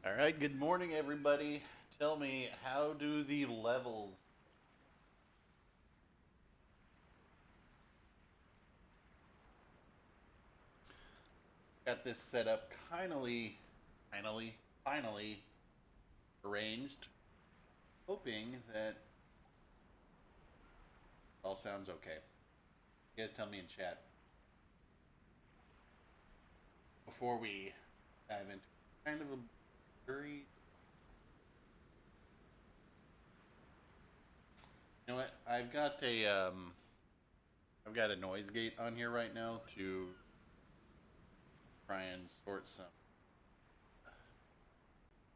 All right, good morning, everybody. Tell me, how do the levels? Got this set up finally arranged, hoping that all sounds okay. You guys tell me in chat before we dive into kind of a blurry. You know what? I've got a noise gate on here right now to try and sort some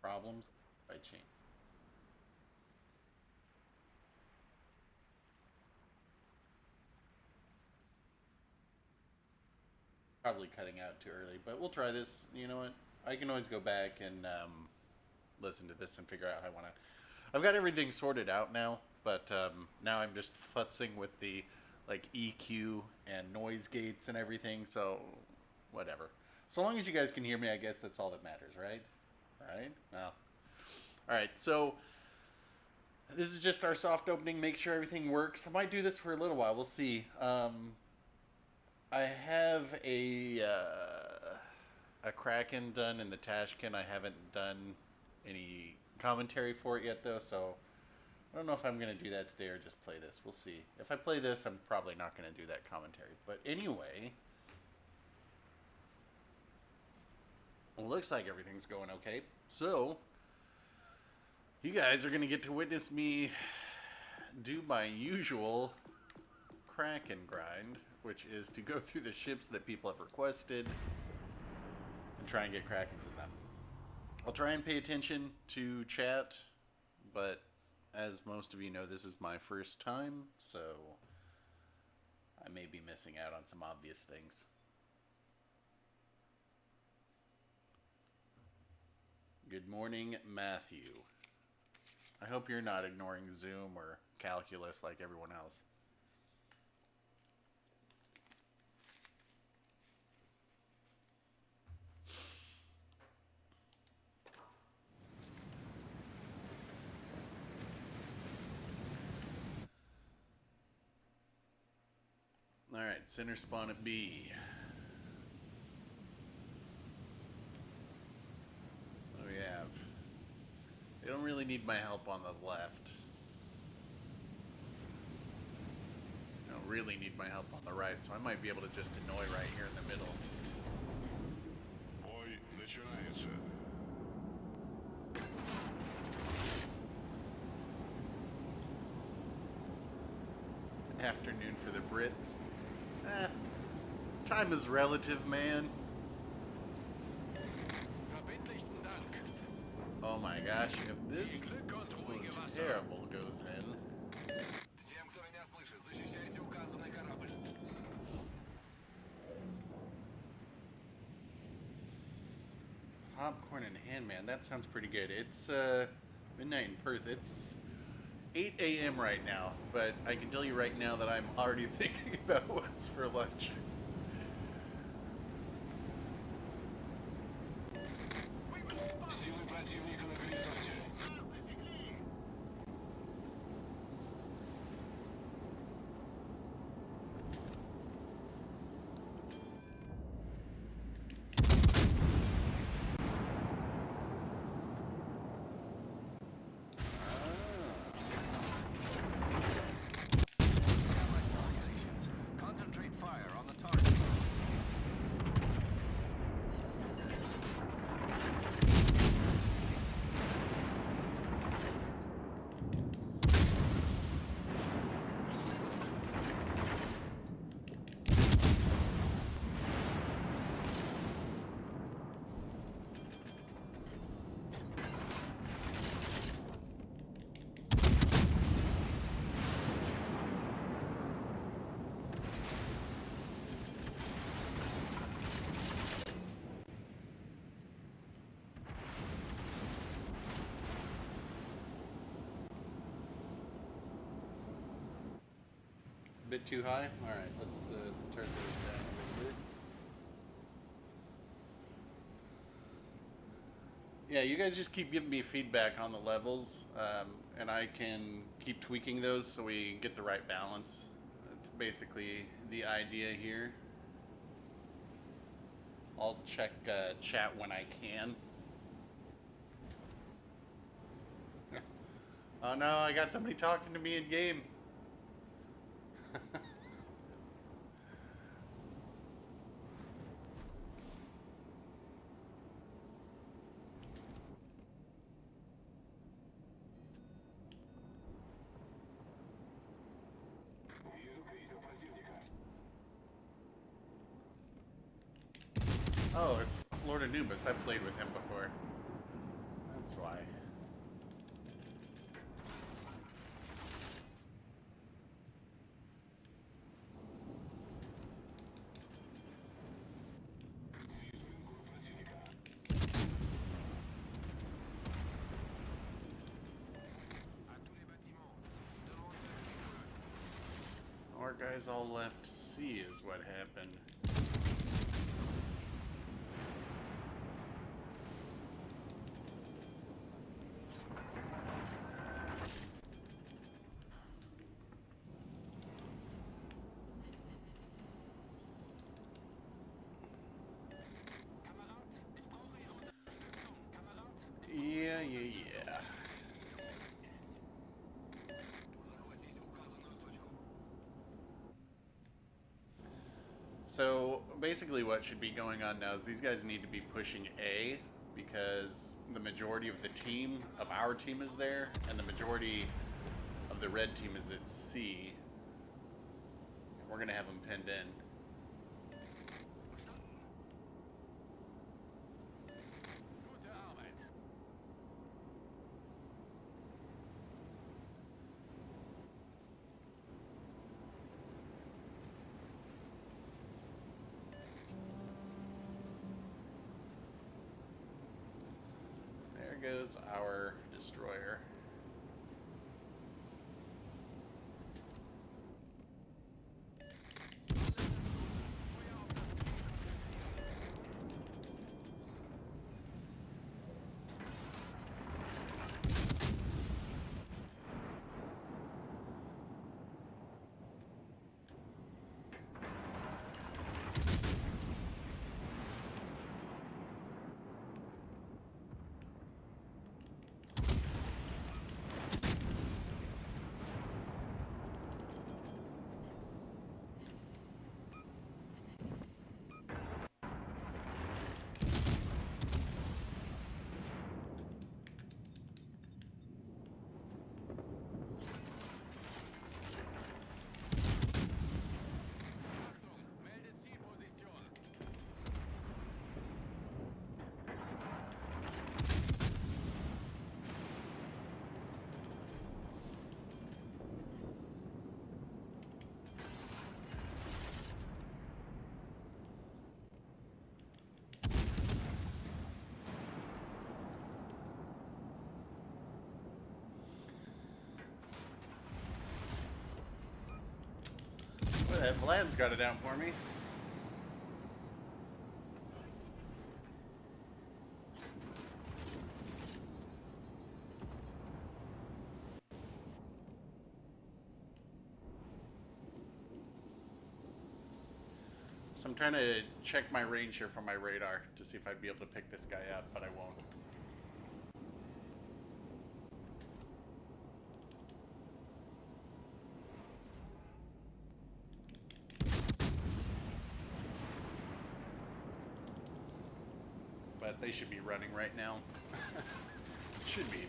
problems by change. Probably cutting out too early, but we'll try this. You know what? I can always go back and listen to this and figure out how I want to. I've got everything sorted out now, but now I'm just futzing with the like EQ and noise gates and everything. So whatever. So long as you guys can hear me, I guess that's all that matters, right? Right? Well, all right. So this is just our soft opening. Make sure everything works. I might do this for a little while. We'll see. I have a Kraken done in the Tashkin. I haven't done any commentary for it yet, though, so I don't know if I'm going to do that today or just play this. We'll see. If I play this, I'm probably not going to do that commentary. But anyway, it looks like everything's going okay. So, you guys are going to get to witness me do my usual Kraken grind, which is to go through the ships that people have requested and try and get Krakens in them. I'll try and pay attention to chat, but as most of you know, this is my first time, so I may be missing out on some obvious things. Good morning, Matthew. I hope you're not ignoring Zoom or calculus like everyone else. Alright, center spawn at B. What do we have? They don't really need my help on the left. They don't really need my help on the right, so I might be able to just annoy right here in the middle. Бой начинается. Afternoon for the Brits. Time is relative, man. Oh my gosh, if this terrible goes in. Popcorn and Handman, that sounds pretty good. It's midnight in Perth. It's 8 a.m. right now, but I can tell you right now that I'm already thinking about what's for lunch. Силы противника на горизонте. Concentrate fire on the target. Bit too high? Alright, let's turn those down a little bit. Yeah, you guys just keep giving me feedback on the levels, and I can keep tweaking those so we get the right balance. That's basically the idea here. I'll check chat when I can. Oh no, I got somebody talking to me in game. Oh, it's Lord Anubis. I've played with him before. That's why. Our guys all left C is what happened. Yeah. So basically what should be going on now is these guys need to be pushing A because the majority of the team, of our team is there, and the majority of the red team is at C. We're going to have them pinned in. There goes our destroyer. Vlad's got it out for me. So I'm trying to check my range here from my radar to see if I'd be able to pick this guy up, but I won't. But they should be running right now. Should be.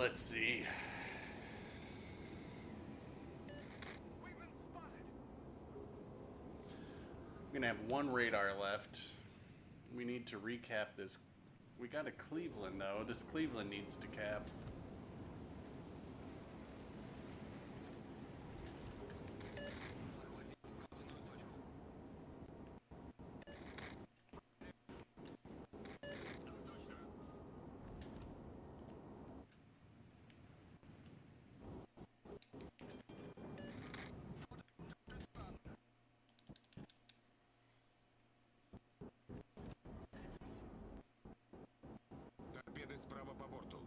let's see. We're gonna have one radar left. We need to recap this. We got a Cleveland though. This Cleveland needs to cap. Торпеды справа по борту.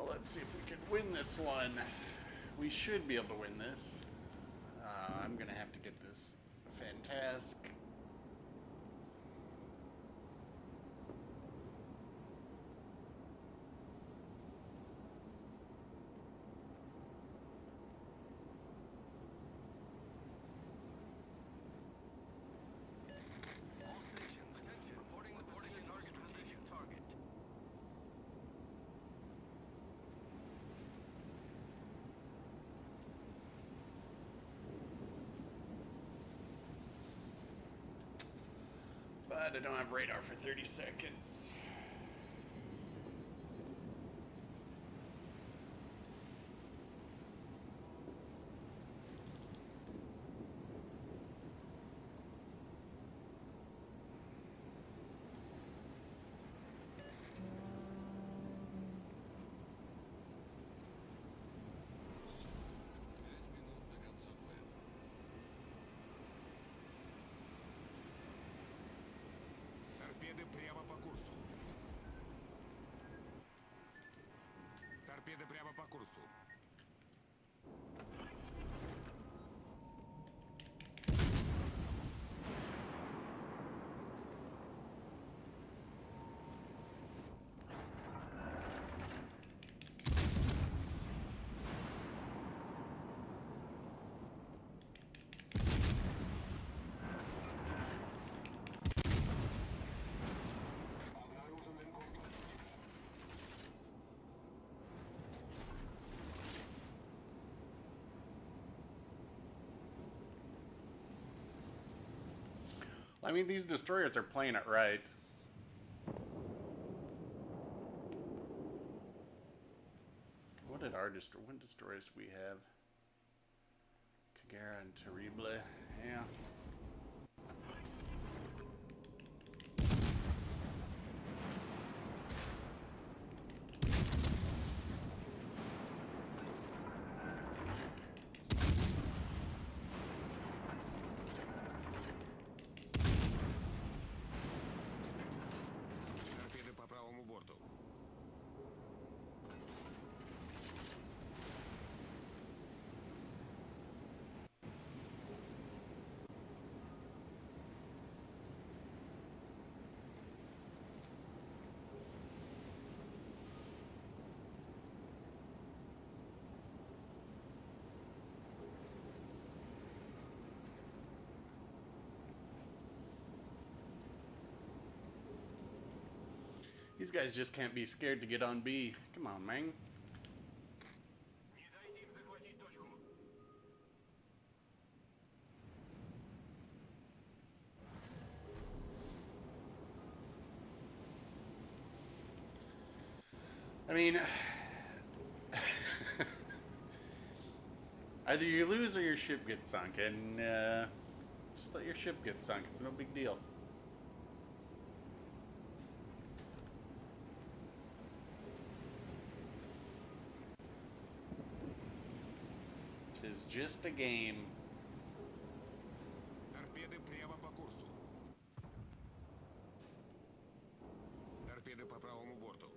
Let's see if we can win this one. We should be able to win this. I'm gonna have to get this Fantastic. All stations, attention. Reporting the position target. But I don't have radar for 30 seconds. Торпеды прямо по курсу. Торпеды прямо по курсу. I mean, these destroyers are playing it right. What did our what destroyers do we have? Kagera and Terrible. Yeah. Торпеды по правому борту. These guys just can't be scared to get on B. Come on, man. Не дайте им захватить точку. I mean, either you lose or your ship gets sunk, and just let your ship get sunk. It's no big deal. It's just a game. Торпеды по правому борту.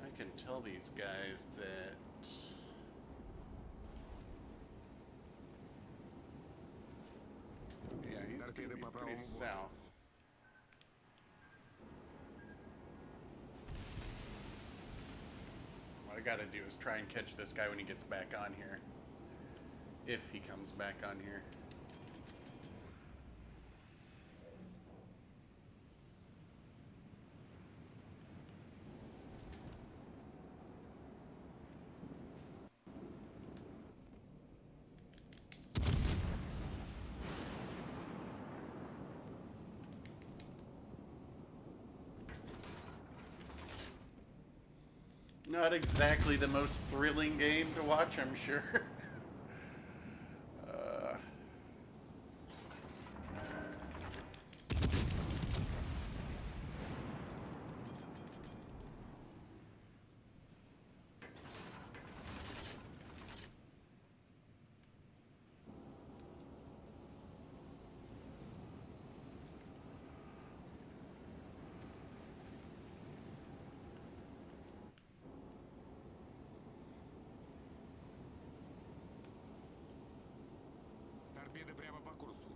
I can tell these guys that yeah, he's gonna be pretty south. What I gotta do is try and catch this guy when he gets back on here. If he comes back on here. Not exactly the most thrilling game to watch, I'm sure. Торпеды прямо по курсу.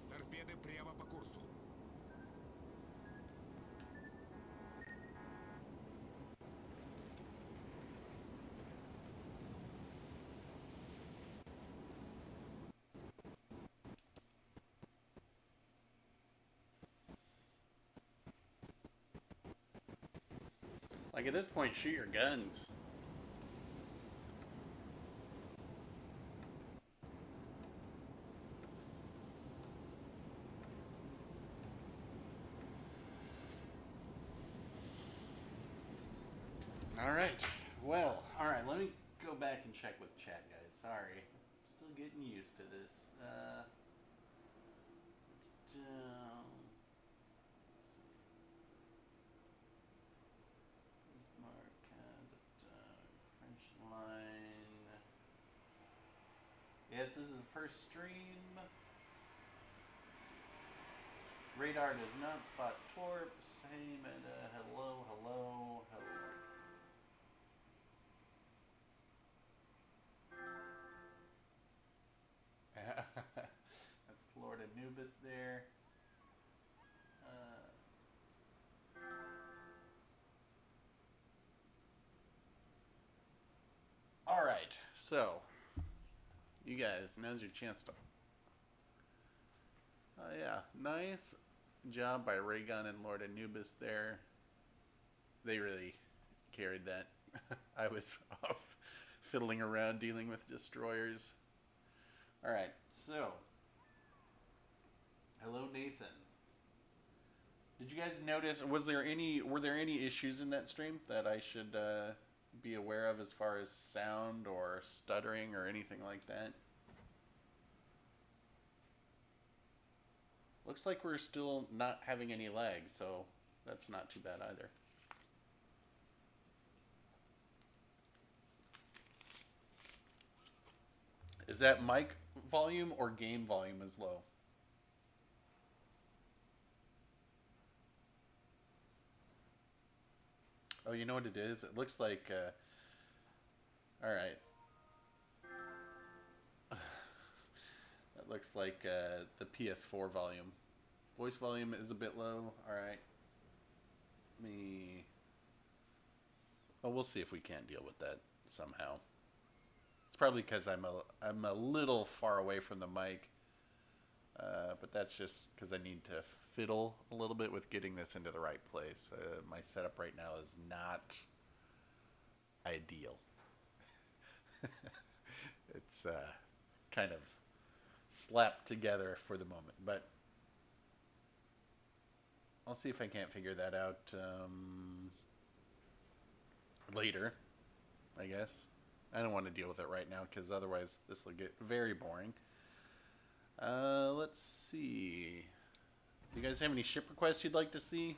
Торпеды прямо по курсу. Like at this point, shoot your guns. Alright. Well, alright, let me go back and check with chat, guys. Sorry. I'm still getting used to this. French line. Yes, this is the first stream. Radar does not spot torps. Hey, meta. Hello, hello, hello. That's Lord Anubis there. All right, so you guys, now's your chance to. Oh yeah, nice job by Raygun and Lord Anubis there. They really carried that. I was off fiddling around dealing with destroyers. All right, so hello Nathan. Did you guys notice? Were there any issues in that stream that I should be aware of as far as sound or stuttering or anything like that? Looks like we're still not having any lag, so that's not too bad either. Is that mic volume or game volume is low? Oh, you know what it is? It looks like... all right. That looks like the PS4 volume. Voice volume is a bit low. All right. Me... Oh, we'll see if we can't deal with that somehow. It's probably because I'm a little far away from the mic. But that's just because I need to fiddle a little bit with getting this into the right place. My setup right now is not ideal. It's kind of slapped together for the moment, but I'll see if I can't figure that out later, I guess. I don't want to deal with it right now because otherwise this will get very boring. Let's let's see. Do you guys have any ship requests you'd like to see?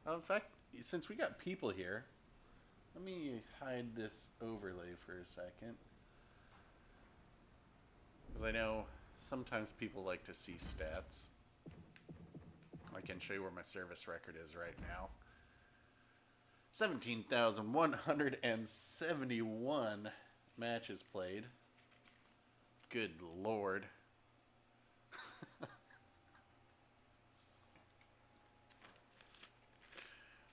In fact, since we got people here, let me hide this overlay for a second. Because I know sometimes people like to see stats. I can show you where my service record is right now. 17,171 matches played. Good Lord.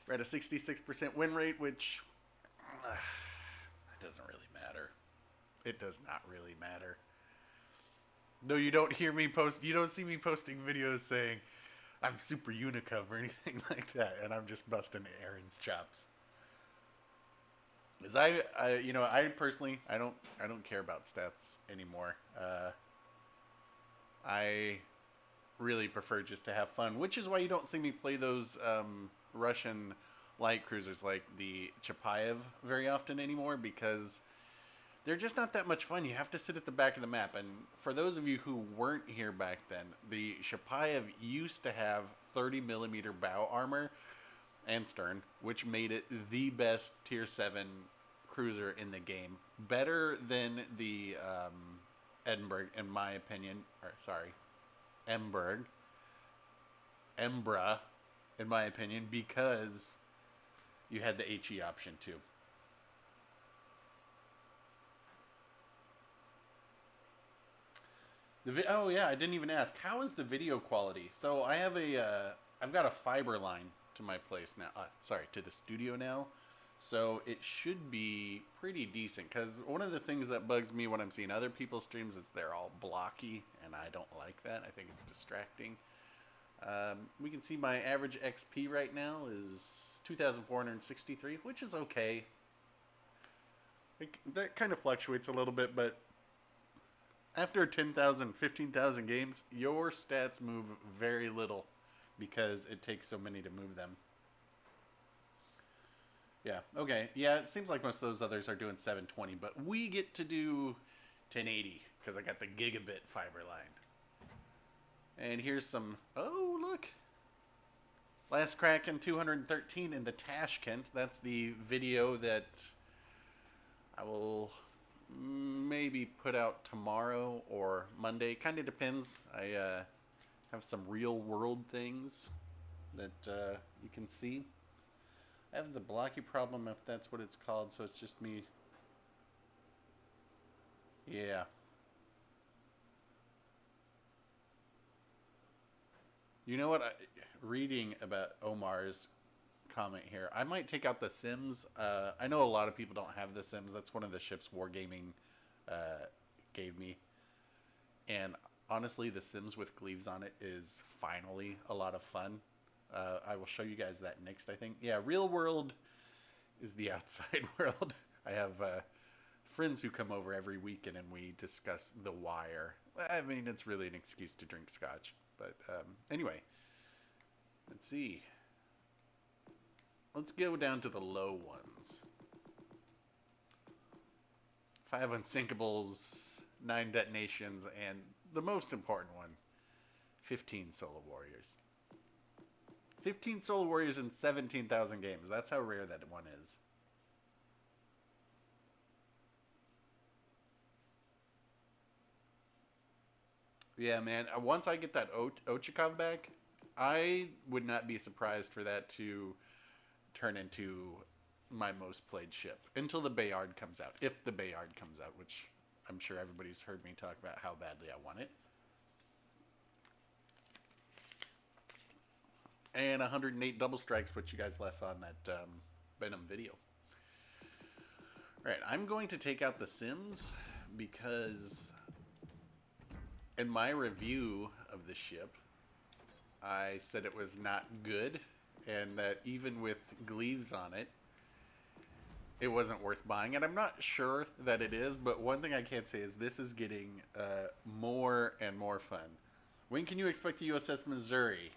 We're at a 66% win rate, which it doesn't really matter. It does not really matter. No, you don't hear me post. You don't see me posting videos saying I'm super unicum or anything like that, and I'm just busting Aaron's chops. Because I personally, I don't care about stats anymore. I really prefer just to have fun, which is why you don't see me play those Russian light cruisers like the Chapayev very often anymore, because they're just not that much fun. You have to sit at the back of the map. And for those of you who weren't here back then, the Chapayev used to have 30 millimeter bow armor and stern, which made it the best tier 7 cruiser in the game. Better than the Edinburgh, in my opinion. Or, sorry, Embra, in my opinion, because you had the HE option too. Oh yeah, I didn't even ask. How is the video quality? So I have I've got a fiber line to my place now. Sorry, to the studio now. So it should be pretty decent, because one of the things that bugs me when I'm seeing other people's streams is they're all blocky, and I don't like that. I think it's distracting. We can see my average XP right now is 2,463, which is okay. That kind of fluctuates a little bit, but after 10,000, 15,000 games, your stats move very little because it takes so many to move them. Yeah, okay. Yeah, it seems like most of those others are doing 720, but we get to do 1080 because I got the gigabit fiber line. And here's some... Oh, look! Last Kraken 213 in the Tashkent. That's the video that I will maybe put out tomorrow or Monday. Kind of depends. I have some real world things that you can see. I have the blocky problem, if that's what it's called, so it's just me. Yeah. You know what? Reading about Omar's comment here, I might take out the Sims. I know a lot of people don't have the Sims. That's one of the ships Wargaming gave me. And honestly, the Sims with Gleaves on it is finally a lot of fun. I will show you guys that next, I think. Yeah, real world is the outside world. I have friends who come over every weekend and we discuss The Wire. I mean, it's really an excuse to drink scotch. But anyway, let's see. Let's go down to the low ones. 5 unsinkables, 9 detonations, and the most important one, 15 solo warriors. 15 solo warriors in 17,000 games. That's how rare that one is. Yeah, man. Once I get that Ochakov back, I would not be surprised for that to turn into my most played ship until the Bayard comes out. If the Bayard comes out, which I'm sure everybody's heard me talk about how badly I want it. And 108 double strikes, which you guys last saw in that Venom video. All right, I'm going to take out the Sims because in my review of the ship, I said it was not good, and that even with Gleaves on it, it wasn't worth buying. And I'm not sure that it is, but one thing I can say is this is getting more and more fun. When can you expect the USS Missouri?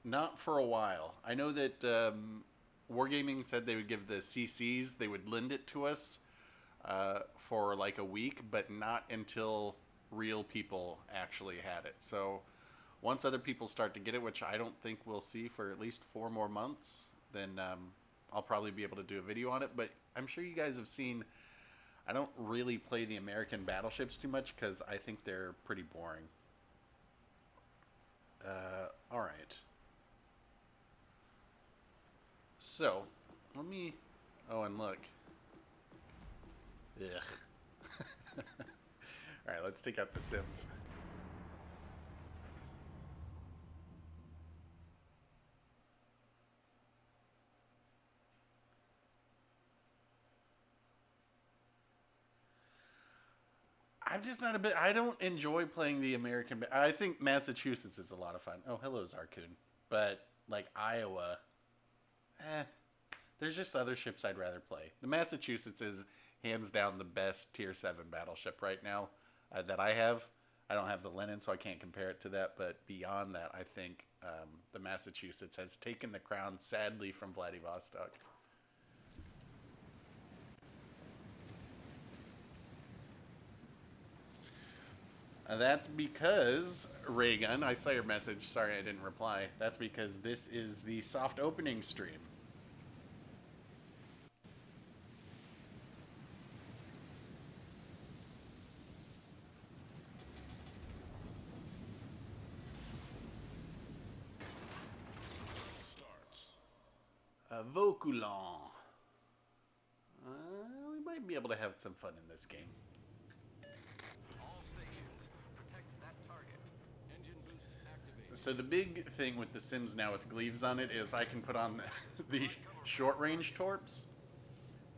Not for a while. I know that Wargaming said they would give the CCs, they would lend it to us for like a week, but not until real people actually had it. So once other people start to get it, which I don't think we'll see for at least 4 more months, then I'll probably be able to do a video on it. But I'm sure you guys have seen, I don't really play the American battleships too much because I think they're pretty boring. All right. So, let me... Oh, and look. Ugh. Alright, let's take out the Sims. I'm just not a bit... I don't enjoy playing the American... I think Massachusetts is a lot of fun. Oh, hello, Zarkun. But, like, Iowa... There's just other ships I'd rather play. The Massachusetts is hands down the best tier 7 battleship right now that I have. I don't have the Lenin, so I can't compare it to that. But beyond that, I think the Massachusetts has taken the crown, sadly, from Vladivostok. That's because, Raygun, I saw your message. Sorry I didn't reply. That's because this is the soft opening stream. Voculon. We might be able to have some fun in this game. All stations, protect that target. Engine boost activated. So the big thing with the Sims now with Gleaves on it is I can put on the short-range torps,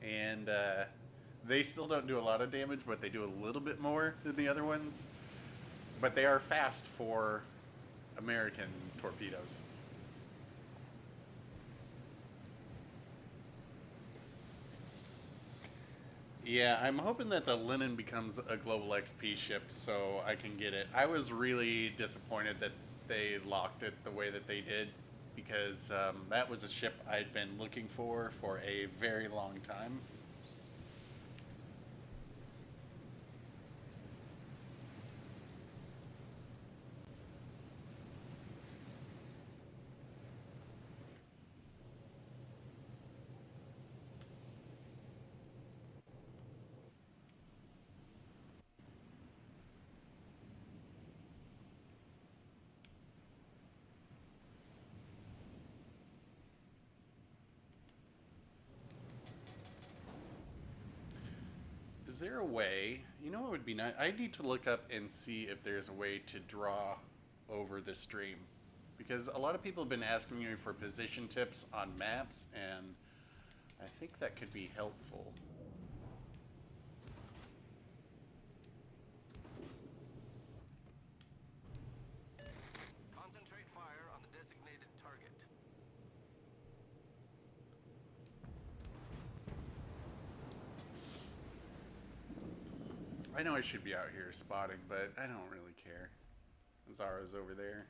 and they still don't do a lot of damage, but they do a little bit more than the other ones. But they are fast for American torpedoes. Yeah, I'm hoping that the Lenin becomes a global XP ship so I can get it. I was really disappointed that they locked it the way that they did because that was a ship I'd been looking for a very long time. Is there a way, you know what would be nice? I need to look up and see if there's a way to draw over the stream. Because a lot of people have been asking me for position tips on maps, and I think that could be helpful. Concentrate fire on the designated target. I know I should be out here spotting, but I don't really care. Zara's over there.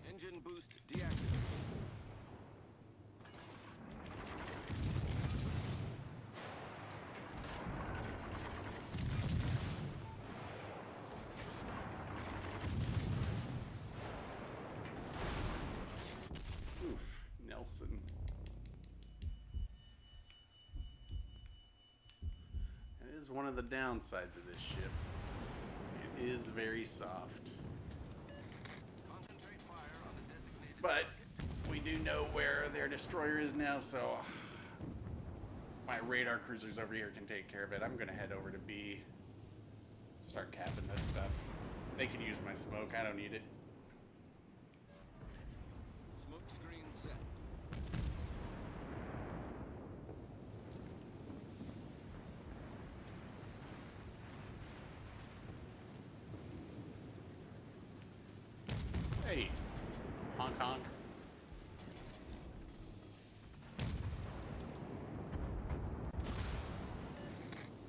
Engine boost deactivated. Oof, Nelson. That is one of the downsides of this ship. It is very soft. Concentrate fire on the designated But target. we do know where their destroyer is now, so my radar cruisers over here can take care of it. I'm gonna head over to B. Start capping this stuff. They can use my smoke. I don't need it. Smoke screen set. Hey, honk honk.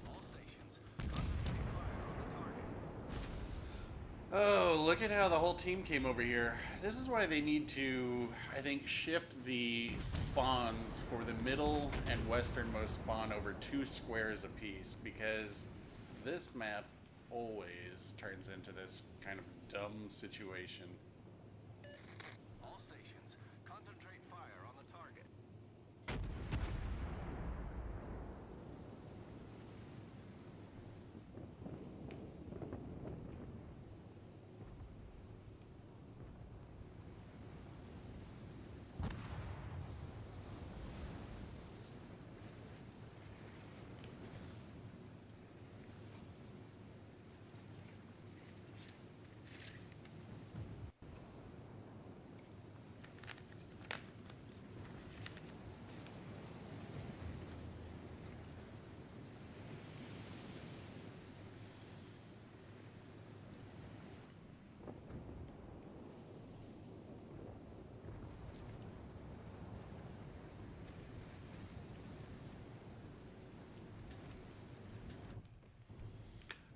All stations, concentrate fire on the target. Oh, look at how the whole team came over here. This is why they need to, I think, shift the spawns for the middle and westernmost spawn over 2 squares apiece, because this map always turns into this kind of dumb situation. All stations, concentrate fire on the target.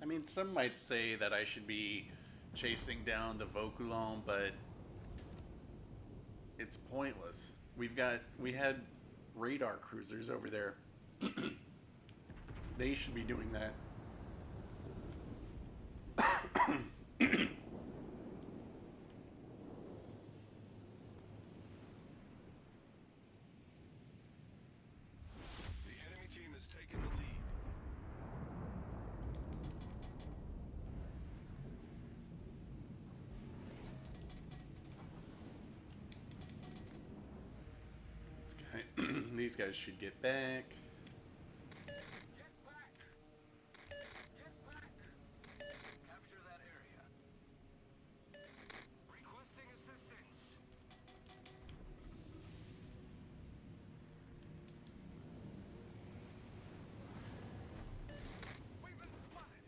I mean, some might say that I should be chasing down the Vaucoulon, but it's pointless. We had radar cruisers over there. They should be doing that. The enemy team has taken the lead. These guys should get back. Get back! Get back! Capture that area. Requesting assistance. We've been spotted.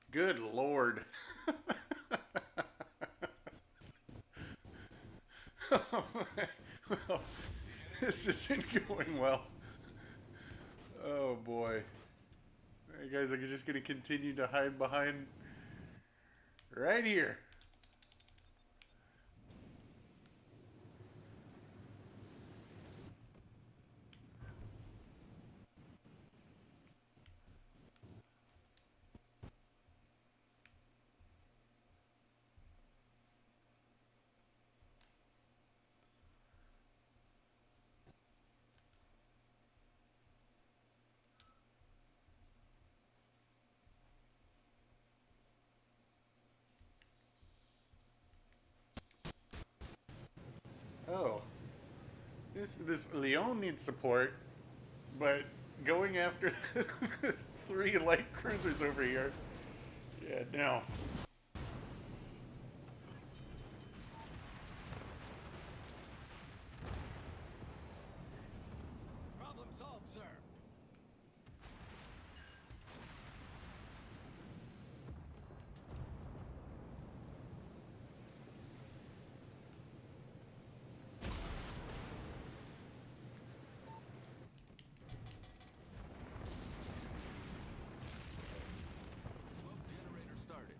Good Lord. Well, this isn't going well. Oh boy. You guys are just going to continue to hide behind right here. Oh. This Leon needs support, but going after the 3 light cruisers over here. Yeah, no. Problem solved, sir. Smoke generator started.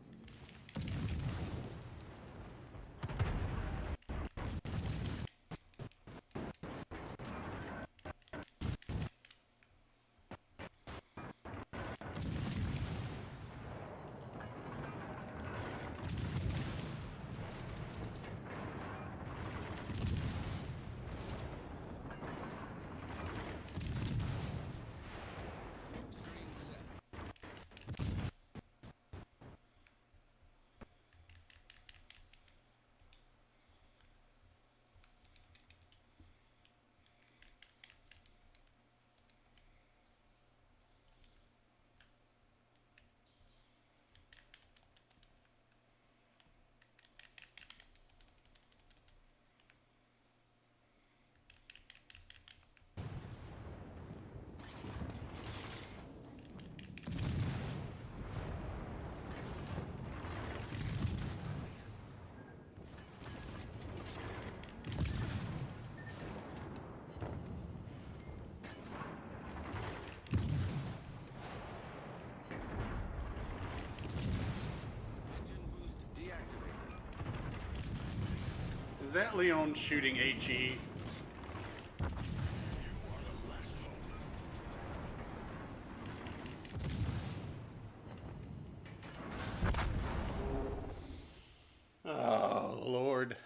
Is that Leon shooting HE? Oh, Lord.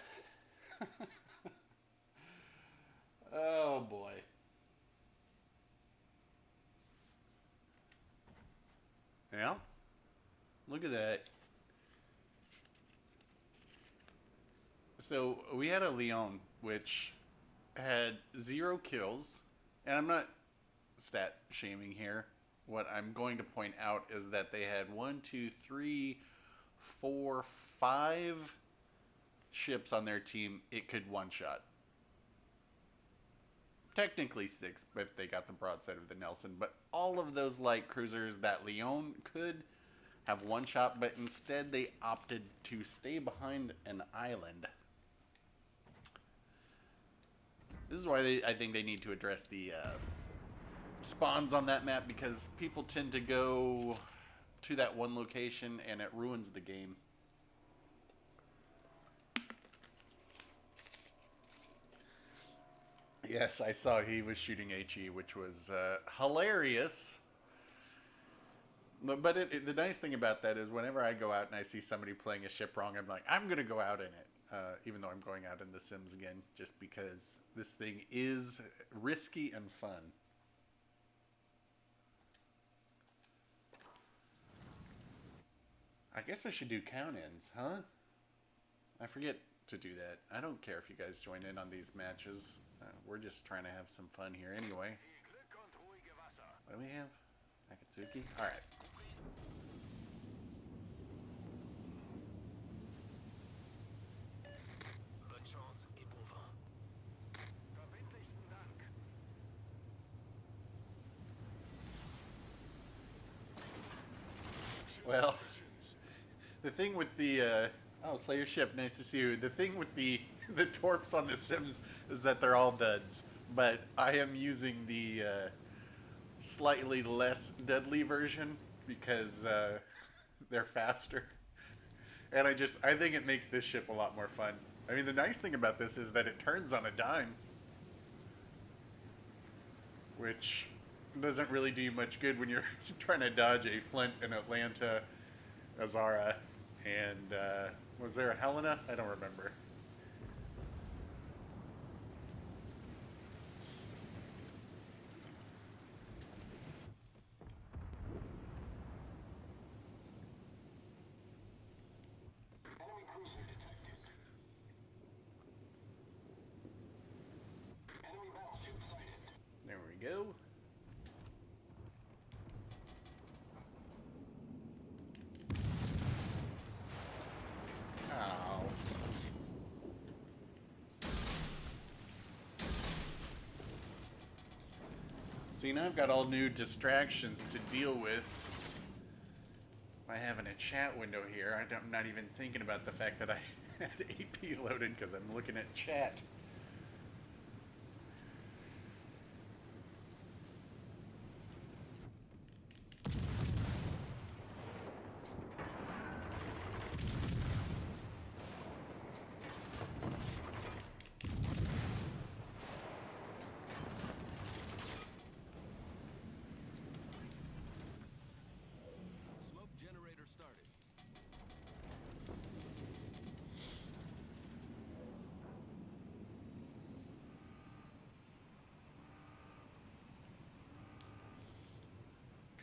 Oh, boy. Yeah. Look at that. So we had a Leon which had 0 kills, and I'm not stat shaming here. What I'm going to point out is that they had 1, 2, 3, 4, 5 ships on their team it could one shot. Technically 6 if they got the broadside of the Nelson, but all of those light cruisers that Leon could have one shot, but instead they opted to stay behind an island. This is why I think they need to address the spawns on that map, because people tend to go to that one location and it ruins the game. Yes, I saw he was shooting HE, which was hilarious. But the nice thing about that is whenever I go out and I see somebody playing a ship wrong, I'm like, I'm going to go out in it. Even though I'm going out in the Sims again, just because this thing is risky and fun. I guess I should do count-ins, huh? I forget to do that. I don't care if you guys join in on these matches. We're just trying to have some fun here anyway. What do we have? Akatsuki? Alright. Well, the thing with the oh, Slayer ship, nice to see you. The thing with the torps on the Sims is that they're all duds, but I am using the slightly less deadly version because they're faster, and I think it makes this ship a lot more fun. I mean, the nice thing about this is that it turns on a dime, which doesn't really do you much good when you're trying to dodge a Flint, an Atlanta, Azara, and was there a Helena? I don't remember. Enemy cruiser detected. Enemy battleship sighted. There we go. Oh. See, now I've got all new distractions to deal with by having a chat window here. I'm not even thinking about the fact that I had AP loaded because I'm looking at chat. Smoke generator started.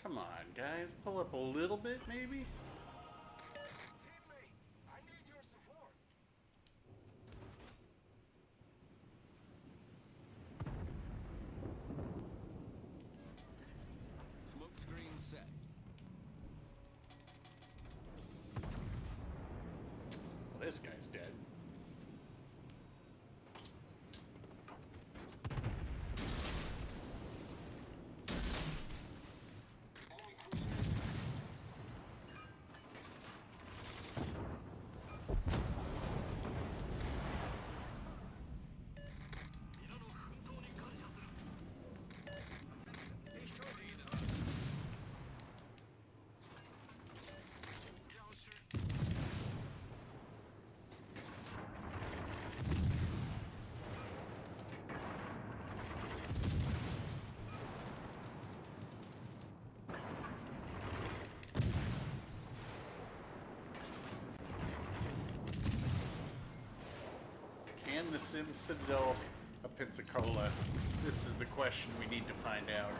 Come on, guys. Pull up a little bit, maybe? Teammate, I need your support. Smoke screen set. Well, this guy's dead. Enemy cruiser. Be sure to eat it. can the Sims Citadel a Pensacola? This is the question we need to find out.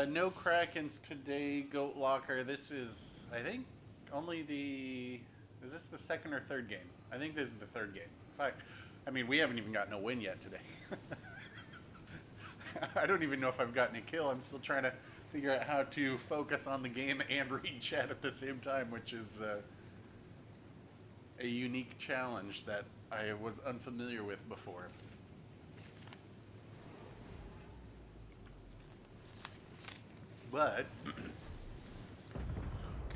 No Krakens today, Goat Locker. This is, I think, only the. Is this the second or third game? I think this is the third game. In fact, I mean, we haven't even gotten a win yet today. I don't even know if I've gotten a kill. I'm still trying to figure out how to focus on the game and read chat at the same time, which is a unique challenge that I was unfamiliar with before. But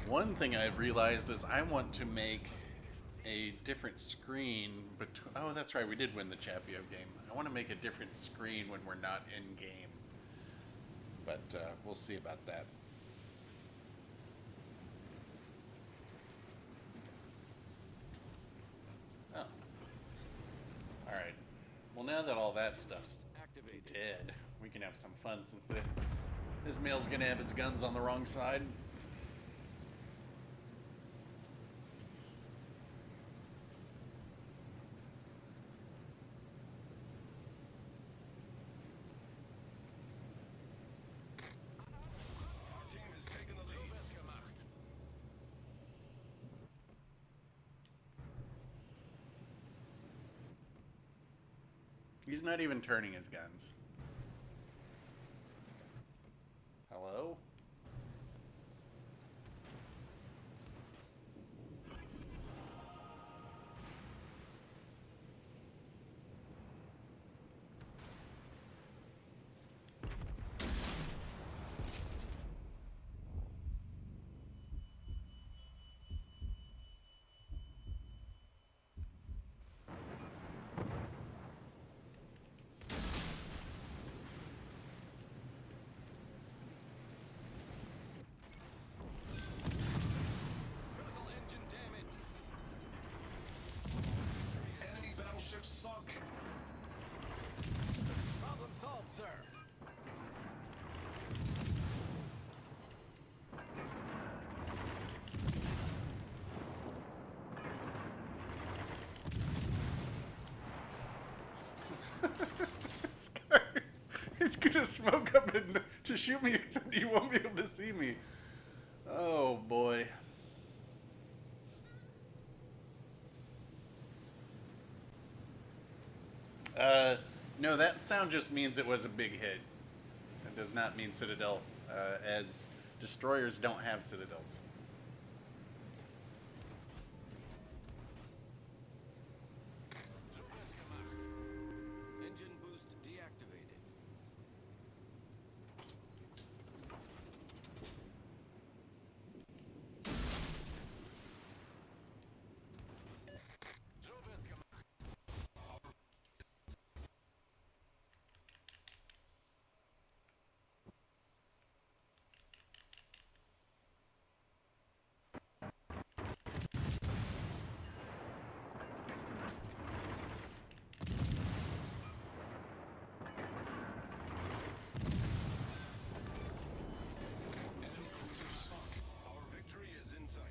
one thing I've realized is I want to make a different screen between. Oh, that's right, we did win the Chapio game. I want to make a different screen when we're not in game, but we'll see about that. Oh, all right. Well, now that all that stuff's dead, we can have some fun since this male's gonna have his guns on the wrong side. Our team has taken the lead. He's not even turning his guns. Hello? Critical engine damage. Enemy battleship sunk. Problem solved, sir. This guy is gonna smoke up and to shoot me except he won't be able to see me. Oh boy. No, that sound just means it was a big hit. It does not mean Citadel, as destroyers don't have Citadels. Engine boost deactivated. Enemy cruiser sunk. Our victory is in sight.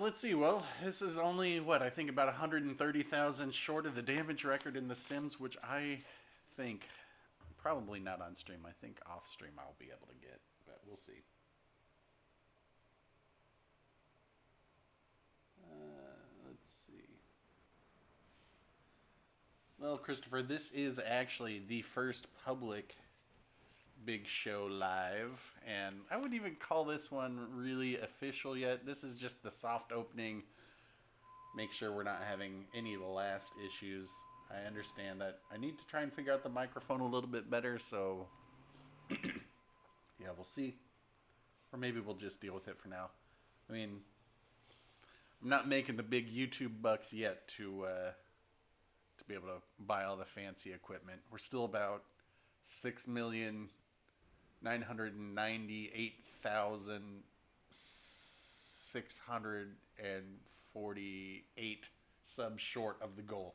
Let's see. Well, this is only what I think about 130,000 short of the damage record in The Sims, which I think probably not on stream. I think off stream I'll be able to get, but we'll see. Let's see. Well, Christopher, this is actually the first public big show live, and I wouldn't even call this one really official yet. This is just the soft opening. Make sure we're not having any last issues. I understand that I need to try and figure out the microphone a little bit better, so yeah, we'll see. Or maybe we'll just deal with it for now. I mean, I'm not making the big YouTube bucks yet to be able to buy all the fancy equipment. We're still about 6,998,648 subs short of the goal.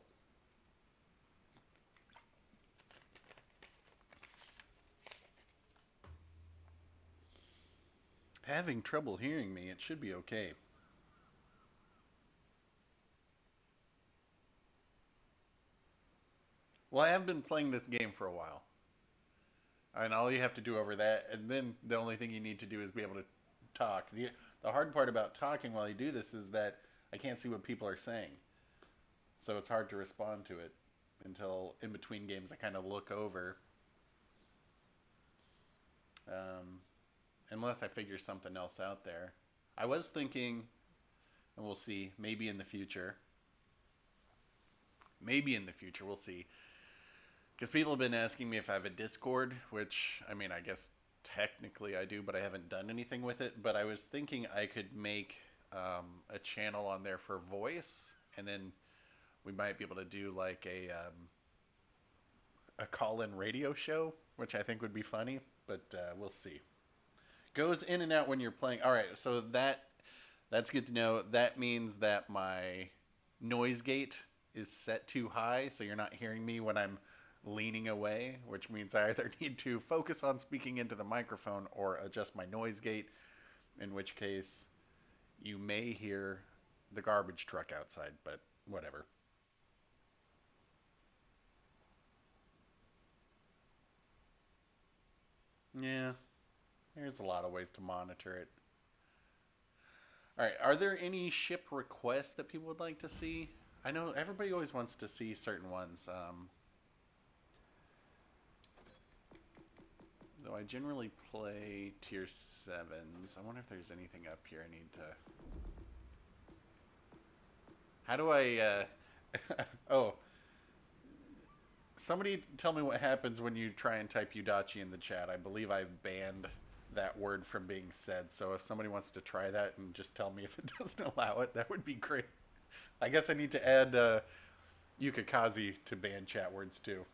Having trouble hearing me, it should be okay. Well, I have been playing this game for a while. And all you have to do over that, and then the only thing you need to do is be able to talk. The hard part about talking while you do this is that I can't see what people are saying. So it's hard to respond to it until in between games I kind of look over. Unless I figure something else out there. I was thinking, and we'll see, maybe in the future. Maybe in the future, we'll see. Because people have been asking me if I have a Discord, which, I mean, I guess technically I do, but I haven't done anything with it. But I was thinking I could make a channel on there for voice, and then we might be able to do like a call-in radio show, which I think would be funny, but we'll see. Goes in and out when you're playing. All right, so that's good to know. That means that my noise gate is set too high, so you're not hearing me when I'm leaning away, which means I either need to focus on speaking into the microphone or adjust my noise gate, in which case you may hear the garbage truck outside, but whatever. Yeah, there's a lot of ways to monitor it. All right, are there any ship requests that people would like to see? I know everybody always wants to see certain ones. Though I generally play tier 7s. I wonder if there's anything up here I need to... How do I... oh. Somebody tell me what happens when you try and type Udachi in the chat. I believe I've banned that word from being said. So if somebody wants to try that and just tell me if it doesn't allow it, that would be great. I guess I need to add Yukikazi to ban chat words too.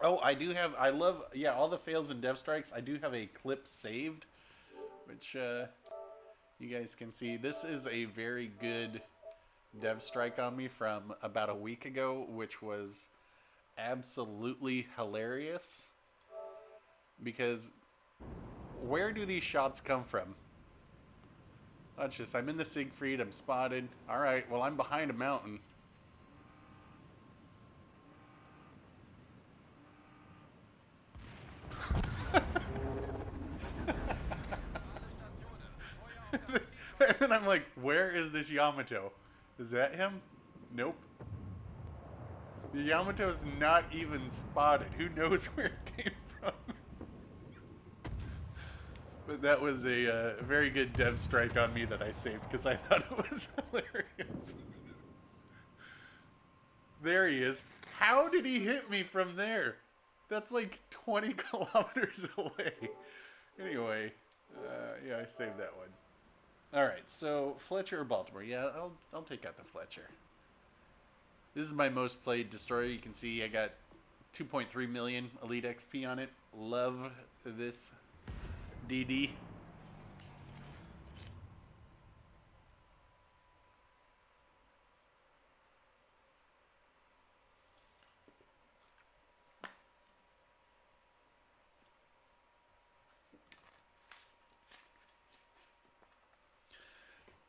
Oh, I do have, I love, yeah, all the fails and dev strikes. I do have a clip saved, which you guys can see. This is a very good dev strike on me from about a week ago, which was absolutely hilarious. Because where do these shots come from? Watch this. I'm in the Siegfried. I'm spotted. All right. Well, I'm behind a mountain. And I'm like, where is this Yamato? Is that him? Nope. The Yamato's not even spotted. Who knows where it came from? But that was a very good dev strike on me that I saved because I thought it was hilarious. There he is. How did he hit me from there? That's like 20 kilometers away. Anyway, yeah, I saved that one. All right, so Fletcher or Baltimore? Yeah, I'll take out the Fletcher. This is my most played destroyer. You can see I got 2.3 million Elite XP on it. Love this DD.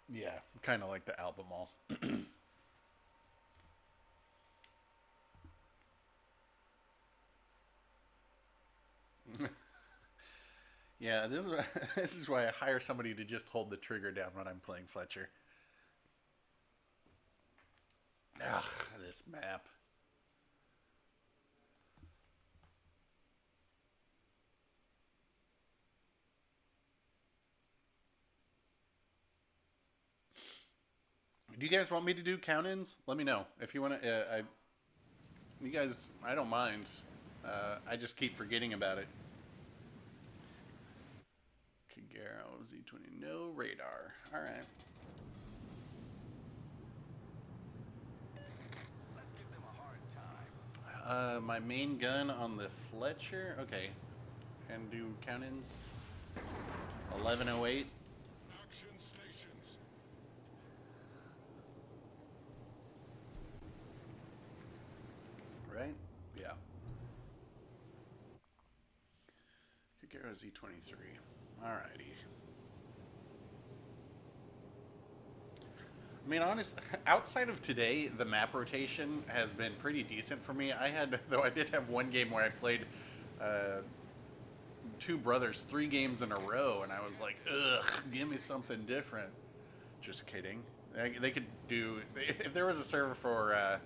Yeah, kind of like the Albemarle. Yeah, this is why I hire somebody to just hold the trigger down when I'm playing Fletcher. Ugh, this map. Do you guys want me to do count-ins? Let me know if you want to. You guys, I don't mind. I just keep forgetting about it. Kagero Z20, no radar. All right. Let's give them a hard time. My main gun on the Fletcher. Okay, and do count-ins. 1108. Action stations. Right? Yeah. Kagero Z23. Alrighty. I mean, honest, outside of today, the map rotation has been pretty decent for me. Though I did have one game where I played Two Brothers 3 games in a row, and I was like, ugh, give me something different. Just kidding. They could do, if there was a server for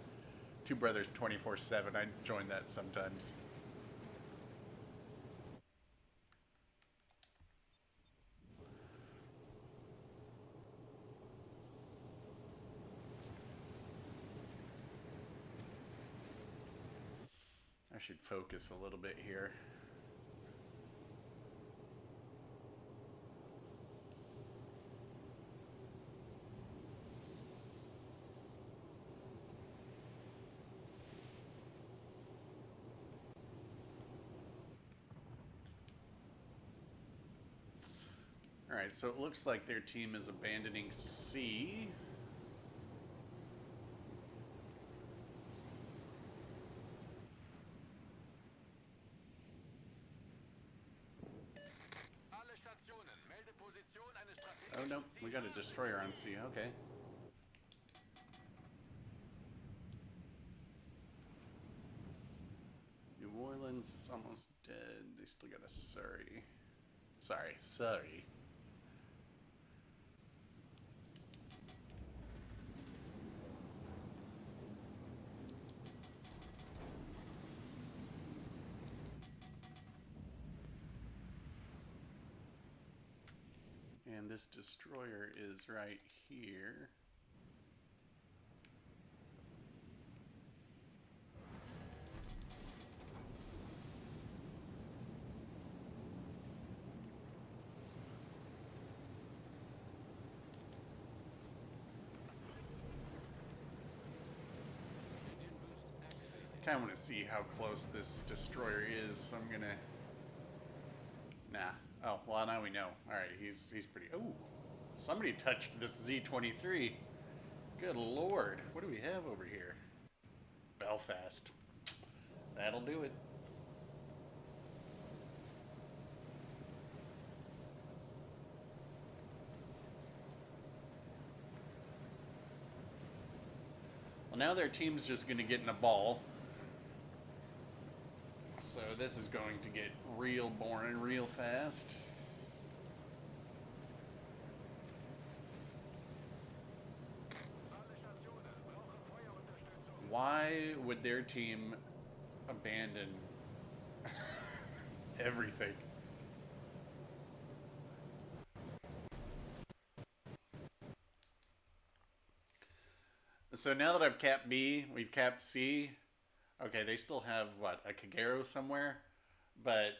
Two Brothers 24/7, I'd join that sometimes. I should focus a little bit here. Alright, so it looks like their team is abandoning C. Alle Stationen. Melde Position eines Oh no, strategischen we got a Ziels. destroyer on C. Okay. New Orleans is almost dead. They still got a Surrey. Sorry. And this destroyer is right here. Engine boost activated. Kind of want to see how close this destroyer is, so I'm gonna. Nah. Oh, well, now we know. Alright, he's pretty. Oh, somebody touched this Z23. Good lord. What do we have over here? Belfast. That'll do it. Well, now their team's just going to get in a ball. So this is going to get real boring real fast. Alle Stationen brauchen Feuerunterstützung. Why would their team abandon everything? So now that I've capped B, we've capped C. Okay, they still have, what, a Kagero somewhere? But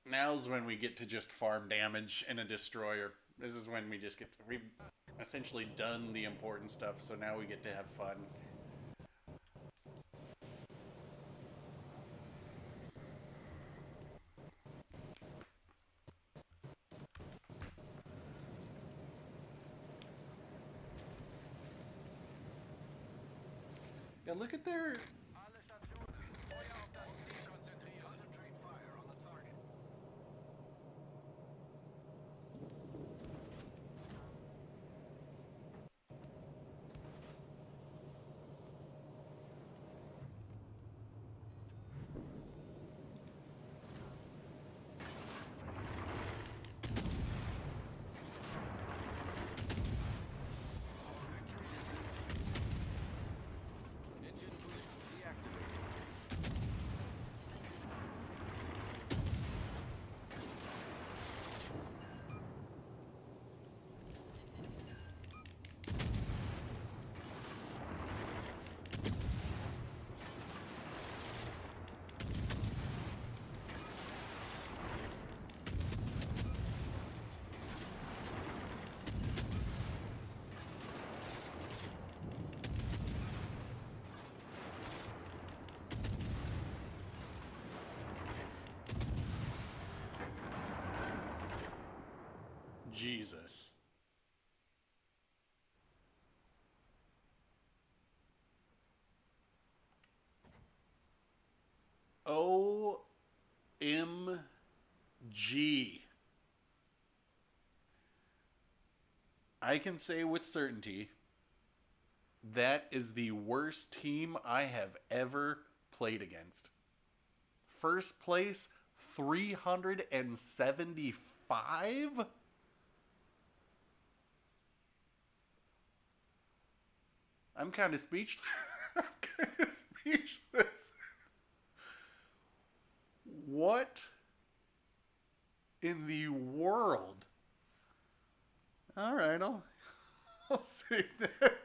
now's when we get to just farm damage in a destroyer. This is when we just we've essentially done the important stuff, so now we get to have fun. Yeah, look at their. Alle Stationen. Feuer auf das Ziel konzentrieren. Concentrate fire on the target. Engine boost deactivated. Jesus. OMG. I can say with certainty that is the worst team I have ever played against. First place, 375? I'm kind of speechless. I'm kind of speechless. What in the world? All right, I'll say that.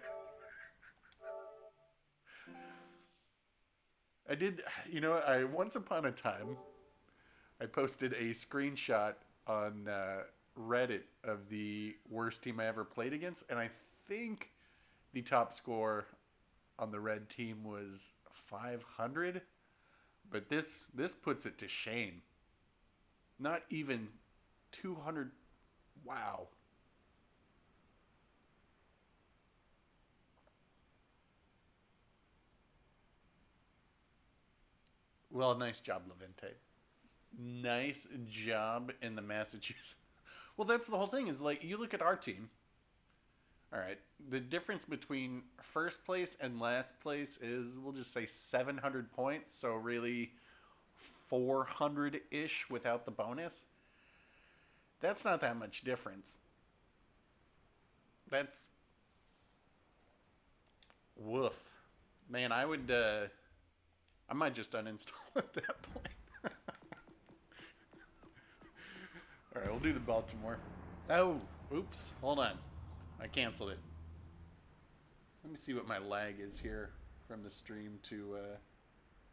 I did, I once upon a time, I posted a screenshot on Reddit of the worst team I ever played against, and I think the top score on the red team was 500, but this puts it to shame. Not even 200. Wow. Well, nice job, Levente. Nice job in the Massachusetts. Well, that's the whole thing. Is like you look at our team. All right, the difference between first place and last place is we'll just say 700 points. So really, 400 ish without the bonus. That's not that much difference. That's woof, man. I might just uninstall at that point. All right, we'll do the Baltimore. Oh, oops. Hold on. I canceled it. Let me see what my lag is here from the stream to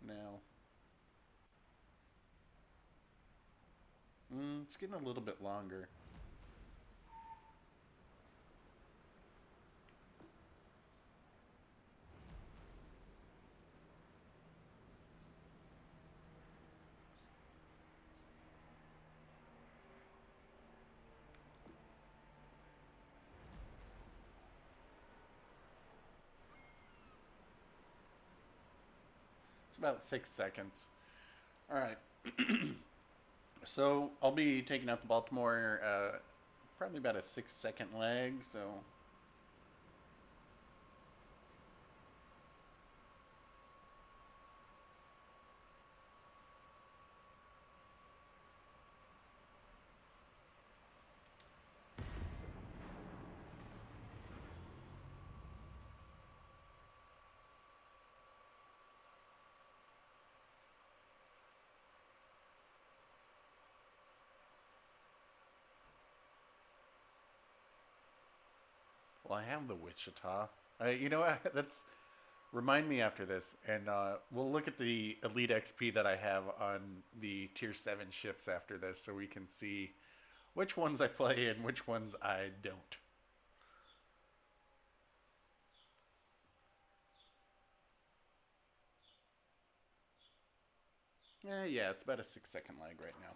now. It's getting a little bit longer. It's about 6 seconds. All right. So I'll be taking out the Baltimore, probably about a 6 second lag. So well, I have the Wichita. You know what? That's remind me after this, and we'll look at the Elite XP that I have on the Tier 7 ships after this, so we can see which ones I play and which ones I don't. Yeah, it's about a 6 second lag right now.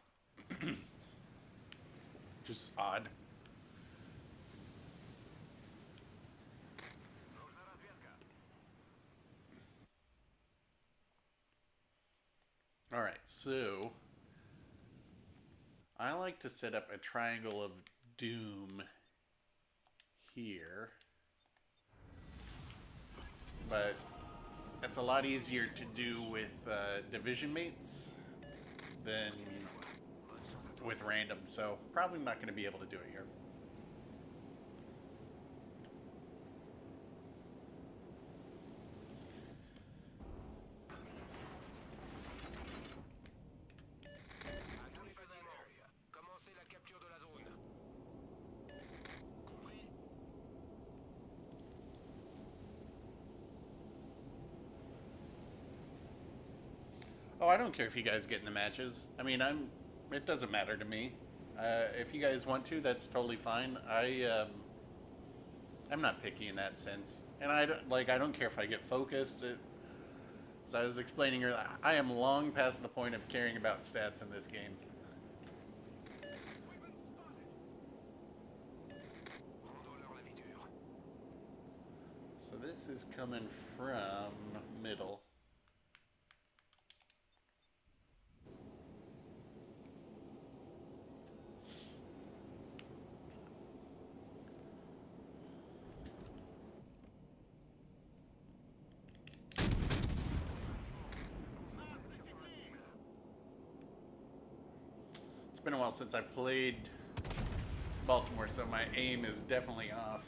Just odd. All right, so I like to set up a triangle of doom here, but that's a lot easier to do with division mates than with random, so probably not going to be able to do it here. Oh, I don't care if you guys get in the matches. I mean, it doesn't matter to me. If you guys want to, that's totally fine. I'm not picky in that sense, and I don't care if I get focused. As I was explaining earlier, I am long past the point of caring about stats in this game. this is coming from middle. It's been a while since I played Baltimore, so my aim is definitely off.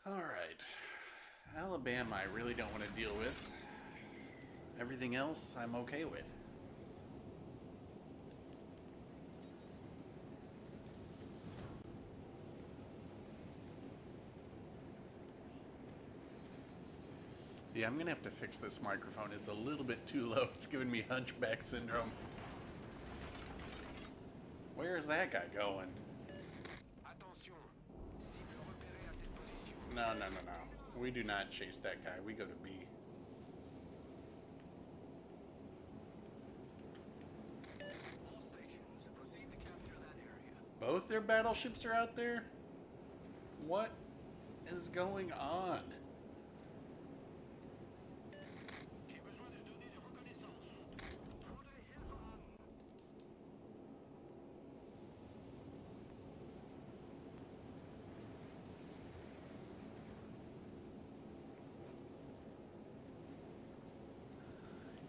All right. Alabama, I really don't want to deal with. Everything else, I'm okay with. Yeah, I'm gonna have to fix this microphone. It's a little bit too low. It's giving me hunchback syndrome. Where's that guy going? No. We do not chase that guy. We go to B. All stations, proceed to capture that area. Both their battleships are out there? What is going on?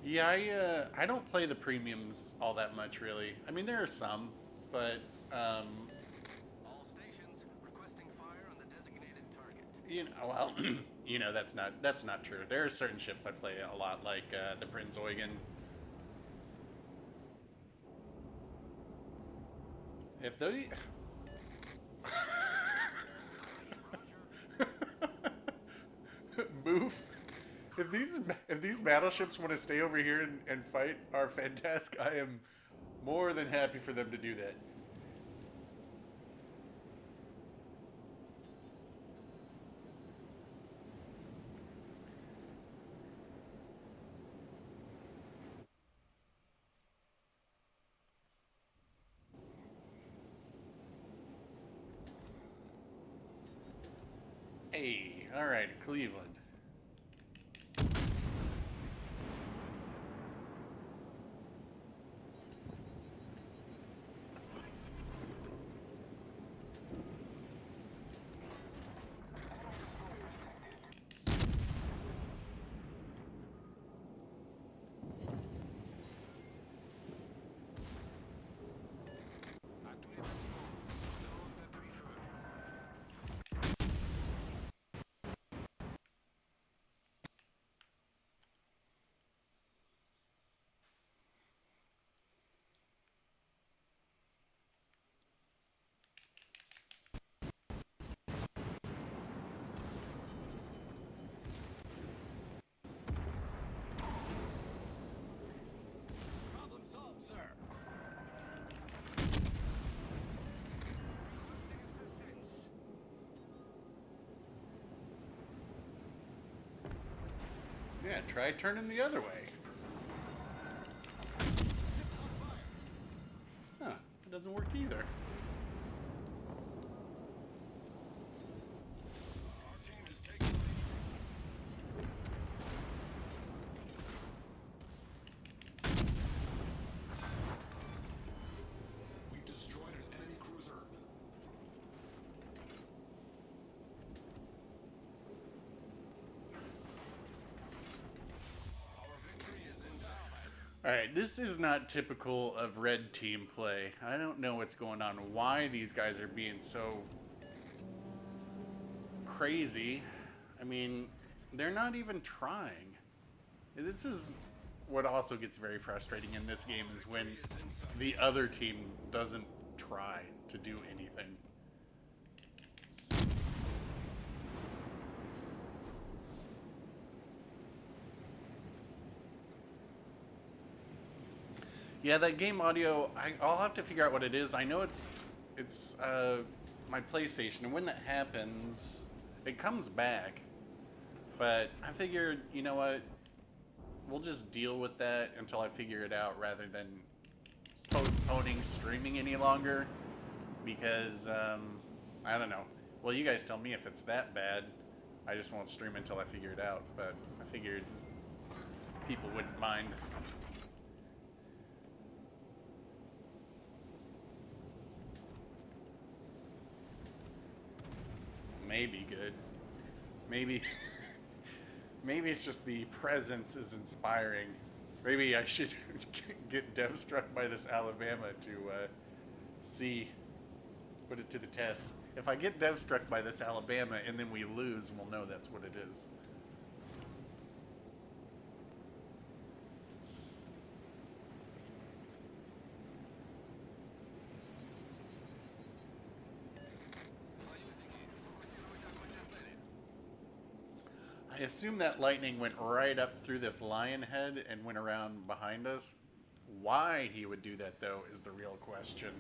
Yeah, I don't play the premiums all that much, really. I mean, there are some, but All stations, requesting fire on the designated target. well, that's not true. There are certain ships I play a lot, like the Prinz Eugen. If they Boof. If these battleships want to stay over here and fight our fantastic, I am more than happy for them to do that. Hey, all right, Cleveland. À tous les bâtiments, demande d'appui-feu. Problem solved, sir. Requesting assistance. Yeah, try turning the other way. Ships on fire. Huh, it doesn't work either. Our team is taking the lead. We've destroyed an enemy cruiser. Our victory is in sight. Alright, this is not typical of red team play. I don't know what's going on, why these guys are being so crazy. I mean, they're not even trying. This is what also gets very frustrating in this game is when the other team doesn't try to do anything. Yeah, that game audio, I'll have to figure out what it is. I know it's my PlayStation, and when that happens, it comes back. But I figured, you know what? We'll just deal with that until I figure it out rather than postponing streaming any longer. Because, I don't know. Well, you guys tell me if it's that bad. I just won't stream until I figure it out. But I figured people wouldn't mind. Maybe good. Maybe maybe it's just the presence is inspiring. Maybe I should get dev struck by this Alabama to put it to the test. If I get dev struck by this Alabama and then we lose, we'll know that's what it is. I assume that lightning went right up through this lion head and went around behind us. Why he would do that, though, is the real question.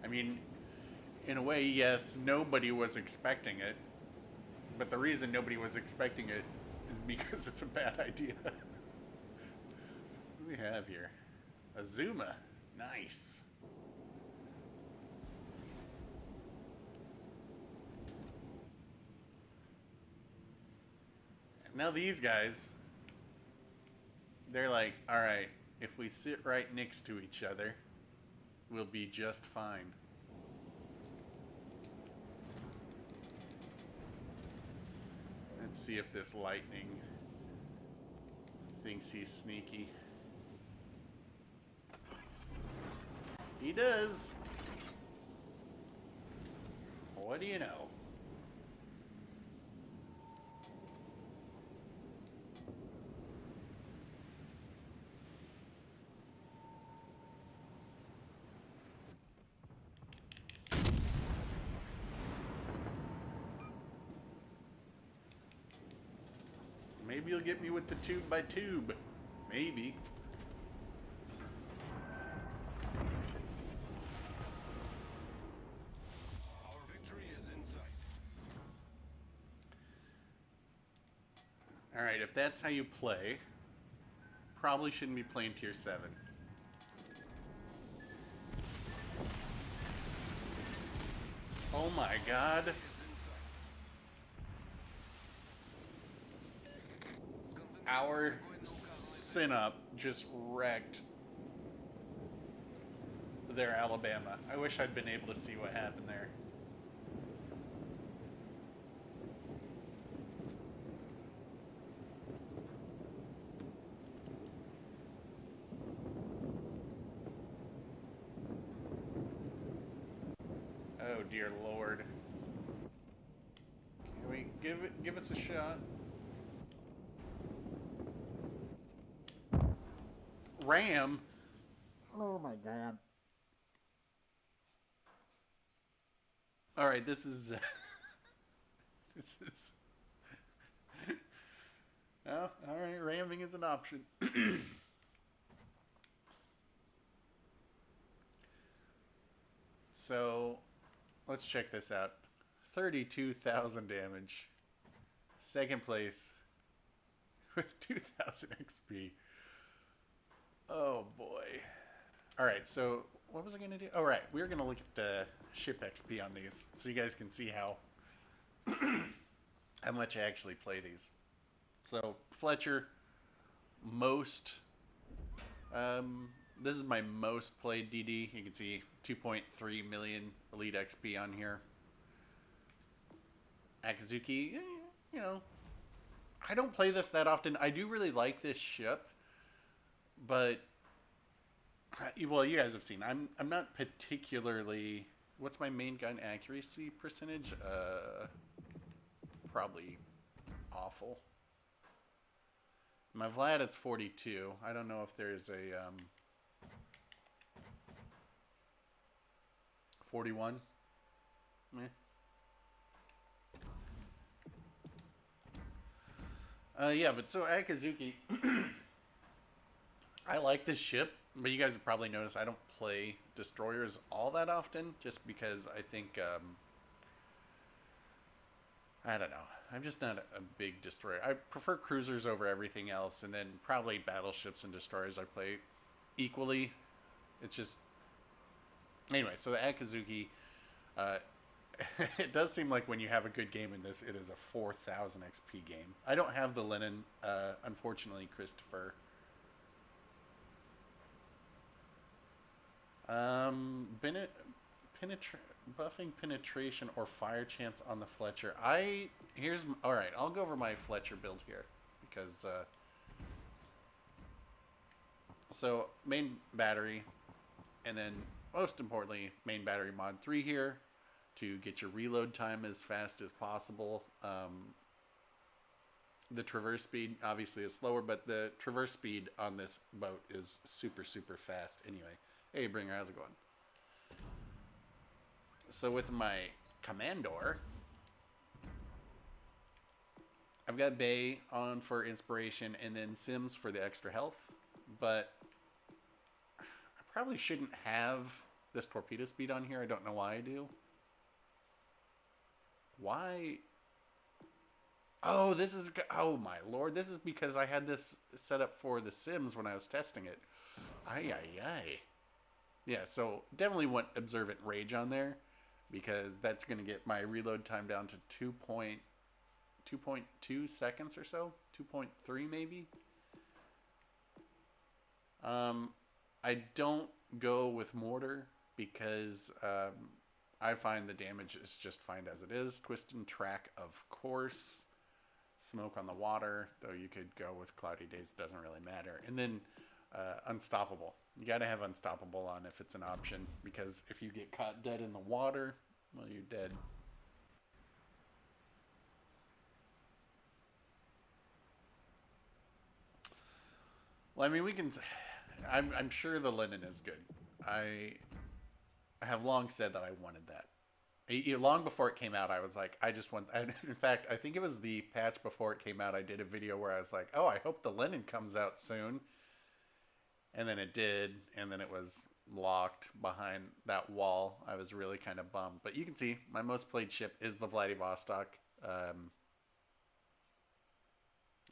I mean, in a way, yes, nobody was expecting it. But the reason nobody was expecting it is because it's a bad idea. What do we have here? A Zuma. Nice. Now these guys, they're like, all right, if we sit right next to each other, we'll be just fine. Let's see if this lightning thinks he's sneaky. He does. What do you know? Maybe you'll get me with the tube by tube. Maybe. Our victory is in sight. Alright, if that's how you play, probably shouldn't be playing tier 7. Oh my god. Our Synup just wrecked their Alabama. I wish I'd been able to see what happened there. Oh dear Lord. Can we give us a shot? Ram. Oh my god. All right, this is this is oh, all right, ramming is an option. So, let's check this out. 32,000 damage. Second place with 2,000 XP. Oh boy. Alright, so what was I going to do? Oh, right. We were going to look at ship XP on these so you guys can see how how much I actually play these. So, Fletcher, most... this is my most played DD. You can see 2.3 million Elite XP on here. Akazuki, you know, I don't play this that often. I do really like this ship. But, well, you guys have seen. I'm not particularly... What's my main gun accuracy percentage? Probably awful. My Vlad, it's 42. I don't know if there's a 41. Yeah, but so Akazuki... I like this ship, but you guys have probably noticed I don't play destroyers all that often, just because I think I don't know. I'm just not a big destroyer. I prefer cruisers over everything else, and then probably battleships and destroyers I play equally. It's just anyway. So the Akazuki, uh, it does seem like when you have a good game in this, it is a 4,000 XP game. I don't have the Lenin, unfortunately, Christopher. Buffing penetration or fire chance on the Fletcher. All right. I'll go over my Fletcher build here because so main battery, and then most importantly main battery mod 3 here to get your reload time as fast as possible. The traverse speed obviously is slower, but the traverse speed on this boat is super fast. Anyway, hey Bringer, how's it going? So with my Commandor, I've got Bay on for inspiration and then Sims for the extra health, but I probably shouldn't have this torpedo speed on here. I don't know why I do. Why? Oh, oh my lord, this is because I had this set up for the Sims when I was testing it. Ay. Yeah, so definitely want Observant Rage on there, because that's going to get my reload time down to 2.2 seconds or so. 2.3 maybe. I don't go with Mortar because I find the damage is just fine as it is. Twist and Track, of course. Smoke on the Water, though you could go with Cloudy Days, doesn't really matter. And then Unstoppable. You got to have Unstoppable on if it's an option, because if you get caught dead in the water, well, you're dead. Well, I mean, we can. I'm sure the Linen is good. I have long said that I wanted that. Long before it came out, I was like, I just want. In fact, I think it was the patch before it came out. I did a video where I was like, oh, I hope the Linen comes out soon. And then it did, and then it was locked behind that wall. I was really kind of bummed. But you can see my most played ship is the Vladivostok.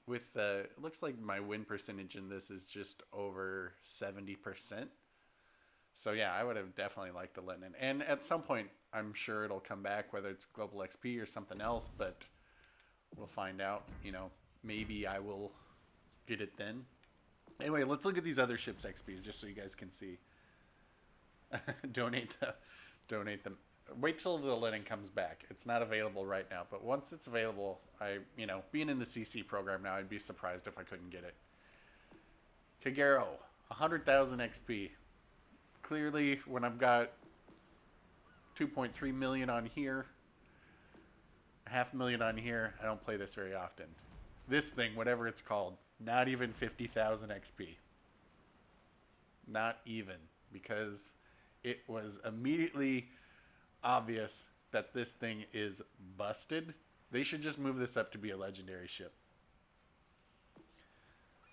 It looks like my win percentage in this is just over 70%. So yeah, I would have definitely liked the Linen. And at some point, I'm sure it'll come back, whether it's Global XP or something else. But we'll find out. You know, maybe I will get it then. Anyway, let's look at these other ships' XPs just so you guys can see. donate them. Wait till the Linen comes back. It's not available right now, but once it's available, being in the CC program now, I'd be surprised if I couldn't get it. Kagero, 100,000 XP. Clearly, when I've got 2.3 million on here, 500,000 on here, I don't play this very often. This thing, whatever it's called, not even 50,000 XP. Not even, because it was immediately obvious that this thing is busted. They should just move this up to be a legendary ship.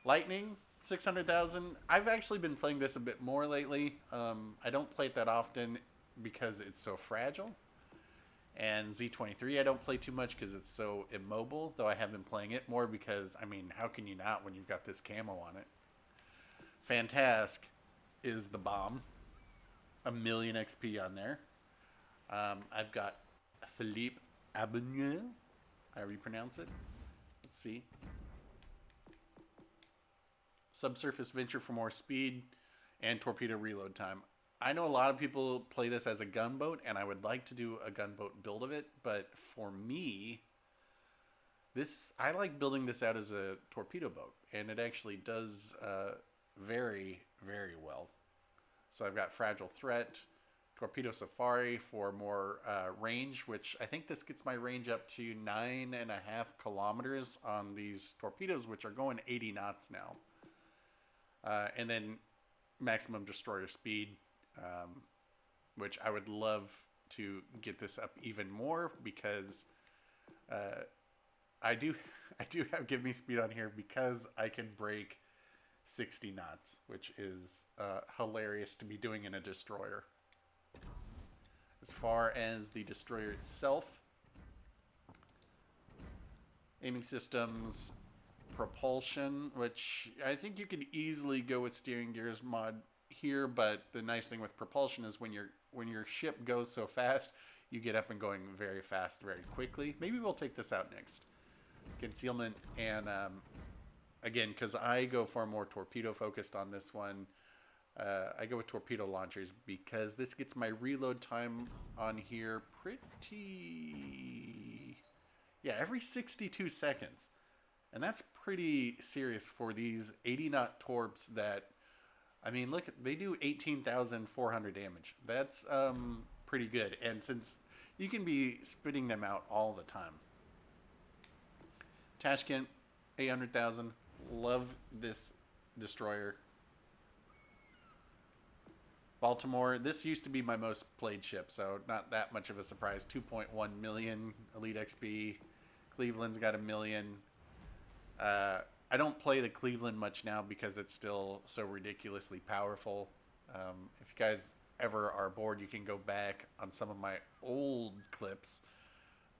Lightning, 600,000. I've actually been playing this a bit more lately. I don't play it that often because it's so fragile. And Z23 I don't play too much because it's so immobile, though I have been playing it more because, I mean, how can you not when you've got this camo on it? Fantask is the bomb. 1,000,000 XP on there. I've got Philippe Abonnier, however you pronounce it. Let's see. Subsurface Venture for more speed and torpedo reload time. I know a lot of people play this as a gunboat, and I would like to do a gunboat build of it, but for me, I like building this out as a torpedo boat, and it actually does very, very well. So I've got Fragile Threat, Torpedo Safari for more range, which I think this gets my range up to 9.5 kilometers on these torpedoes, which are going 80 knots now. And then maximum destroyer speed, which I would love to get this up even more because I do have give me speed on here because I can break 60 knots, which is hilarious to be doing in a destroyer. As far as the destroyer itself, Aiming systems, propulsion, which I think you could easily go with steering gears mod here, but the nice thing with propulsion is when your ship goes so fast, you get up and going very fast very quickly. Maybe we'll take this out next. Concealment, and again, because I go far more torpedo focused on this one, I go with torpedo launchers because this gets my reload time on here pretty... yeah, every 62 seconds. And that's pretty serious for these 80 knot torps that, I mean, look, they do 18,400 damage. That's pretty good. And since you can be spitting them out all the time. Tashkent, 800,000. Love this destroyer. Baltimore, this used to be my most played ship, so not that much of a surprise. 2.1 million Elite XP. Cleveland's got 1 million. I don't play the Cleveland much now because it's still so ridiculously powerful. If you guys ever are bored, you can go back on some of my old clips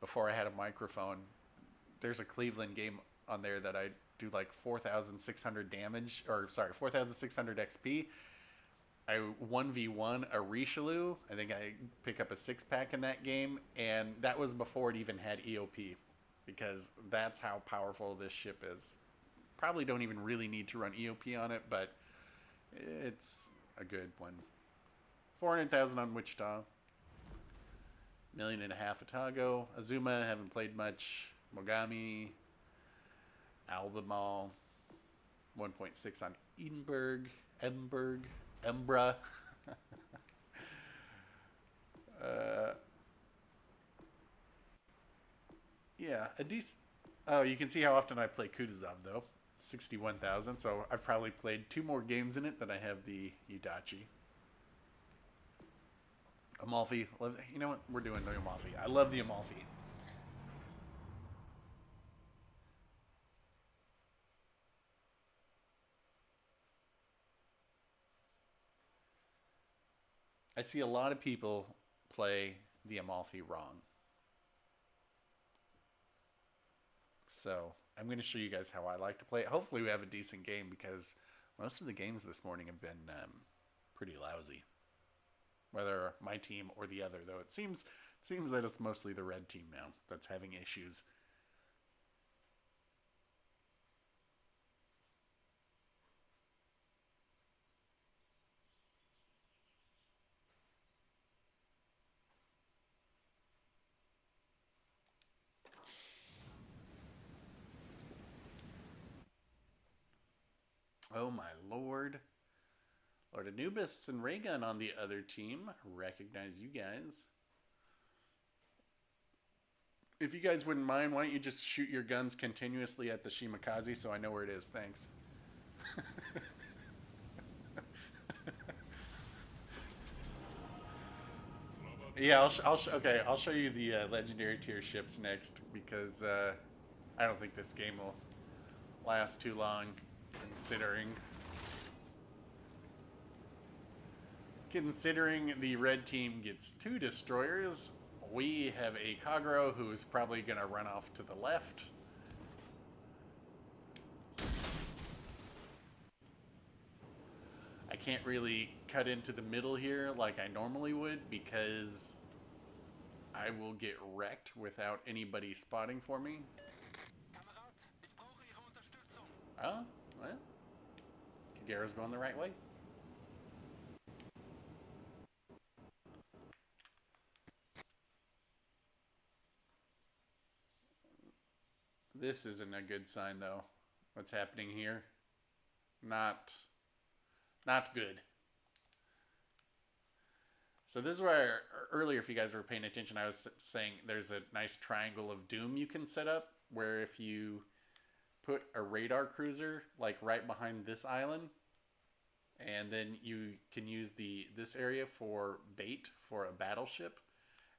before I had a microphone. There's a Cleveland game on there that I do like 4,600 damage, or sorry, 4,600 XP. I 1v1 a Richelieu. I think I pick up a 6-pack in that game, and that was before it even had EOP, because that's how powerful this ship is. Probably don't even really need to run EOP on it, but it's a good one. 400,000 on Wichita. 1.5 million Otago. Azuma, haven't played much. Mogami. Albemarle. 1.6 on Edinburgh. Embra. Yeah, a decent... oh, you can see how often I play Kutuzov, though. 61,000, so I've probably played 2 more games in it than I have the Udachi. Amalfi. You know what? We're doing the Amalfi. I love the Amalfi. I see a lot of people play the Amalfi wrong. So I'm going to show you guys how I like to play it. Hopefully we have a decent game because most of the games this morning have been pretty lousy. Whether my team or the other, though it seems that it's mostly the red team now that's having issues. Oh my lord. Lord Anubis and Raygun on the other team. Recognize you guys. If you guys wouldn't mind, why don't you just shoot your guns continuously at the Shimakaze so I know where it is. Thanks. Yeah, I'll show you the legendary tier ships next because I don't think this game will last too long, considering the red team gets 2 destroyers. We have a Kagero who's probably going to run off to the left. I can't really cut into the middle here like I normally would because I will get wrecked without anybody spotting for me. Oh, well, Kagero's going the right way. This isn't a good sign, though. What's happening here? Not good. So this is where earlier, if you guys were paying attention, I was saying there's a nice triangle of doom you can set up where if you put a radar cruiser like right behind this island, and then you can use this area for bait for a battleship,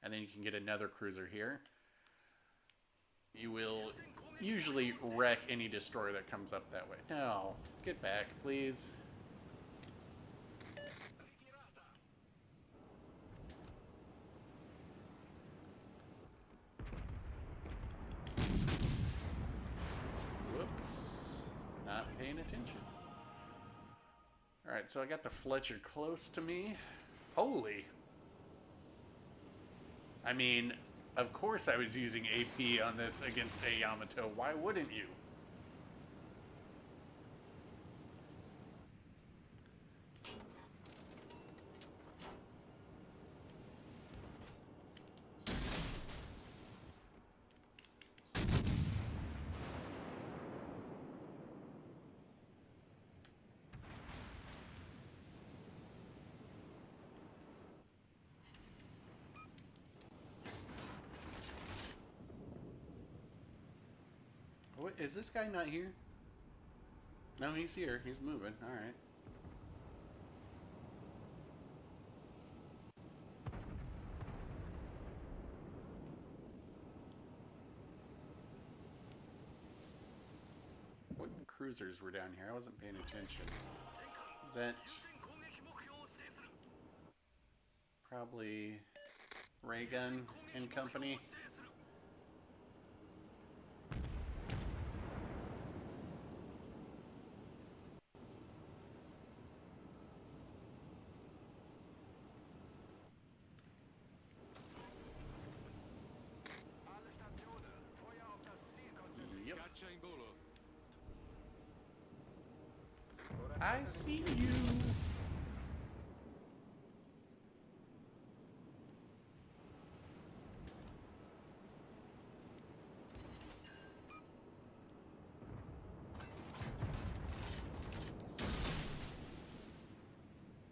and then you can get another cruiser here. You will usually wreck any destroyer that comes up that way. No, get back, please. attention. Alright, so I got the Fletcher close to me. Holy. I mean, of course I was using AP on this against a Yamato. Why wouldn't you? What, is this guy not here? No, he's here. He's moving. Alright. What cruisers were down here? I wasn't paying attention. Is that probably ray gun and company? Yep. I see you.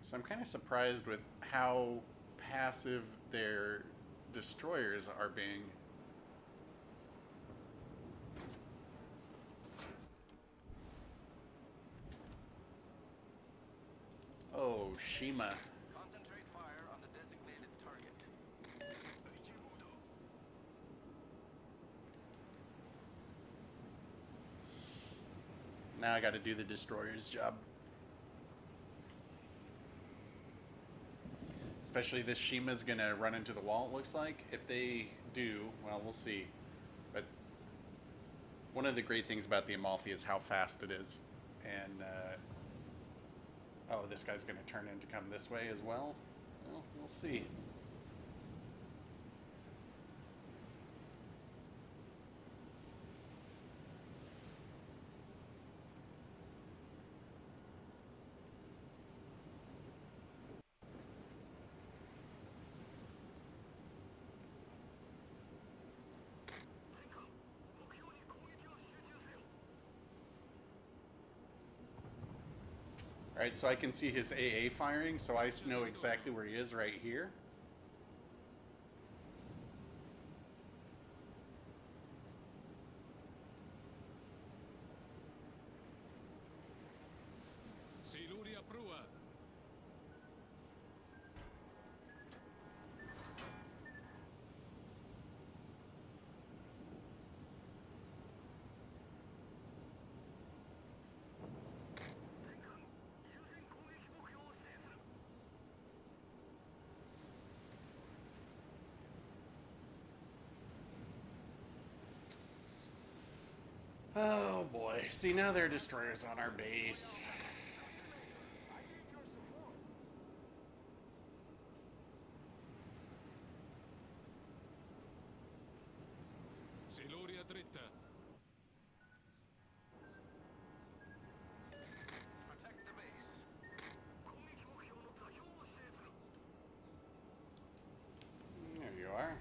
So I'm kind of surprised with how passive their destroyers are being. Oh, Shima. Concentrate fire on the designated target. Now I got to do the destroyer's job. Especially this Shima's gonna run into the wall, it looks like. If they do, well, we'll see. But one of the great things about the Amalfi is how fast it is. And, oh, this guy's gonna turn in to come this way as well? Well, we'll see. Alright, so I can see his AA firing, so I know exactly where he is right here. Oh boy. See, now there are destroyers on our base. Protect the base. There you are.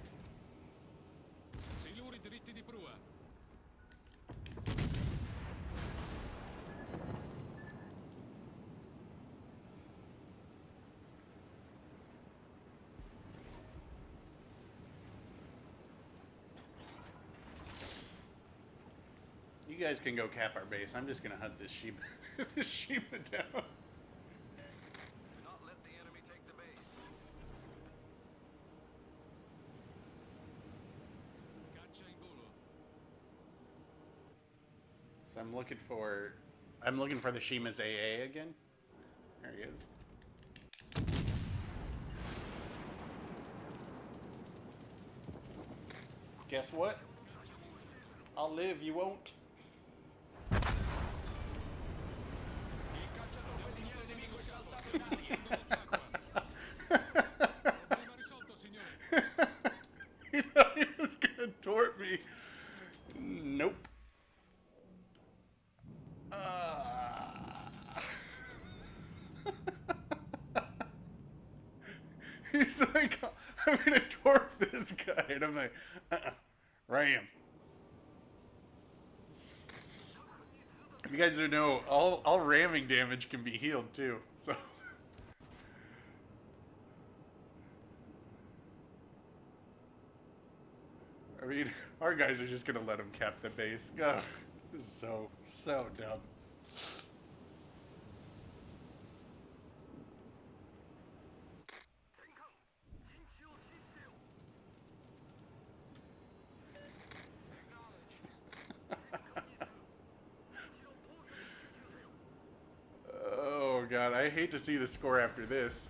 You guys can go cap our base. I'm just gonna hunt this Shima, this Shima down. Do not let the enemy take the base. So I'm looking for the Shima's AA again. There he is. Guess what? I'll live, you won't. He's like, I'm gonna dwarf this guy, and I'm like, ram. You guys don't know, all ramming damage can be healed too. So, I mean, our guys are just gonna let him cap the base. Ugh, this is so dumb. Oh god, I hate to see the score after this.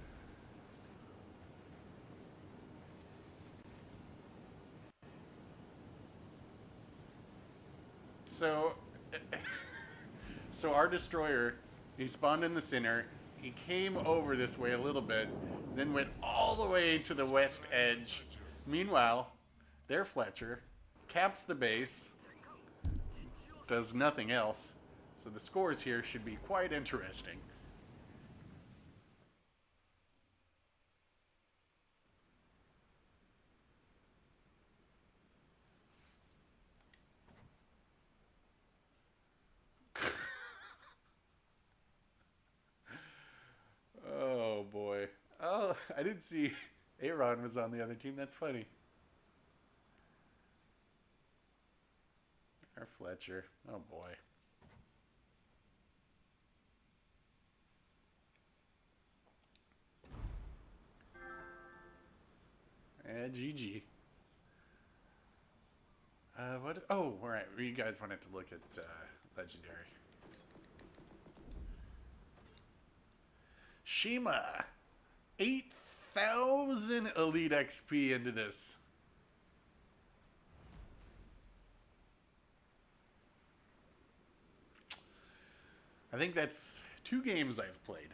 So, so our destroyer, he spawned in the center. He came over this way a little bit, then went all the way to the west edge. Meanwhile, their Fletcher caps the base, does nothing else. So the scores here should be quite interesting. Oh boy. Oh, I didn't see Aaron was on the other team. That's funny. Or Fletcher. Oh boy. GG. What? Oh, all right. You guys wanted to look at Legendary. Shima, 8,000 Elite XP into this. I think that's 2 games I've played.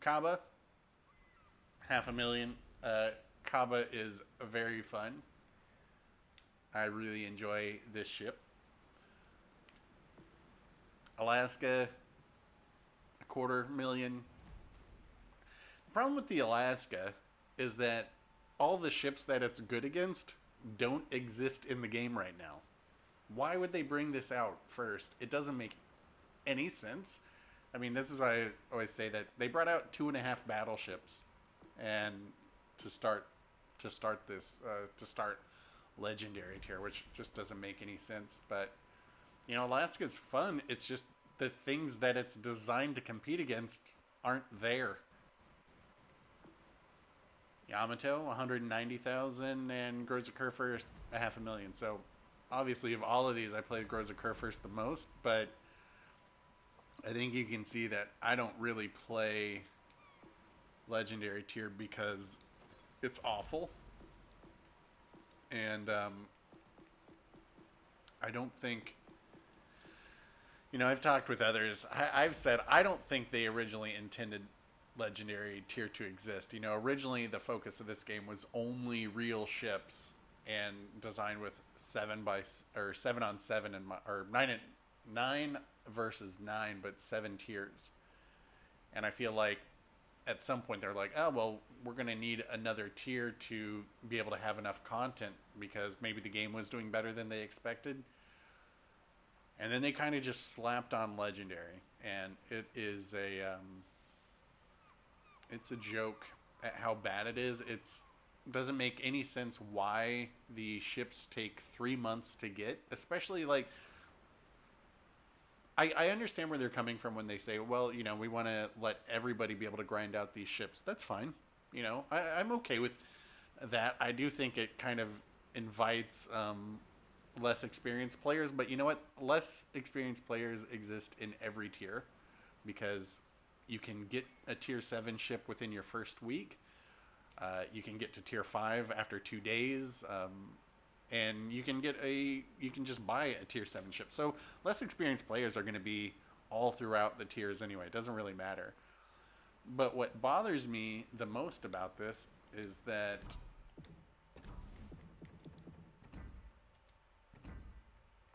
Kaba, 500,000. Kaba is very fun. I really enjoy this ship. Alaska, 250,000. The problem with the Alaska is that all the ships that it's good against don't exist in the game right now. Why would they bring this out first? It doesn't make any sense. I mean, this is why I always say that they brought out 2.5 battleships, and to start legendary tier, which just doesn't make any sense. But you know, Alaska's fun. It's just the things that it's designed to compete against aren't there. Yamato, 190,000, and Groza Kerr 500,000. So obviously, of all of these, I played Groza Kerr the most, but I think you can see that I don't really play legendary tier because it's awful. And I don't think, you know, I've talked with others. I've said I don't think they originally intended legendary tier to exist. You know, originally the focus of this game was only real ships and designed with 7 on 7 or 9 versus 9, but 7 tiers. And I feel like at some point they're like, oh well, we're gonna need another tier to be able to have enough content because maybe the game was doing better than they expected. And then they kind of just slapped on legendary, and it is it's a joke at how bad it is. It's doesn't make any sense why the ships take 3 months to get, especially like I understand where they're coming from when they say, well, you know, we want to let everybody be able to grind out these ships. That's fine. You know, I'm okay with that. I do think it kind of invites less experienced players, but you know what? Less experienced players exist in every tier because you can get a tier 7 ship within your first week. You can get to tier 5 after 2 days. And you can just buy a tier 7 ship. So less experienced players are going to be all throughout the tiers anyway. It doesn't really matter. But what bothers me the most about this is that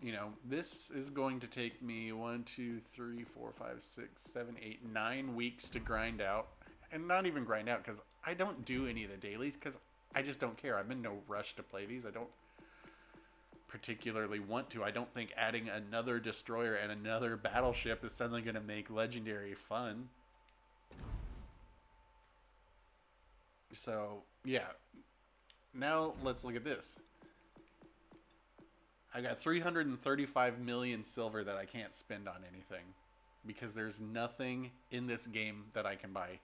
you know, this is going to take me 1, 2, 3, 4, 5, 6, 7, 8, 9 weeks to grind out. and not even grind out, because I don't do any of the dailies because I just don't care. I'm in no rush to play these. I don't particularly want to. I don't think adding another destroyer and another battleship is suddenly going to make Legendary fun. So, yeah. Now, let's look at this. I got 335 million silver that I can't spend on anything because there's nothing in this game that I can buy.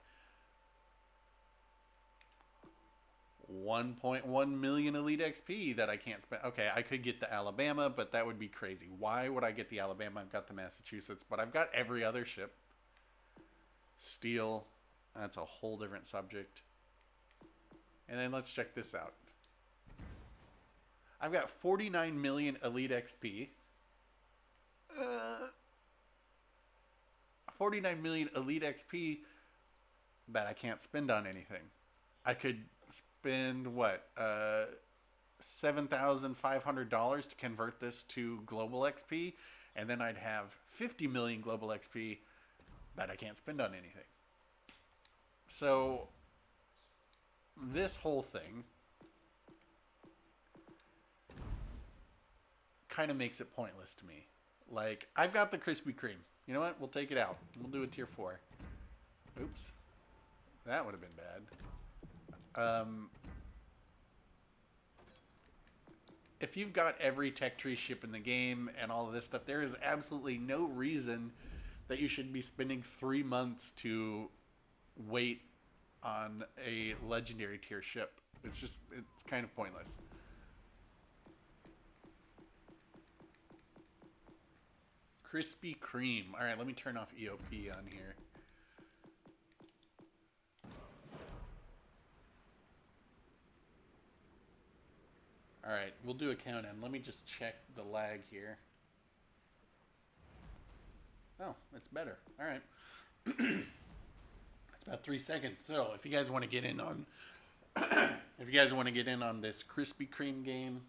1.1 million Elite XP that I can't spend. Okay, I could get the Alabama, but that would be crazy. Why would I get the Alabama? I've got the Massachusetts, but I've got every other ship. Steel, that's a whole different subject. And then let's check this out. I've got 49 million Elite XP. 49 million Elite XP that I can't spend on anything. I could spend, what, $7,500 to convert this to global XP, and then I'd have 50 million global XP that I can't spend on anything. So, this whole thing kind of makes it pointless to me. Like, I've got the Krispy Kreme. You know what? We'll take it out. We'll do a tier 4. Oops. That would have been bad. If you've got every tech tree ship in the game and all of this stuff, there is absolutely no reason that you should be spending 3 months to wait on a legendary tier ship. It's kind of pointless. Krispy Kreme. All right, let me turn off EOP on here. All right, we'll do a count-in. Let me just check the lag here. Oh, it's better. All right. It's about 3 seconds. So, if you guys want to get in on, if you guys want to get in on this Krispy Kreme game,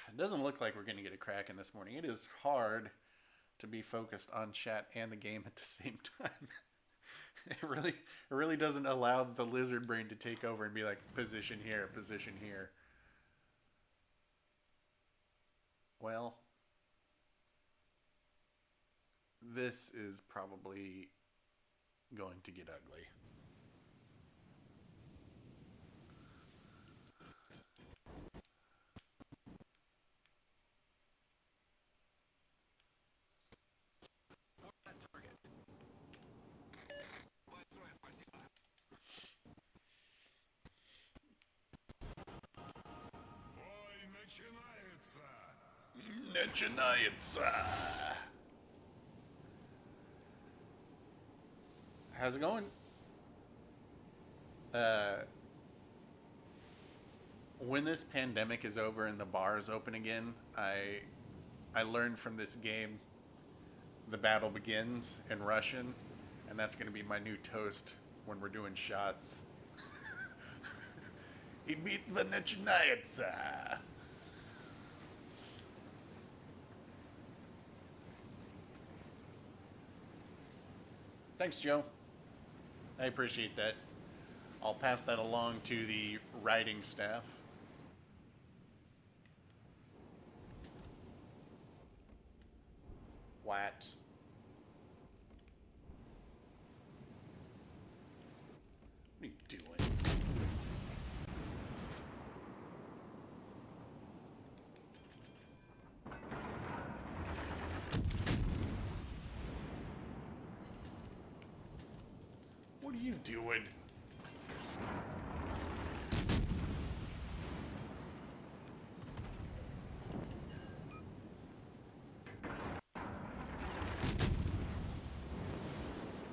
it doesn't look like we're going to get a Kraken this morning. It is hard to be focused on chat and the game at the same time. It really doesn't allow the lizard brain to take over and be like, position here, position here. Well, this is probably going to get ugly. Начинается. How's it going? When this pandemic is over and the bars open again, I learned from this game, the battle begins in Russian, and that's going to be my new toast when we're doing shots. И битва начинается. Thanks, Joe. I appreciate that. I'll pass that along to the writing staff. What? What are you doing? What are you doing?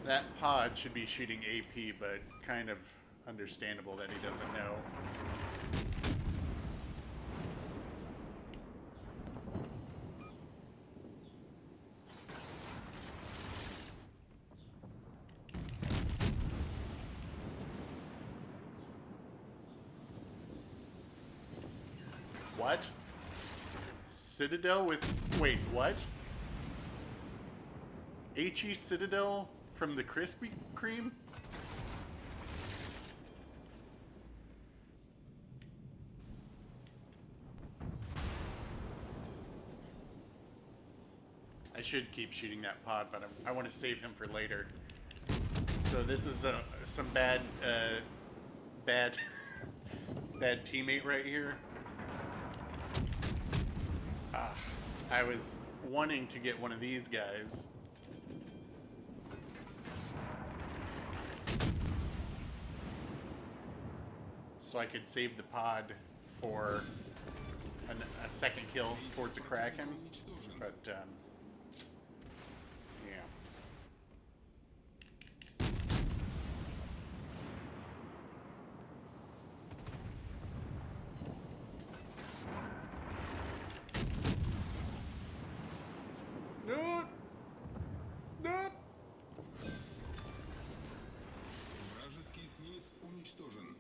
That pod should be shooting AP, but kind of understandable that he doesn't know. What? Citadel with... Wait, what? HE Citadel from the Krispy Kreme? I should keep shooting that pod, but I want to save him for later. So this is some bad teammate right here. I was wanting to get one of these guys. So I could save the pod for a second kill towards a Kraken. But, yeah. No! No! Вражеский эсминец уничтожен.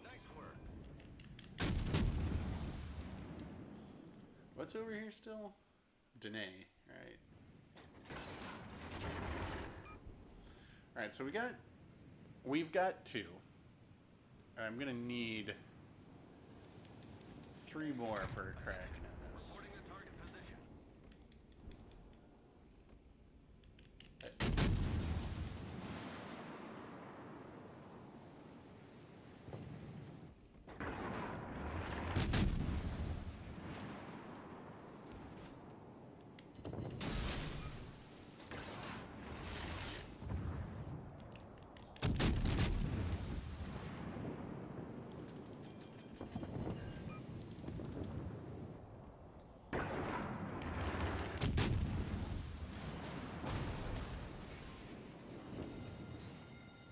Nice work. What's over here still? Danae, right? Alright, so we've got 2. And I'm gonna need 3 more for a Kraken in this. Reporting a target position.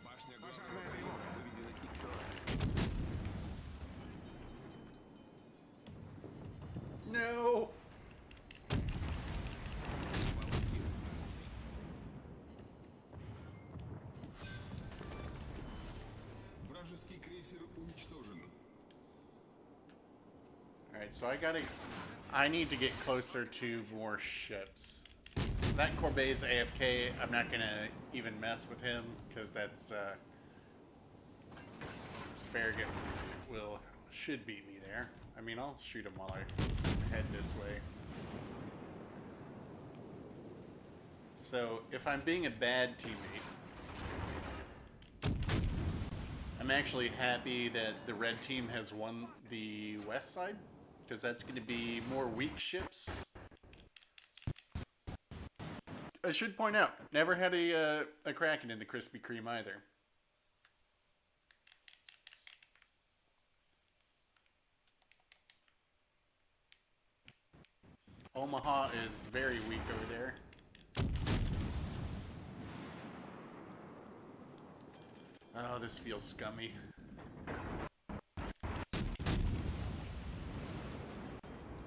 Башня пожарная тревога. Выведена Киктор. No! Вражеский крейсер уничтожен. Alright, so I need to get closer to more ships. That Corbet's AFK, I'm not gonna even mess with him, because that's, Farragut should beat me there. I mean, I'll shoot him while I head this way. So, if I'm being a bad teammate, I'm actually happy that the red team has won the west side, because that's going to be more weak ships. I should point out, never had a Kraken in the Krispy Kreme either. Omaha is very weak over there. Oh, this feels scummy.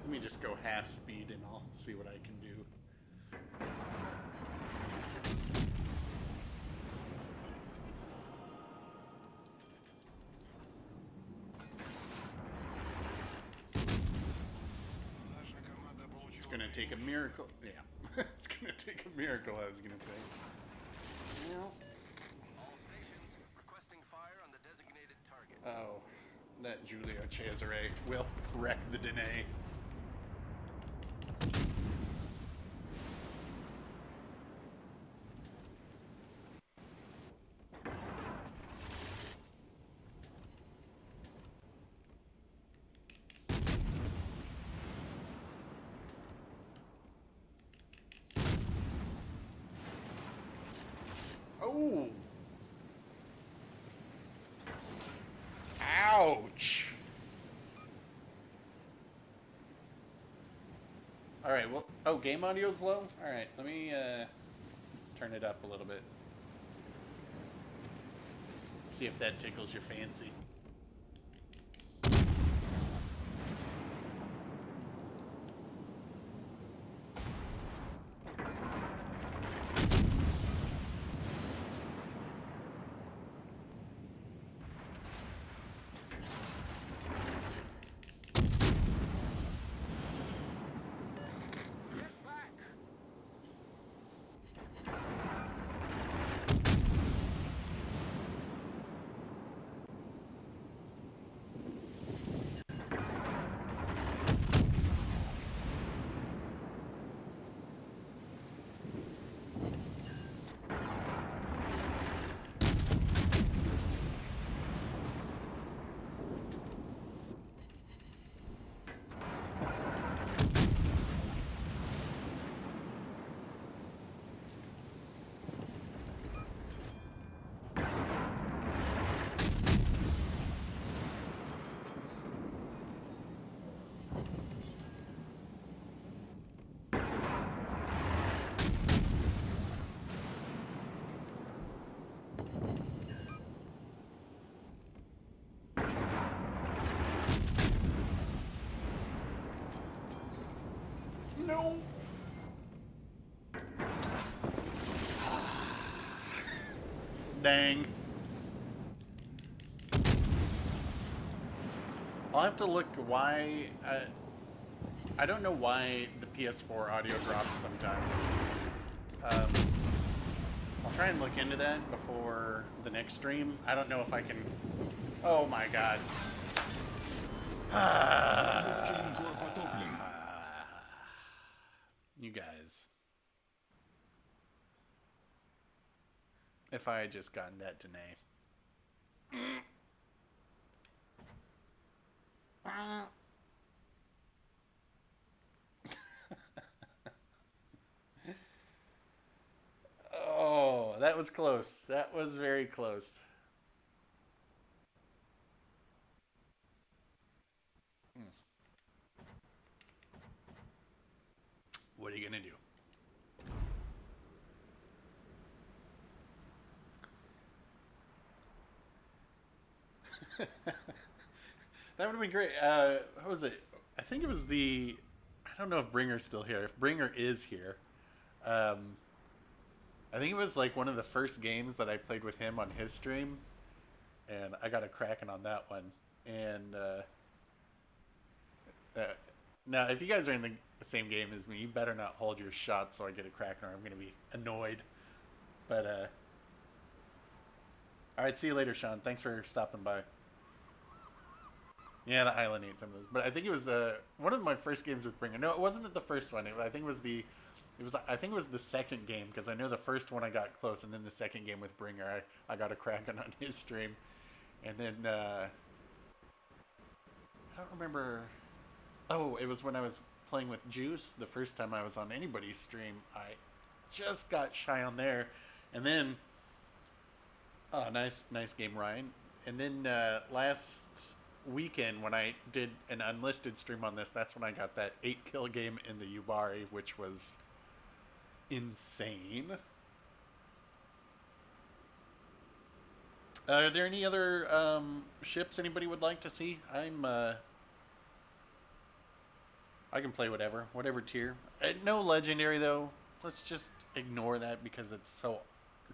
Let me just go half speed and I'll see what I can do. It's gonna take a miracle. Yeah, it's gonna take a miracle, I was gonna say. Well, All stations requesting fire on the designated target. oh, that Julio Cesare will wreck the Danae. Oh! Ouch! Alright, well... Oh, game audio's low? Alright, let me, turn it up a little bit. See if that tickles your fancy. No. Dang. I'll have to look why. I don't know why the PS4 audio drops sometimes. I'll try and look into that before the next stream. I don't know if I can. Oh my god. Вражеский линкор потоплен. You guys. If I had just gotten that today. Oh, that was close. That was very close. What are you gonna do? That would have been great. What was it? I think it was the. I don't know if Bringer's still here. If Bringer is here, I think it was like one of the first games that I played with him on his stream, and I got a Kraken on that one. And now, if you guys are in the same game as me, you better not hold your shot so I get a Kraken, or I'm going to be annoyed. But all right, see you later, Sean. Thanks for stopping by. Yeah, the Island ate some of those. But I think it was one of my first games with Bringer. No, it wasn't the first one. I think it was the. I think it was the second game, because I know the first one I got close, and then the second game with Bringer, I got a Kraken on his stream, and then I don't remember. Oh, it was when I was playing with Juice the first time I was on anybody's stream. I just got shy on there, and then nice game, Ryan. And then last weekend when I did an unlisted stream on this, that's when I got that 8-kill game in the Yubari, which was insane. Are there any other ships anybody would like to see? I can play whatever tier. No legendary though. Let's just ignore that because it's so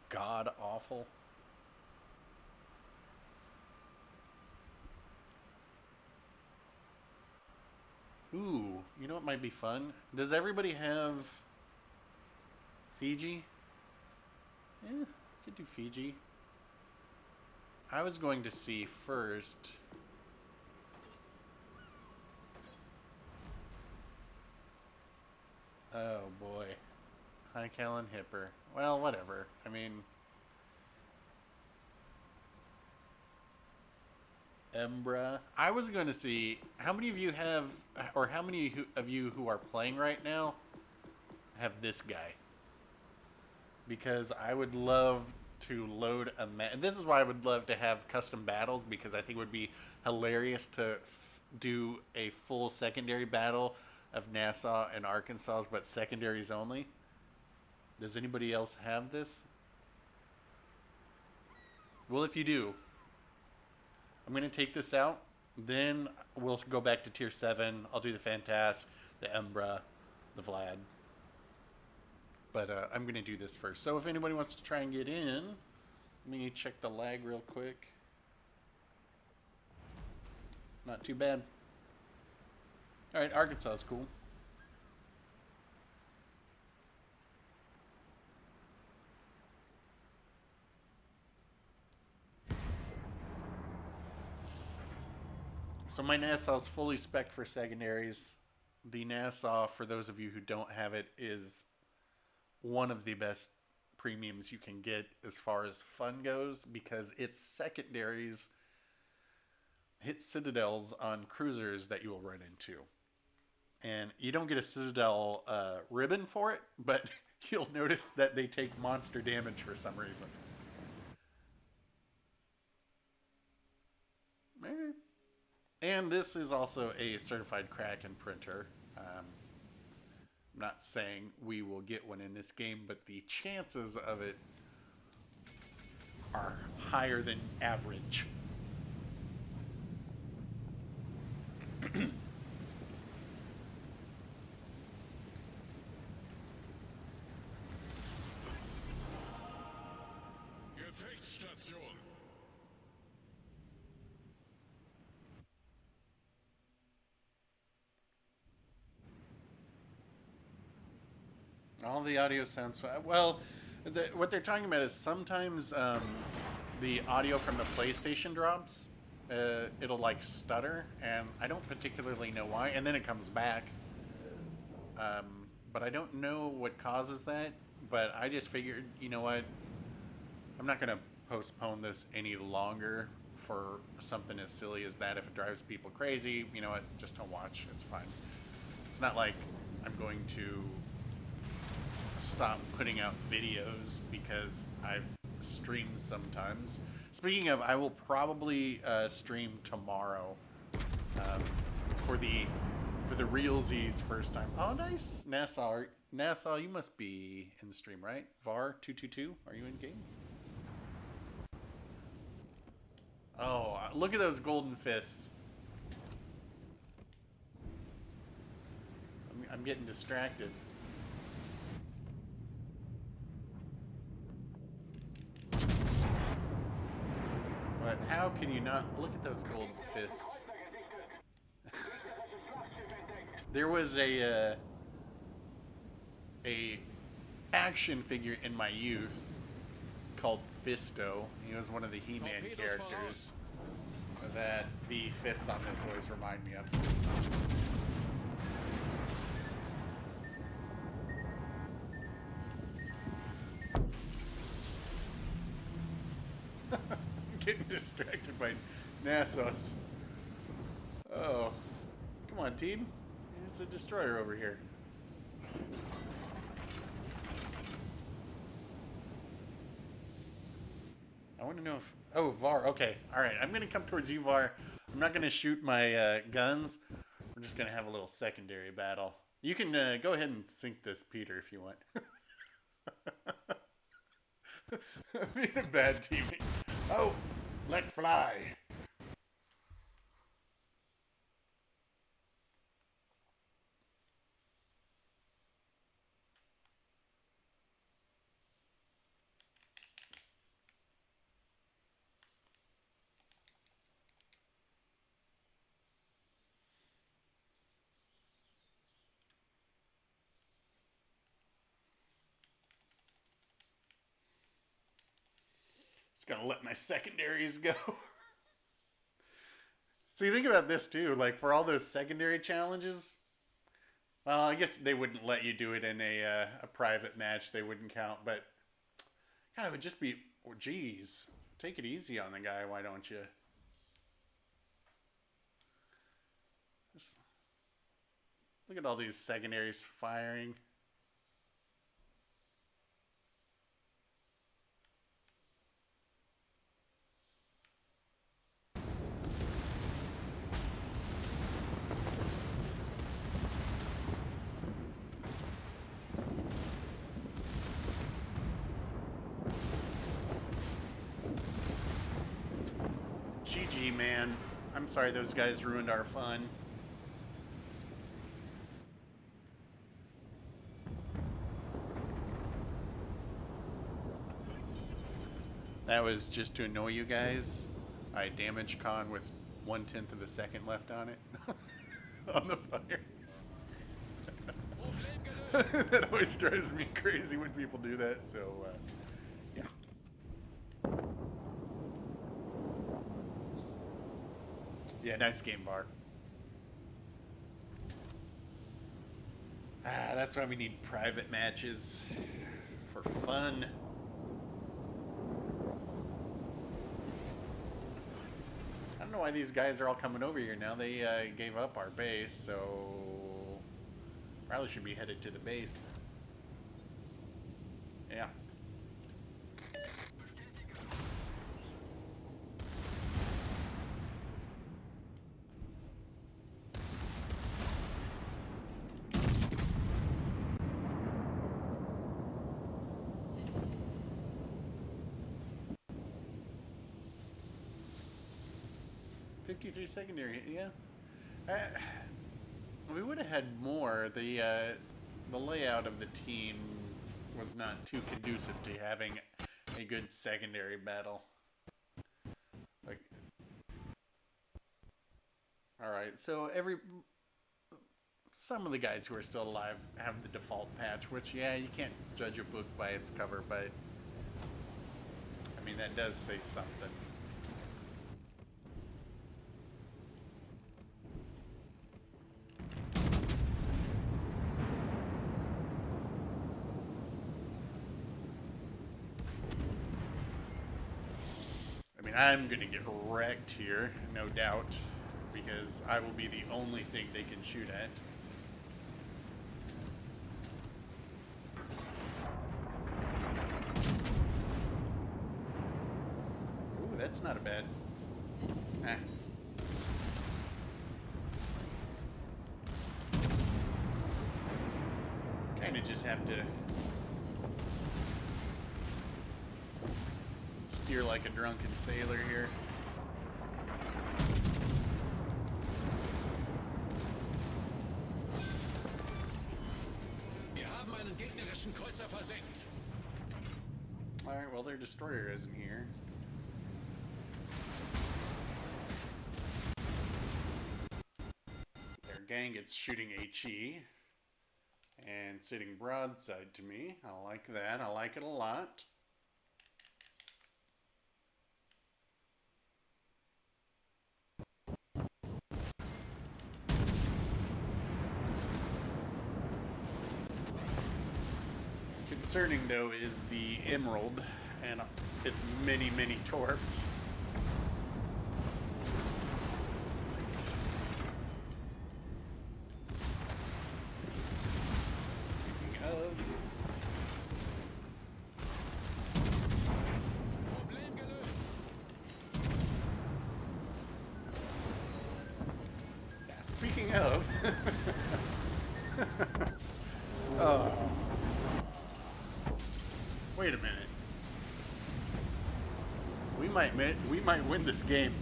god awful. Ooh, you know what might be fun? Does everybody have Fiji? Yeah, could do Fiji. I was going to see first. Oh boy. Hi, Kellen Hipper. Well, whatever. I mean, Embra. I was going to see how many of you have, or how many of you who are playing right now have this guy. Because I would love to load a and this is why I would love to have custom battles, because I think it would be hilarious to do a full secondary battle of Nassau and Arkansas, but secondaries only. Does anybody else have this? Well, if you do, I'm going to take this out. Then we'll go back to tier 7. I'll do the Fantas, the Embra, the Vlad. But I'm going to do this first. So if anybody wants to try and get in, let me check the lag real quick. Not too bad. All right, Arkansas is cool. So my Nassau is fully spec'd for secondaries. The Nassau, for those of you who don't have it, is one of the best premiums you can get as far as fun goes, because its secondaries hit citadels on cruisers that you will run into. And you don't get a citadel ribbon for it, but you'll notice that they take monster damage for some reason. And this is also a certified Kraken printer. I'm not saying we will get one in this game, but the chances of it are higher than average. Station. All the audio sounds fine. Well, what they're talking about is sometimes the audio from the PlayStation drops. It'll like stutter, and I don't particularly know why, and then it comes back. But I don't know what causes that. But I just figured, you know what? I'm not gonna postpone this any longer for something as silly as that. If it drives people crazy, you know what? Just don't watch. It's fine. It's not like I'm going to stop putting out videos because I've streamed sometimes. Speaking of, I will probably stream tomorrow for the realsies first time. Oh, nice, Nassau, you must be in the stream, right? VAR222, are you in game? Oh, look at those golden fists. I'm getting distracted. But how can you not look at those golden fists? There was a action figure in my youth called Fisto. He was one of the He-Man characters that the fists on this always remind me of. Getting distracted by Nassau's. Oh, come on, team. There's a destroyer over here. I want to know if... Oh, VAR. Okay. All right. I'm going to come towards you, VAR. I'm not going to shoot my guns. We're just going to have a little secondary battle. You can go ahead and sink this, Peter, if you want. Being a bad teammate. Oh, let fly. Just gonna let my secondaries go. So you think about this too, like for all those secondary challenges. Well, I guess they wouldn't let you do it in a private match. They wouldn't count, but God, it would just be, oh, geez, take it easy on the guy. Why don't you? Just look at all these secondaries firing. GG, man. I'm sorry those guys ruined our fun. That was just to annoy you guys. I damaged Khan with 1/10 of a second left on it. On the fire. That always drives me crazy when people do that, so yeah. Yeah, nice game, VAR. That's why we need private matches. For fun. I don't know why these guys are all coming over here now. They gave up our base, so probably should be headed to the base. Yeah. '53 secondary, yeah. We would have had more. The layout of the teams was not too conducive to having a good secondary battle. Like, all right, so some of the guys who are still alive have the default patch, which, yeah, you can't judge a book by its cover, but I mean, that does say something. I mean, I'm gonna get wrecked here, no doubt, because I will be the only thing they can shoot at. Ooh, that's not a bad. Ah. Kind of just have to steer like a drunken sailor here. Wir haben einen gegnerischen Kreuzer versenkt. Alright, well, their destroyer isn't here. Their gang gets shooting HE and sitting broadside to me. I like that. I like it a lot. Concerning, though, is the Emerald and its many, many torps. Speaking of, Problem gelöst. yeah, speaking of, oh. Wait a minute. We might win this game.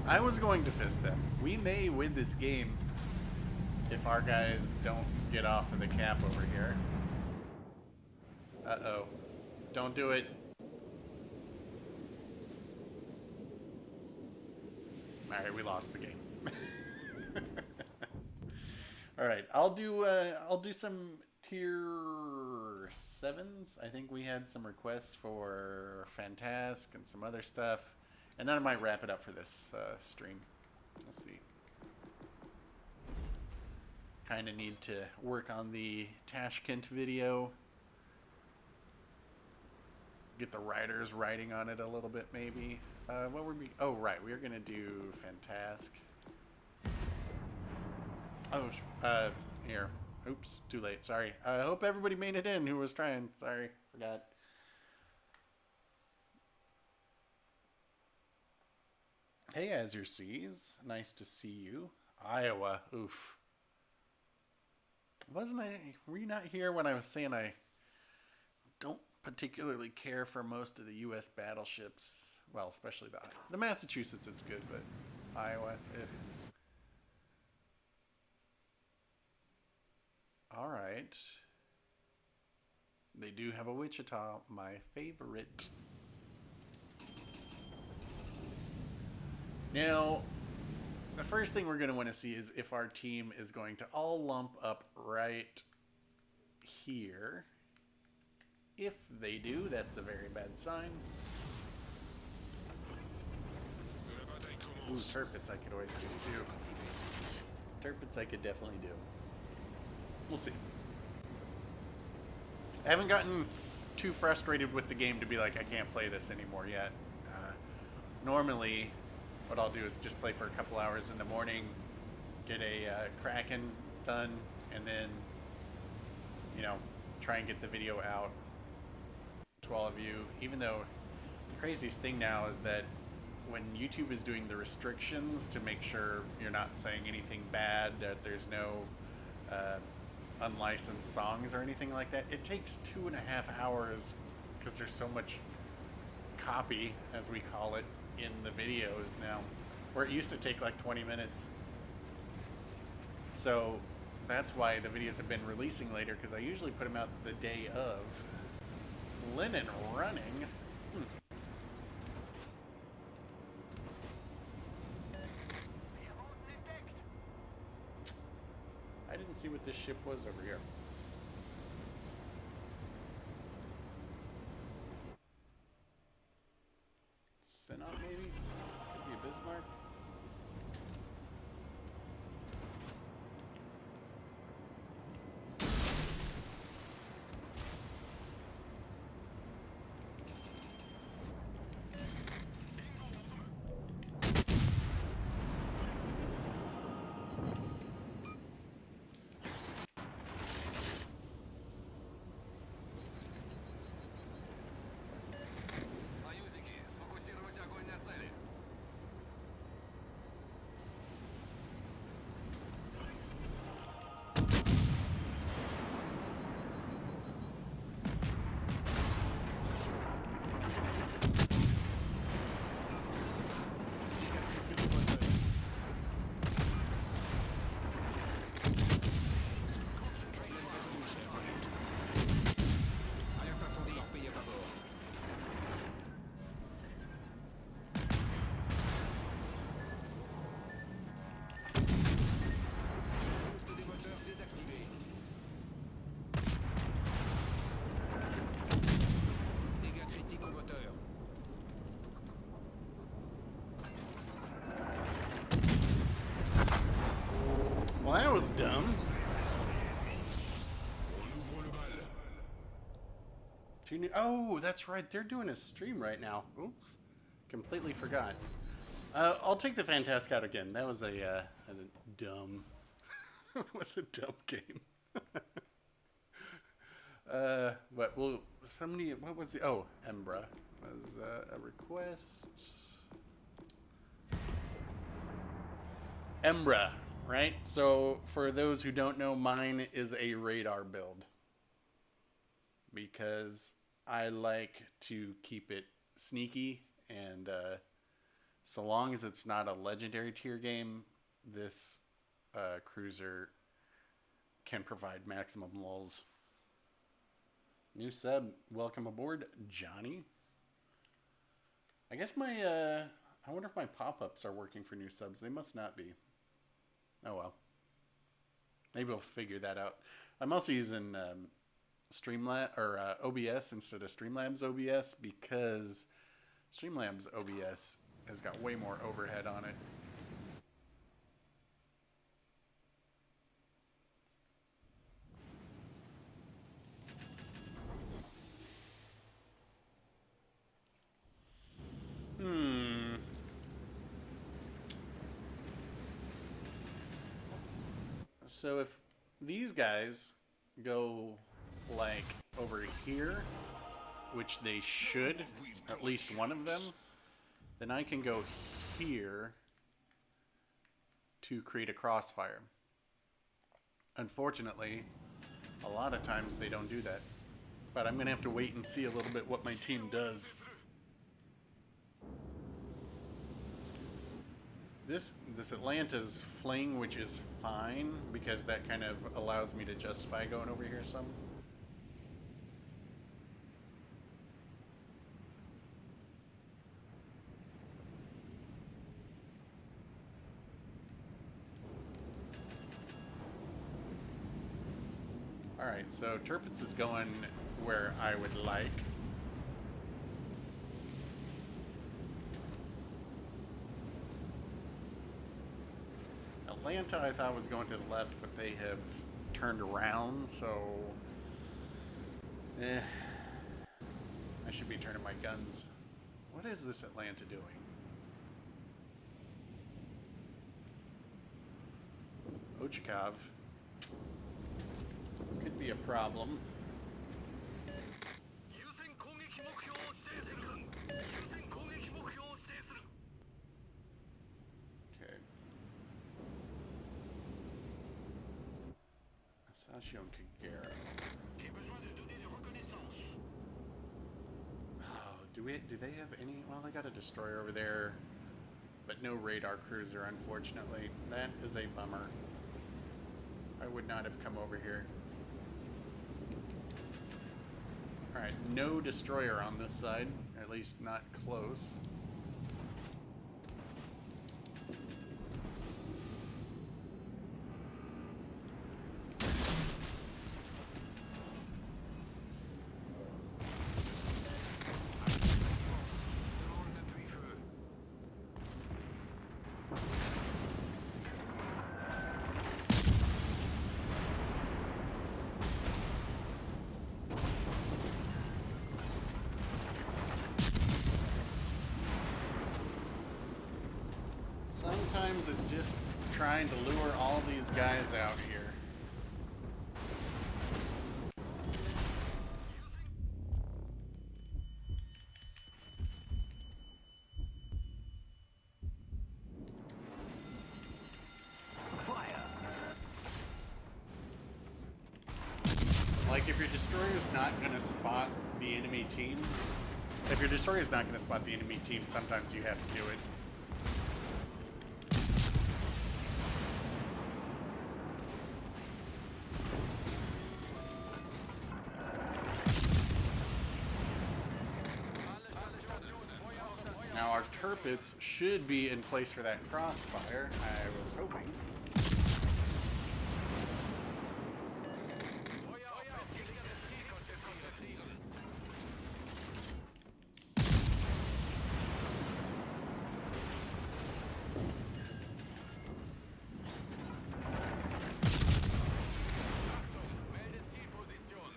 I was going to fist them. We may win this game if our guys don't get off of the cap over here. Uh-oh. Don't do it. Alright, we lost the game. All right, I'll do some tier 7s. I think we had some requests for Fantastic and some other stuff, and then I might wrap it up for this stream. We'll see. Kind of need to work on the Tashkent video. Get the writers writing on it a little bit, maybe. What were we? Oh, right, we are gonna do Fantastic. Oh, here. Oops, too late. Sorry. I hope everybody made it in who was trying. Sorry, forgot. Hey, Azure Seas. Nice to see you. Iowa. Oof. Were you not here when I was saying I don't particularly care for most of the U.S. battleships? Well, especially the Massachusetts, it's good, but Iowa, All right. They do have a Wichita, my favorite. Now, the first thing we're going to want to see is if our team is going to all lump up right here. If they do, that's a very bad sign. Ooh, Turpits I could always do too. Turpits I could definitely do. We'll see. I haven't gotten too frustrated with the game to be like, I can't play this anymore yet. Normally, what I'll do is just play for a couple hours in the morning, get a Kraken done, and then, you know, try and get the video out to all of you. Even though the craziest thing now is that when YouTube is doing the restrictions to make sure you're not saying anything bad, that there's no unlicensed songs or anything like that, it takes 2.5 hours because there's so much copy, as we call it, in the videos now, where it used to take like 20 minutes. So that's why the videos have been releasing later, because I usually put them out the day of. Linen running? I didn't see what this ship was over here. Synop, maybe? Could be a Bismarck. Союзники, сфокусировать огонь на цели. Problème résolu, chef. Alerte incendie, orpaillé à bord. Boost des moteurs désactivé. Dégâts critiques au moteur. Well, that was dumb. Oh, that's right. They're doing a stream right now. Oops. Completely forgot. I'll take the Fantastic out again. That was a dumb... What's a dumb game? What was the... Oh, Embra was a request. Embra, right? So, for those who don't know, mine is a radar build. Because I like to keep it sneaky, and so long as it's not a legendary tier game, this cruiser can provide maximum lulls. New sub, welcome aboard, Johnny. I guess my, I wonder if my pop-ups are working for new subs. They must not be. Oh well. Maybe we'll figure that out. I'm also using Streamlabs or OBS instead of Streamlabs OBS because Streamlabs OBS has got way more overhead on it. So if these guys go like over here, which they should, at least one of them, then I can go here to create a crossfire. Unfortunately, a lot of times they don't do that. But I'm going to have to wait and see a little bit what my team does. This Atlanta's fling, which is fine, because that kind of allows me to justify going over here some. Alright, so Turpitz is going where I would like. Atlanta I thought was going to the left, but they have turned around, so... I should be turning my guns. What is this Atlanta doing? Ochakov. Could be a problem. Okay. Sashio and Kagero. Oh, do they have any? Well, they got a destroyer over there, but no radar cruiser, unfortunately. That is a bummer. I would not have come over here. Alright, no destroyer on this side. At least not close. Demande d'appui-feu. Sometimes it's just trying to lure all these guys out here. Like, if your destroyer is not going to spot the enemy team, if your destroyer is not going to spot the enemy team, sometimes you have to do it. Now, our turpits should be in place for that crossfire, I was hoping. Feuer auf das Gegner des Ziels konzentrieren. Achtung, melde Zielposition.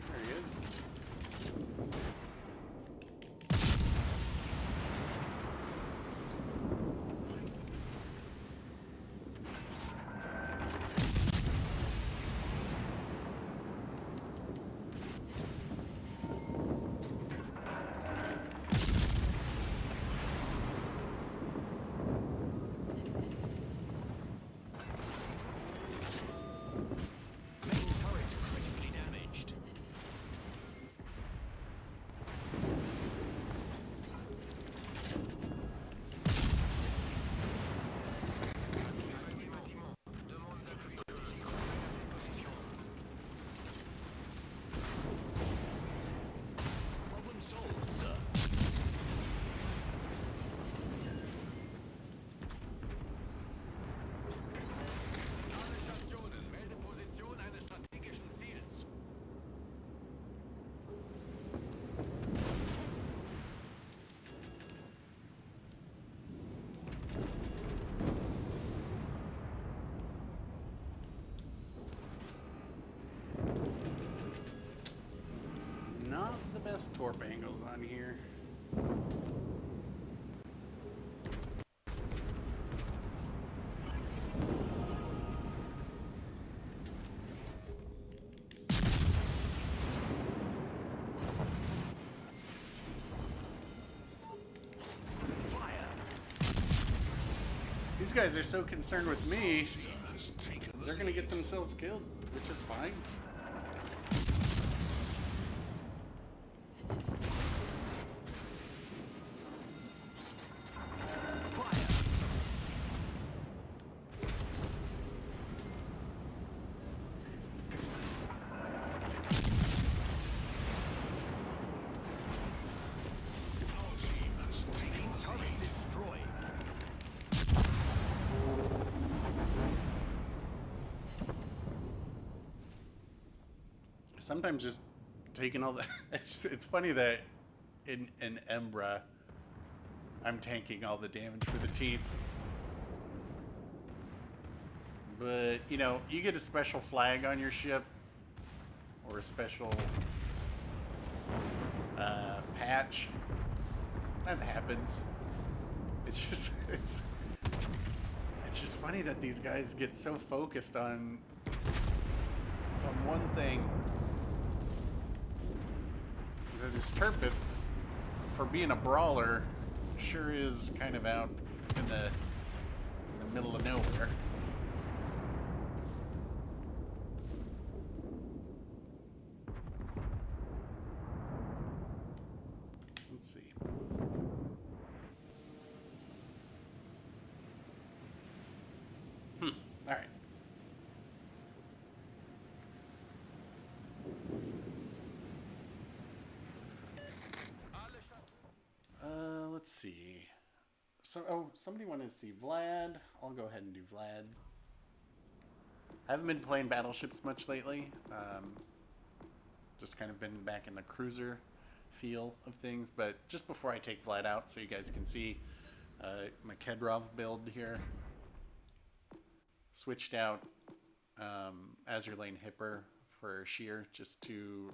There he is. Main turret critically damaged. Bâtiment. Demande d'appui-feu. Stratégique repère à cette position. Problem solved, sir. Alle Stationen, melde Position eines strategischen Ziels. Not the best torp angles on here. These guys are so concerned with me, they're gonna get themselves killed, which is fine. Sometimes just taking all the... It's funny that in Embra, I'm tanking all the damage for the team. But, you know, you get a special flag on your ship, or a special patch. That happens. It's just... It's just funny that these guys get so focused on one thing. This Turpitz, for being a brawler, sure is kind of out in the middle of nowhere. somebody wanted to see Vlad. I'll go ahead and do Vlad. I haven't been playing battleships much lately. Just kind of been back in the cruiser feel of things. But just before I take Vlad out, so you guys can see my Kedrov build here. Switched out Azure Lane Hipper for shear just to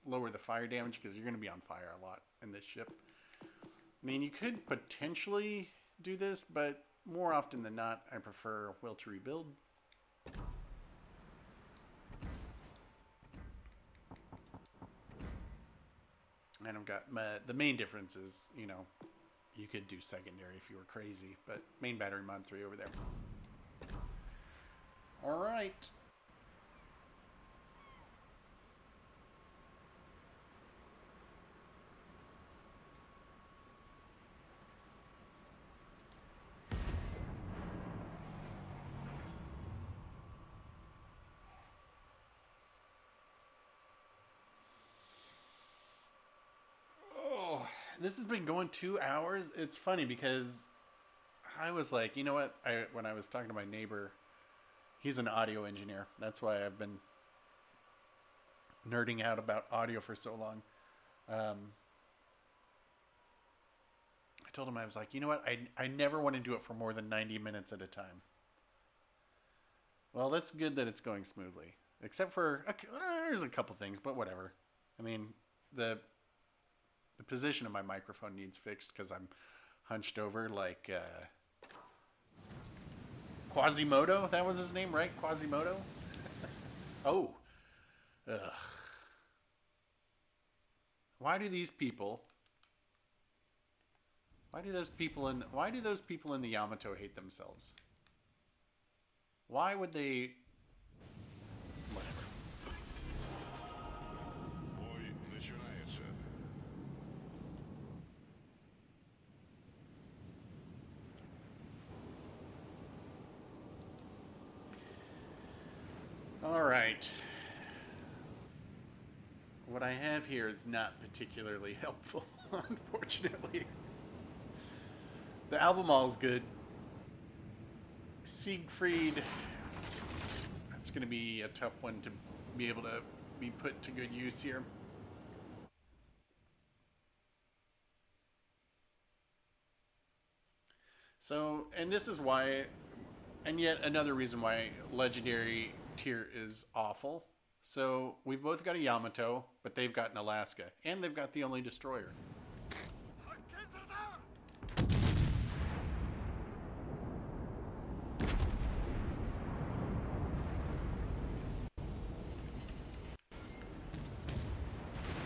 lower the fire damage because you're going to be on fire a lot in this ship. I mean, you could potentially do this, but more often than not, I prefer Will to Rebuild. And I've got the main difference is, you know, you could do secondary if you were crazy, but main battery mod 3 over there. All right. This has been going 2 hours. It's funny because I was like, you know what? When I was talking to my neighbor, he's an audio engineer. That's why I've been nerding out about audio for so long. I told him, I was like, you know what? I never want to do it for more than 90 minutes at a time. Well, that's good that it's going smoothly. Except for, there's a couple things, but whatever. I mean, the position of my microphone needs fixed because I'm hunched over like Quasimodo. That was his name, right? Quasimodo? Oh. Ugh. Why do those people in the Yamato hate themselves? Why would they? Whatever. Бой начинается. All right. What I have here is not particularly helpful, unfortunately. The Albemarle is good. Siegfried, that's going to be a tough one to be able to be put to good use here. So, and this is why, and yet another reason why Legendary tier is awful. So, we've both got a Yamato, but they've got an Alaska, and they've got the only destroyer.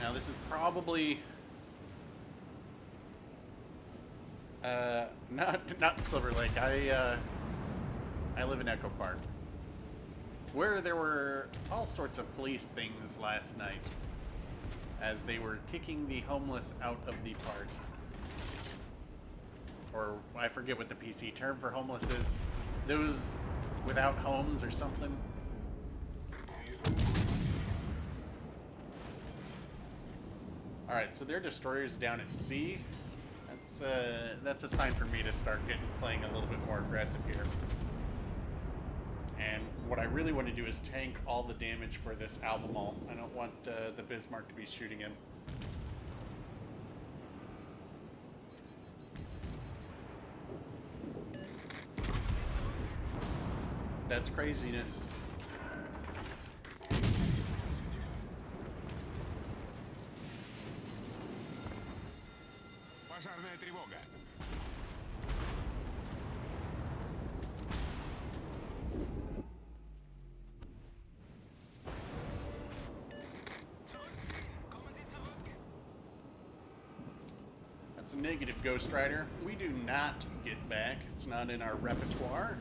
Now, this is probably not Silver Lake. I live in Echo Park, where there were all sorts of police things last night as they were kicking the homeless out of the park. Or I forget what the PC term for homeless is. Those without homes or something. Alright, so their destroyer's down at sea. That's a sign for me to start playing a little bit more aggressive here. And what I really want to do is tank all the damage for this Albemarle. I don't want the Bismarck to be shooting him. That's craziness. Пожарная тревога. That's a negative, Ghost Rider. We do not get back. It's not in our repertoire.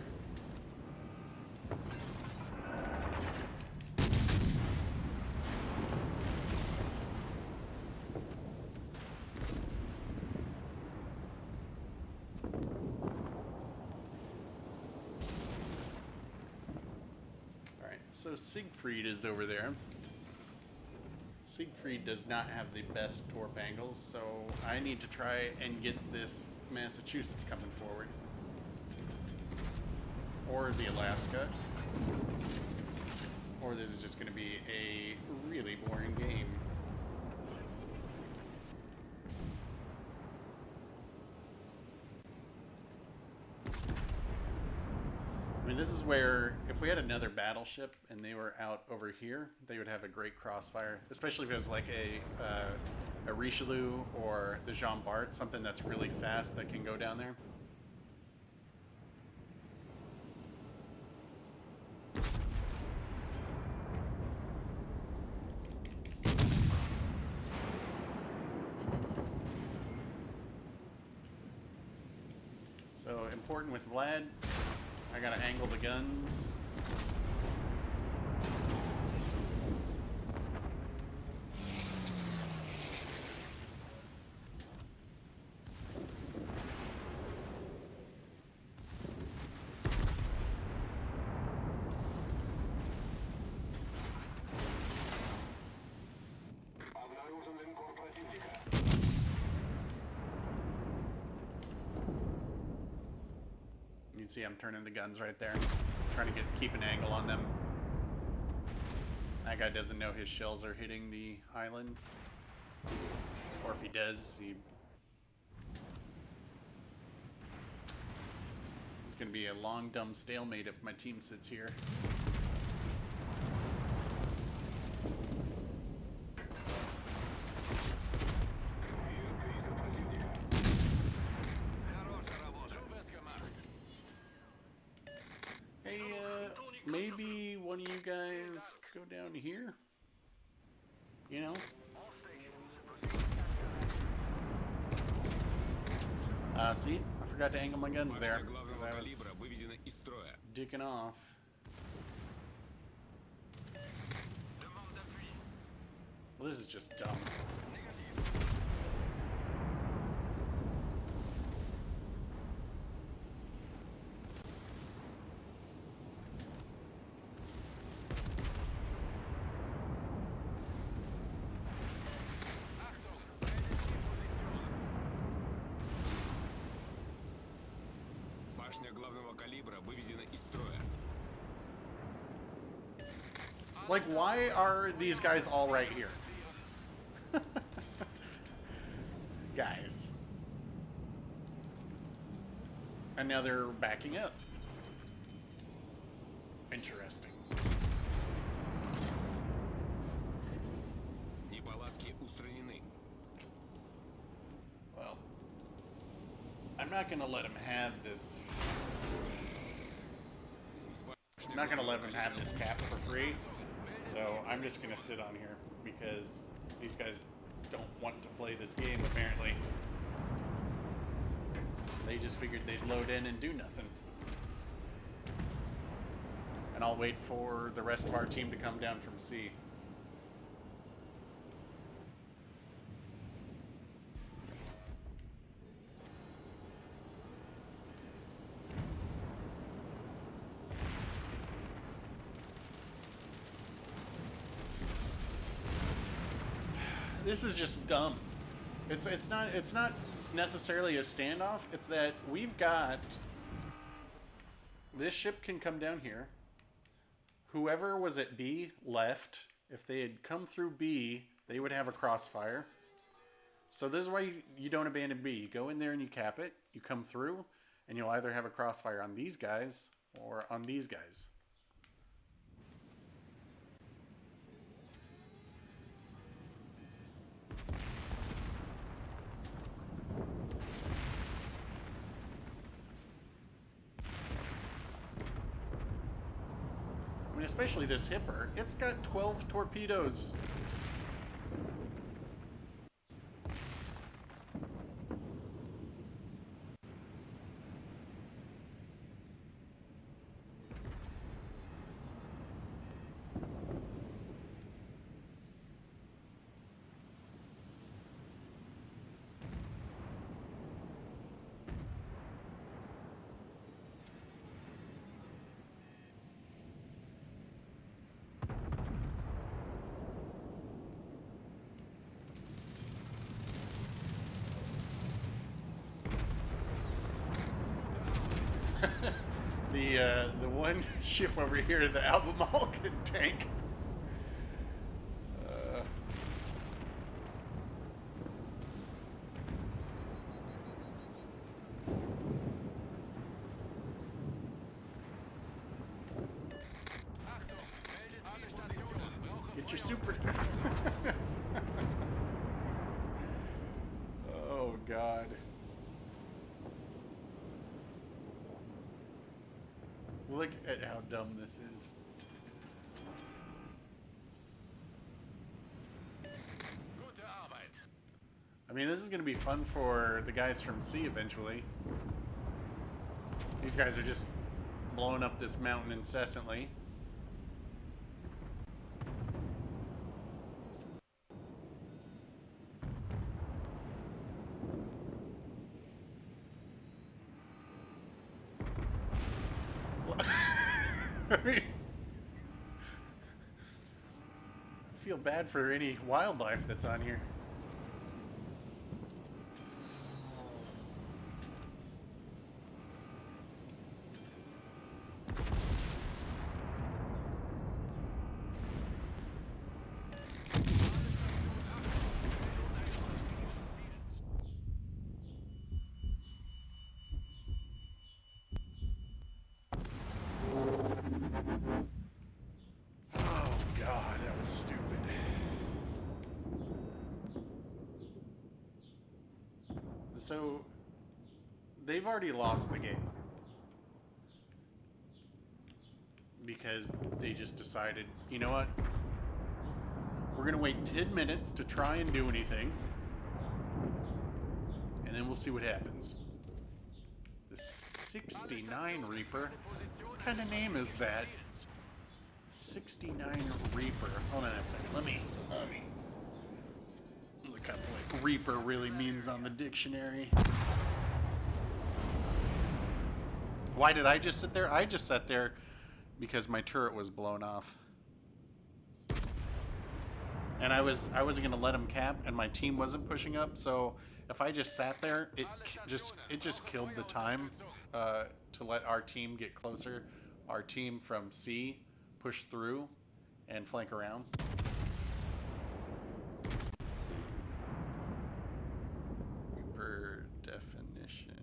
Alright, so Siegfried is over there. Siegfried does not have the best torp angles, so I need to try and get this Massachusetts coming forward. Or the Alaska. Or this is just going to be a really boring game. I mean, this is where, if we had another battleship and they were out over here, they would have a great crossfire. Especially if it was like a Richelieu or the Jean Bart, something that's really fast that can go down there. So, important with Vlad, I gotta angle the guns. Обнаружен линкор противника. You can see I'm turning the guns right there, trying to keep an angle on them. That guy doesn't know his shells are hitting the island, or if he does, it's gonna be a long dumb stalemate if my team sits here. Вижу крейсер противника. Хорошая работа. Hey, maybe one of you guys go down here? You know? See? I forgot to angle my guns there. Башня главного 'Cause I was калибра выведена из строя. dicking off. Demande d'appui. Well, this is just dumb. Négatif. Achtung, manage die Position. Башня главного калибра выведена из строя. Like, why are these guys all right here? Guys. And now they're backing up. Interesting. Неполадки устранены. Well, I'm not gonna let him have this. I'm not gonna let him have this cap for free. So I'm just gonna sit on here because these guys don't want to play this game apparently. They just figured they'd load in and do nothing. And I'll wait for the rest of our team to come down from C. This is just dumb. It's not necessarily a standoff. It's that we've got this ship can come down here. Whoever was at B left. If they had come through B, they would have a crossfire. So this is why you don't abandon B. You go in there and you cap it. You come through, and you'll either have a crossfire on these guys or on these guys. I mean, especially this Hipper. It's got 12 torpedoes. The one ship over here, the Albemarle can tank. Achtung, meldet Zielposition. Brauche Get your Feuer. super. Oh God. Look at how dumb this is. Gute Arbeit. I mean, this is going to be fun for the guys from C eventually. These guys are just blowing up this mountain incessantly. I mean, I feel bad for any wildlife that's on here. Oh God, that was stupid. So they've already lost the game because they just decided, you know what? We're gonna wait 10 minutes to try and do anything, and then we'll see what happens. The 69 Reaper. What kind of name is that? 69 Reaper. Hold on a second. Let me look up what Reaper really means on the dictionary. Why did I just sit there? I just sat there because my turret was blown off. And I wasn't gonna let him cap, and my team wasn't pushing up. So if I just sat there, it just killed the time to let our team get closer. Our team from C push through and flank around. Let's see. Reaper definition.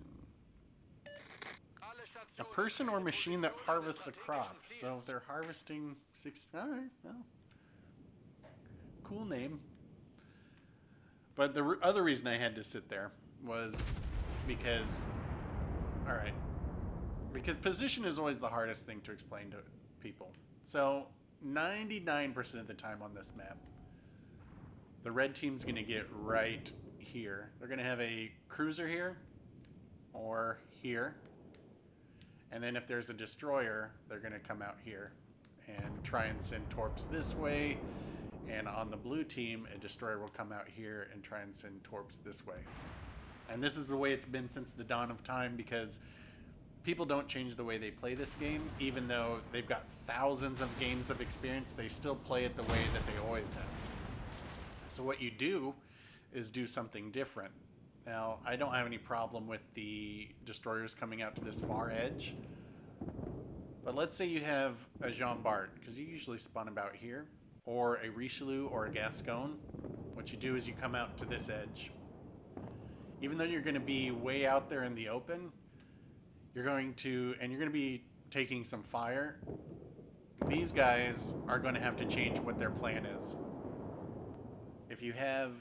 A person or machine that harvests a crop. So if they're harvesting six. All right, well, cool name. But the other reason I had to sit there was because, all right, because position is always the hardest thing to explain to people. So 99% of the time on this map, the red team's going to get right here. They're going to have a cruiser here or here. And then if there's a destroyer, they're going to come out here and try and send torps this way. And on the blue team, a destroyer will come out here and try and send torps this way. And this is the way it's been since the dawn of time, because people don't change the way they play this game. Even though they've got thousands of games of experience, they still play it the way that they always have. So what you do is do something different. Now, I don't have any problem with the destroyers coming out to this far edge. But let's say you have a Jean Bart, because you usually spawn about here, or a Richelieu or a Gascon. What you do is you come out to this edge. Even though you're going to be way out there in the open, you're going to be taking some fire. These guys are going to have to change what their plan is. If you have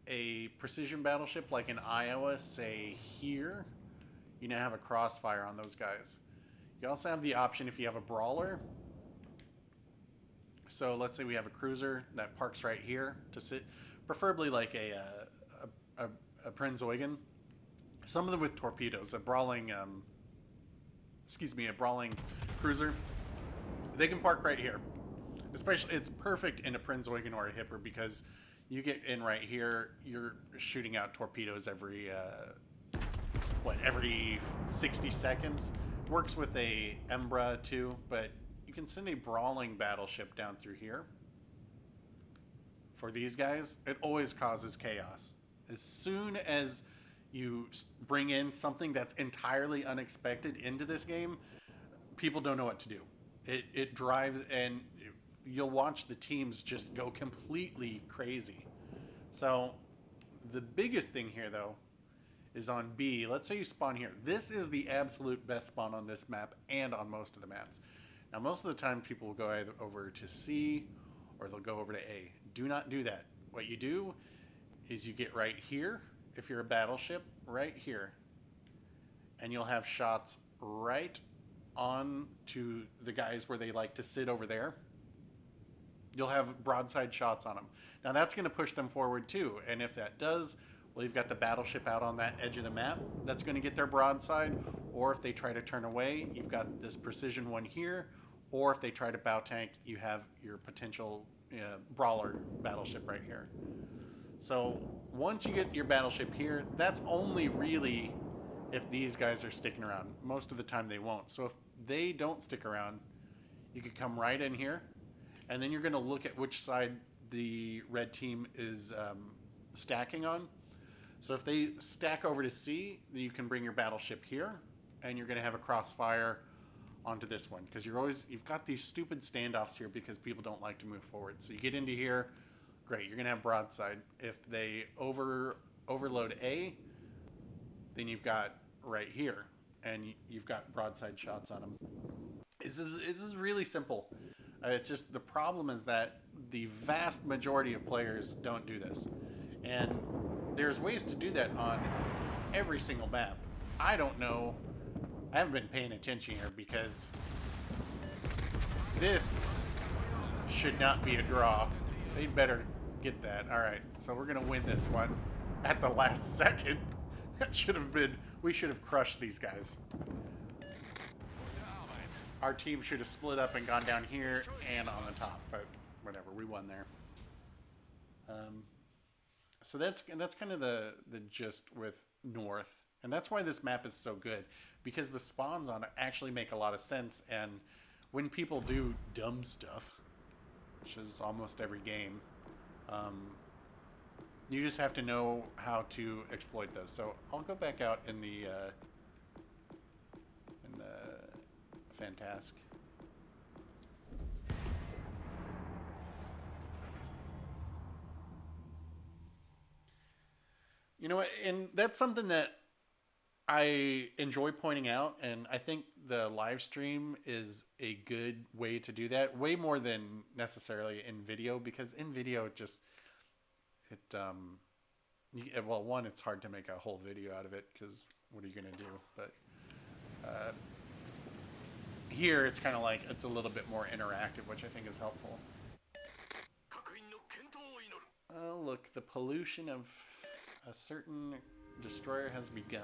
a precision battleship like in Iowa, say here, you now have a crossfire on those guys. You also have the option if you have a brawler. So let's say we have a cruiser that parks right here to sit, preferably like a Prinz Eugen. Some of them with torpedoes, a brawling cruiser. They can park right here. Especially, it's perfect in a Prinz Eugen or a Hipper because you get in right here, you're shooting out torpedoes every 60 seconds. Works with a Embra too, but you can send a brawling battleship down through here. For these guys, it always causes chaos. As soon as bring in something that's entirely unexpected into this game, people don't know what to do. It drives, and you'll watch the teams just go completely crazy. So the biggest thing here, though, is on B. Let's say you spawn here. This is the absolute best spawn on this map and on most of the maps. Now, most of the time, people will go either over to C or they'll go over to A. Do not do that. What you do is you get right here, if you're a battleship, right here. And you'll have shots right on to the guys where they like to sit over there. You'll have broadside shots on them. Now, that's going to push them forward, too. And if that does, well, you've got the battleship out on that edge of the map. That's going to get their broadside. Or if they try to turn away, you've got this precision one here. Or if they try to bow tank, you have your potential brawler battleship right here. So once you get your battleship here, that's only really if these guys are sticking around. Most of the time they won't. So if they don't stick around, you could come right in here. And then you're going to look at which side the red team is stacking on. So if they stack over to C, then you can bring your battleship here, and you're going to have a crossfire onto this one, because you've got these stupid standoffs here because people don't like to move forward. So you get into here, great, you're going to have broadside. If they overload A, then you've got right here, and you've got broadside shots on them. This is really simple. It's just the problem is that the vast majority of players don't do this. And there's ways to do that on every single map. I don't know. I haven't been paying attention here because this should not be a draw. They better get that. All right, so we're going to win this one at the last second. That should have been, we should have crushed these guys. Our team should have split up and gone down here and on the top, but whatever, we won there. So that's kind of the gist with North, and that's why this map is so good, because the spawns on it actually make a lot of sense, and when people do dumb stuff, which is almost every game, you just have to know how to exploit those. So I'll go back out in the Fantastic. You know what? And that's something that I enjoy pointing out, and I think the live stream is a good way to do that, way more than necessarily in video, because in video well, one, it's hard to make a whole video out of it, because what are you going to do? But here it's kind of like it's a little bit more interactive, which I think is helpful. Oh, look, the pollution of a certain destroyer has begun.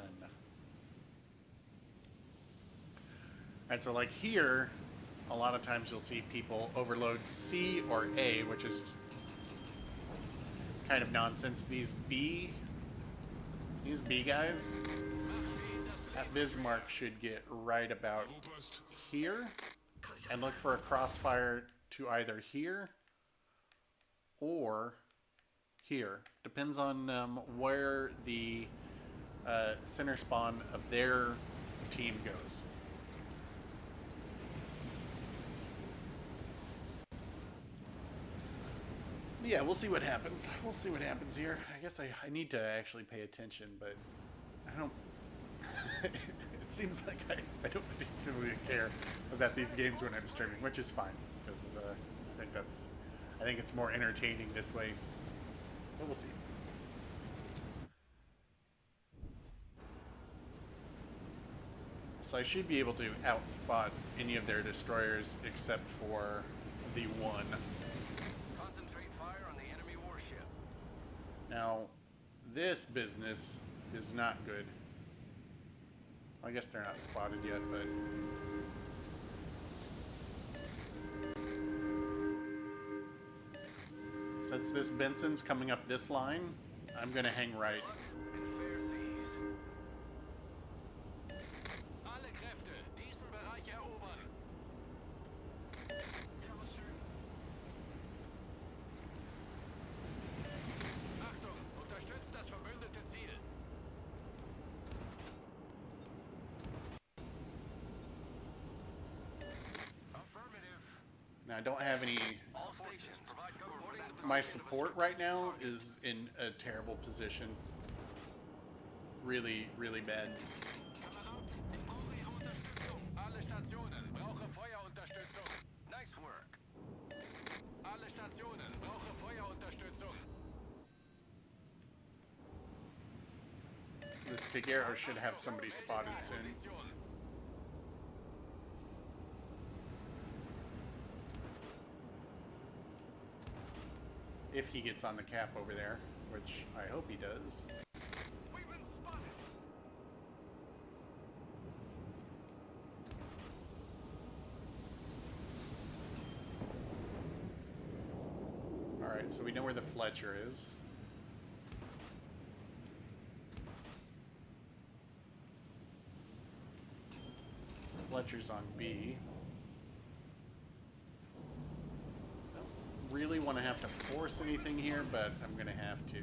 And so like here, a lot of times you'll see people overload C or A, which is kind of nonsense. These B guys at Bismarck should get right about here and look for a crossfire to either here or here. Depends on where the center spawn of their team goes. Yeah, we'll see what happens. We'll see what happens here. I guess I need to actually pay attention, but I don't... It seems like I don't particularly care about these games when I'm streaming, which is fine, because I think it's more entertaining this way. But we'll see. So I should be able to outspot any of their destroyers except for the one. Concentrate fire on the enemy warship. Now, this business is not good. I guess they're not spotted yet, but... Since this Benson's coming up this line, I'm gonna hang right. And fair seized. Alle Kräfte, diesen Bereich erobern. Achtung, unterstützt das verbündete Ziel. Now I don't have any. All stations provide cover for that My position. support right now is in a terrible position. Really, really bad. Kamerad, ich brauche Ihre Unterstützung. Alle Stationen, brauche Feuerunterstützung. Nice work. Alle Stationen, brauche Feuerunterstützung. This Figueroa should have somebody spotted soon. Position. If he gets on the cap over there, which I hope he does. We've been spotted. Alright, so we know where the Fletcher is. Fletcher's on B. Don't really want to have to force anything here, but I'm going to have to.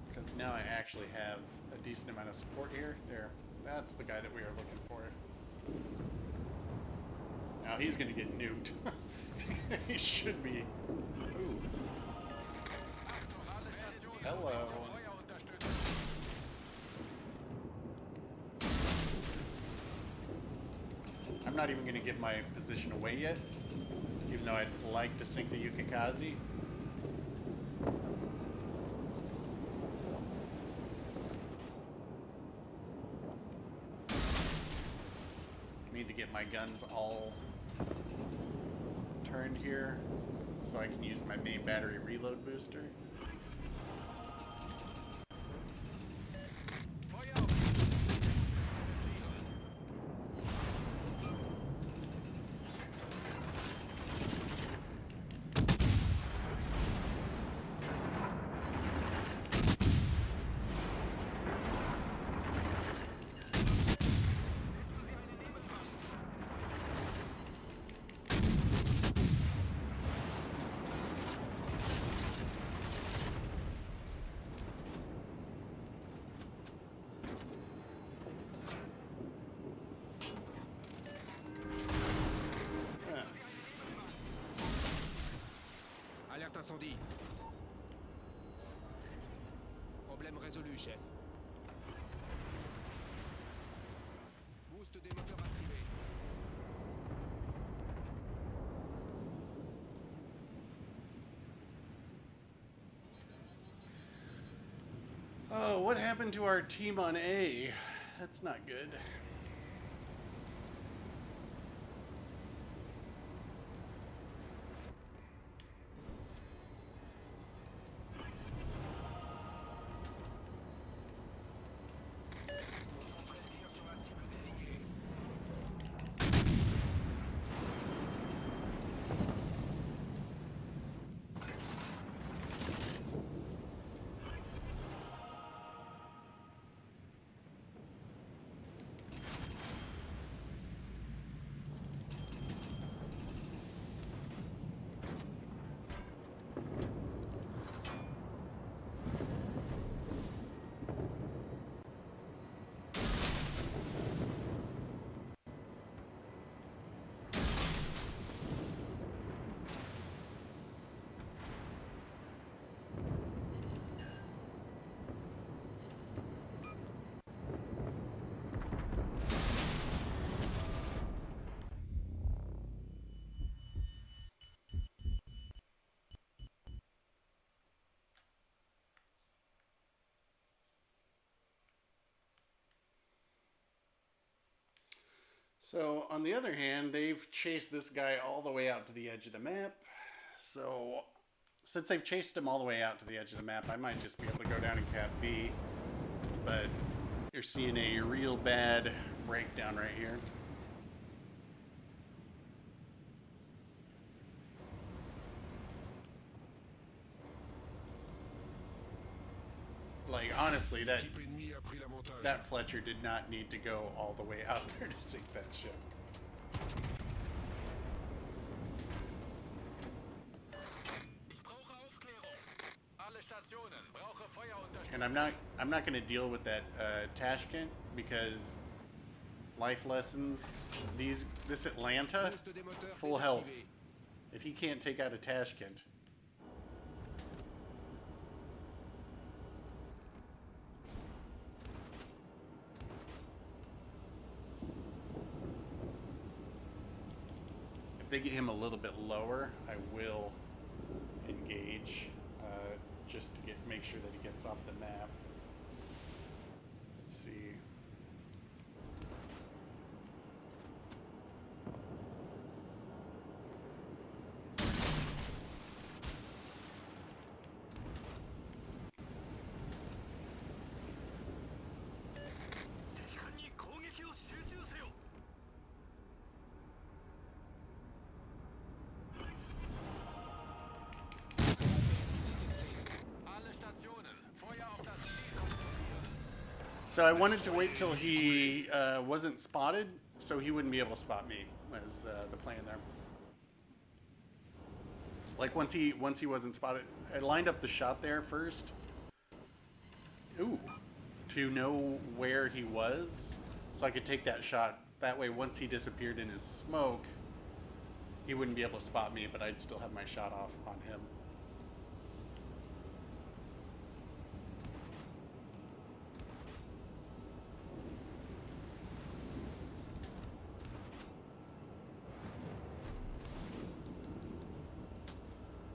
Because now I actually have a decent amount of support here. There. That's the guy that we are looking for. Now he's going to get nuked. He should be. Ooh. Hello. I'm not even going to give my position away yet, even though I'd like to sink the Yukikaze. Need to get my guns all turned here so I can use my main battery reload booster. Alerte incendie. Problème résolu, chef. Boost des moteurs activé. Oh, what happened to our team on A? That's not good. Concentrez le tir sur la cible désignée. So, on the other hand, they've chased this guy all the way out to the edge of the map. So, since they've chased him all the way out to the edge of the map, I might just be able to go down and cap B. But you're seeing a real bad breakdown right here. Like, honestly, that L'équipe ennemie a pris l'avantage. that Fletcher did not need to go all the way out there to sink that ship. Ich brauche Aufklärung. Alle Stationen, brauche Feuerunterstützung. And I'm not going to deal with that Tashkent because, Life lessons. This Atlanta, Boost des moteurs full health. désactivé. If he can't take out a Tashkent. If they get him a little bit lower, I will engage just to make sure that he gets off the map. Let's see. Alle Stationen, Feuer auf das Ziel konzentrieren. So I wanted to wait till he wasn't spotted, so he wouldn't be able to spot me. Was the plan there? Like once he wasn't spotted, I lined up the shot there first. Ooh, to know where he was, so I could take that shot. That way, once he disappeared in his smoke, he wouldn't be able to spot me, but I'd still have my shot off on him.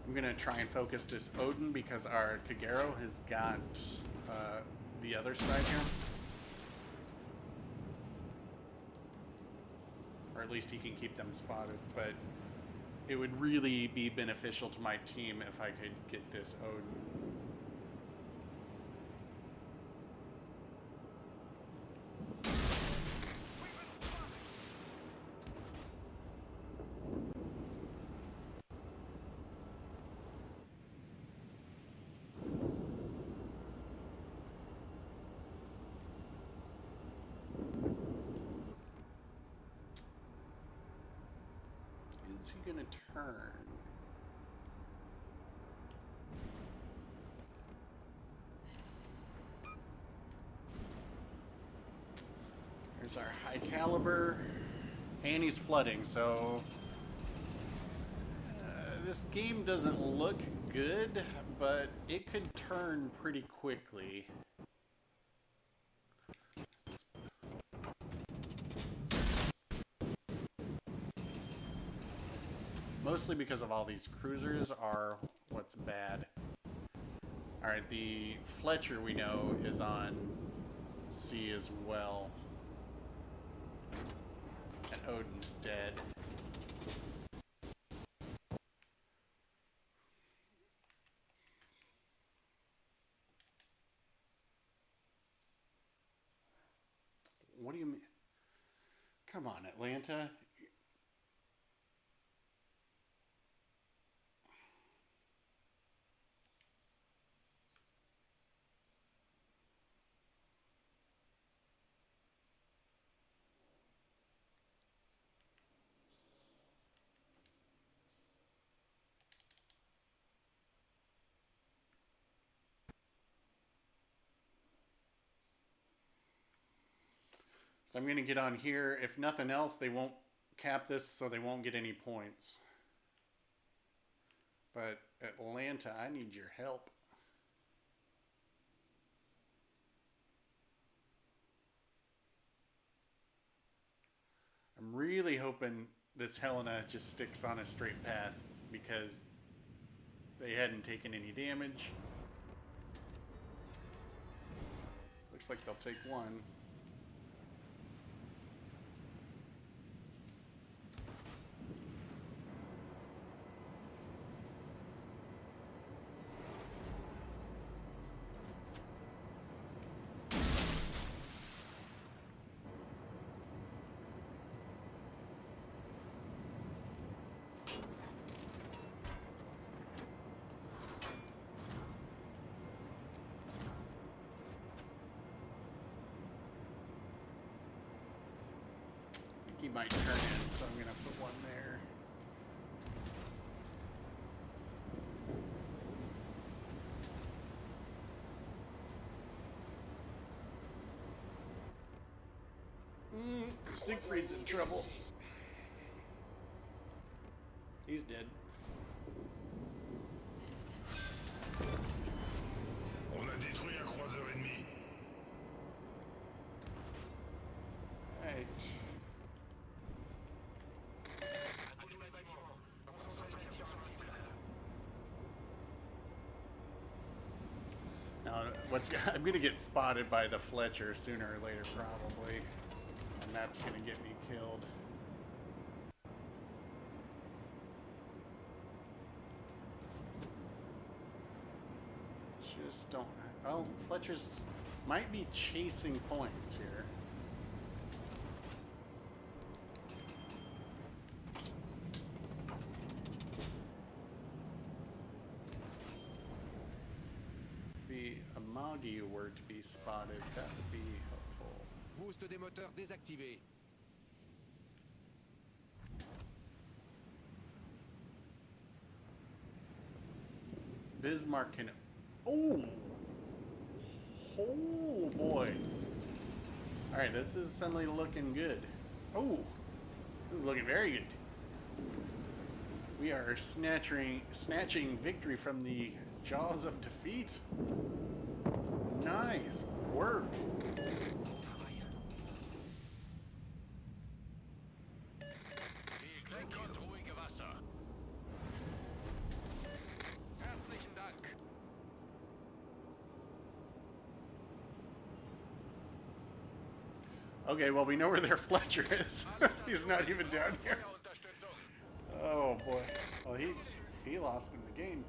I'm gonna try and focus this Odin because our Kagero has got the other side here. Or at least he can keep them spotted, but it would really be beneficial to my team if I could get this Odin. Is he gonna turn? There's our high caliber, and he's flooding, so this game doesn't look good, but it could turn pretty quickly. Mostly because of all these cruisers are what's bad. Alright, the Fletcher we know is on C as well. And Odin's dead. What do you mean? Come on, Atlanta. So I'm going to get on here. If nothing else, they won't cap this, so they won't get any points. But Atlanta, I need your help. I'm really hoping this Helena just sticks on a straight path because they hadn't taken any damage. Looks like they'll take one. He might turn in, so I'm going to put one there. Siegfried's in trouble. He's dead. On a détruit un croiseur ennemi. Right. À tous les bâtiments. Concentration sur cible. Now, I'm gonna get spotted by the Fletcher sooner or later, probably, and that's gonna get me killed. Just don't. Oh, Fletcher's might be chasing points here. If the Amagi were to be spotted, that would be helpful. Boost des moteurs désactivé. Bismarck can. Oh! Oh boy. Alright, this is suddenly looking good. Oh! This is looking very good. We are snatching victory from the jaws of defeat. Nice work. Viel Glück und ruhige Wasser. Herzlichen Dank. Okay, well, we know where their Fletcher is. He's not even down here. Feuerunterstützung. Oh boy. Well, he lost in the game.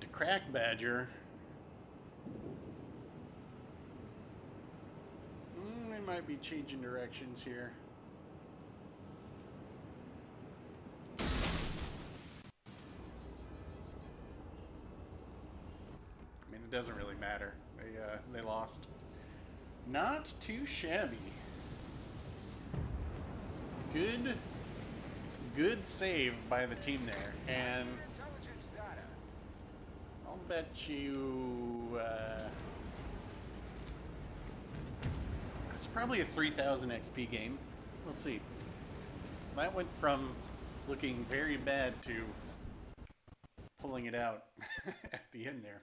To crack Badger. They might be changing directions here. I mean, it doesn't really matter. They lost. Not too shabby. Good save by the team there, and Intelligence data. I'll bet you it's probably a 3000 XP game. We'll see. That went from looking very bad to pulling it out at the end there.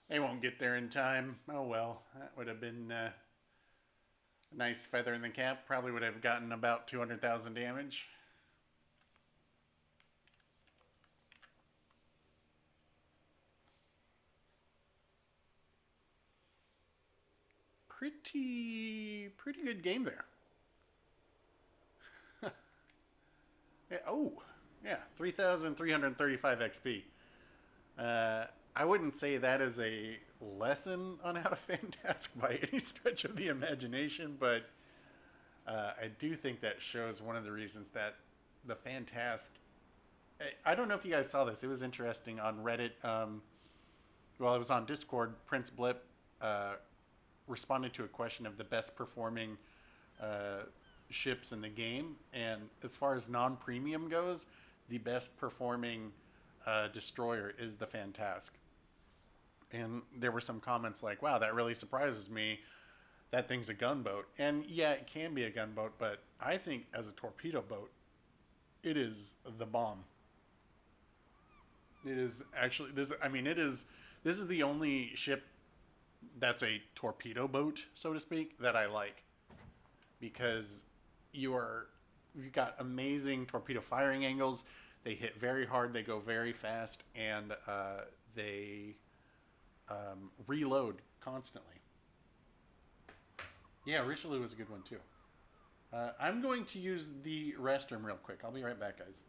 They won't get there in time. Oh well, that would have been a nice feather in the cap. Probably would have gotten about 200,000 damage. Pretty good game there. Yeah, oh, yeah, 3,335 XP. I wouldn't say that is a lesson on how to Fantask by any stretch of the imagination, but I do think that shows one of the reasons that the Fantask... I don't know if you guys saw this. It was interesting on Reddit. Well, it was on Discord. Prince Blip responded to a question of the best performing ships in the game. And as far as non-premium goes, the best performing destroyer is the Fantask. And there were some comments like, wow, that really surprises me. That thing's a gunboat. And yeah, it can be a gunboat, but I think as a torpedo boat, it is the bomb. It is actually this. I mean, this is the only ship that's a torpedo boat, so to speak, that I like, because you've got amazing torpedo firing angles. They hit very hard. They go very fast, and they reload constantly. Yeah, Richelieu was a good one too. I'm going to use the restroom real quick. I'll be right back, guys.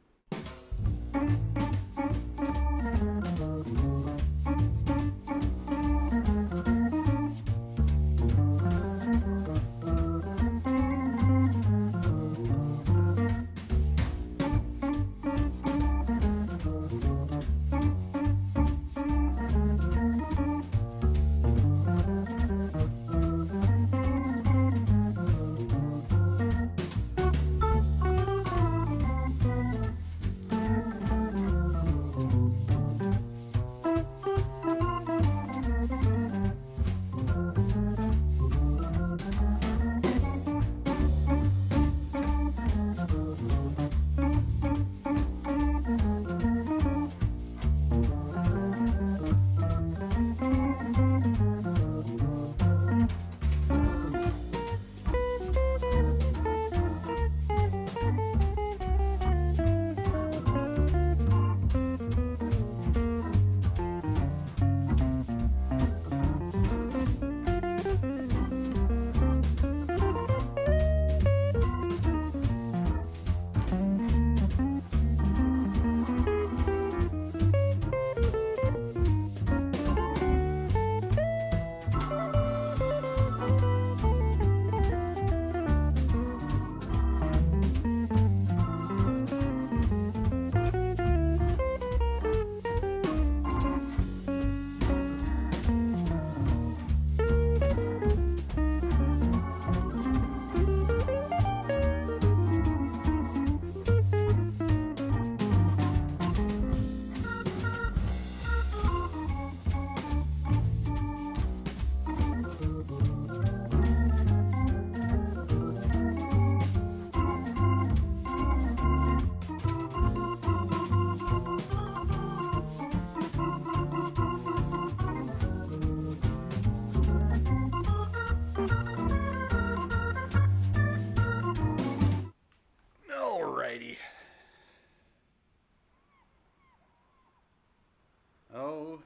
Oh,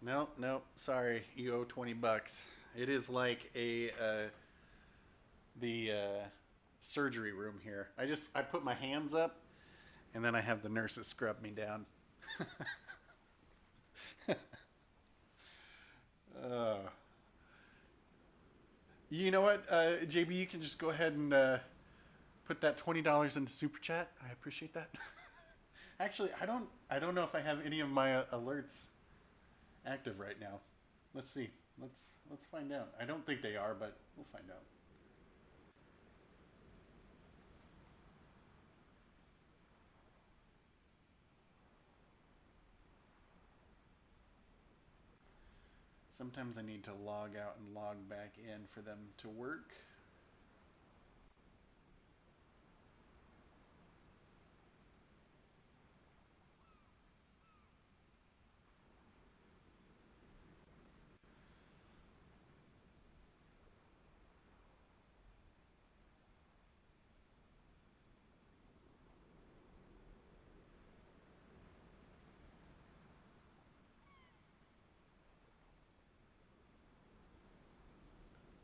no, no, sorry. You owe $20. It is like the surgery room here. I put my hands up, and then I have the nurses scrub me down. uh, you know what, JB? You can just go ahead and put that $20 into super chat. I appreciate that. Actually, I don't know if I have any of my alerts active right now. Let's see. Let's find out. I don't think they are, but we'll find out. Sometimes I need to log out and log back in for them to work.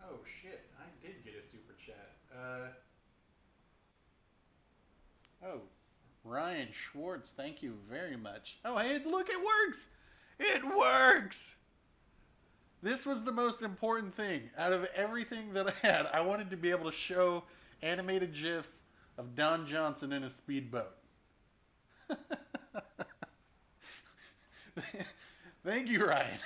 Oh shit, I did get a super chat. Oh, Ryan Schwartz, thank you very much. Oh, hey, look, it works! It works! This was the most important thing. Out of everything that I had, I wanted to be able to show animated GIFs of Don Johnson in a speedboat. Thank you, Ryan.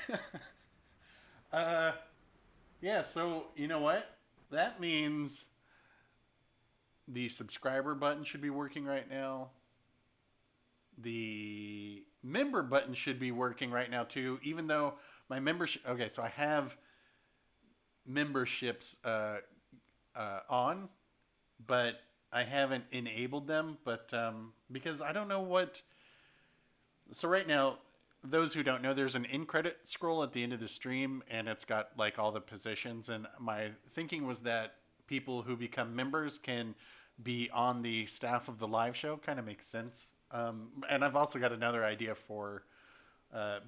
Yeah, so you know what? That means the subscriber button should be working right now. The member button should be working right now too, even though my membership... Okay, so I have memberships on, but I haven't enabled them. But because I don't know what... So right now, those who don't know, there's an in credit scroll at the end of the stream, and it's got like all the positions. And my thinking was that people who become members can be on the staff of the live show. Kind of makes sense. And I've also got another idea for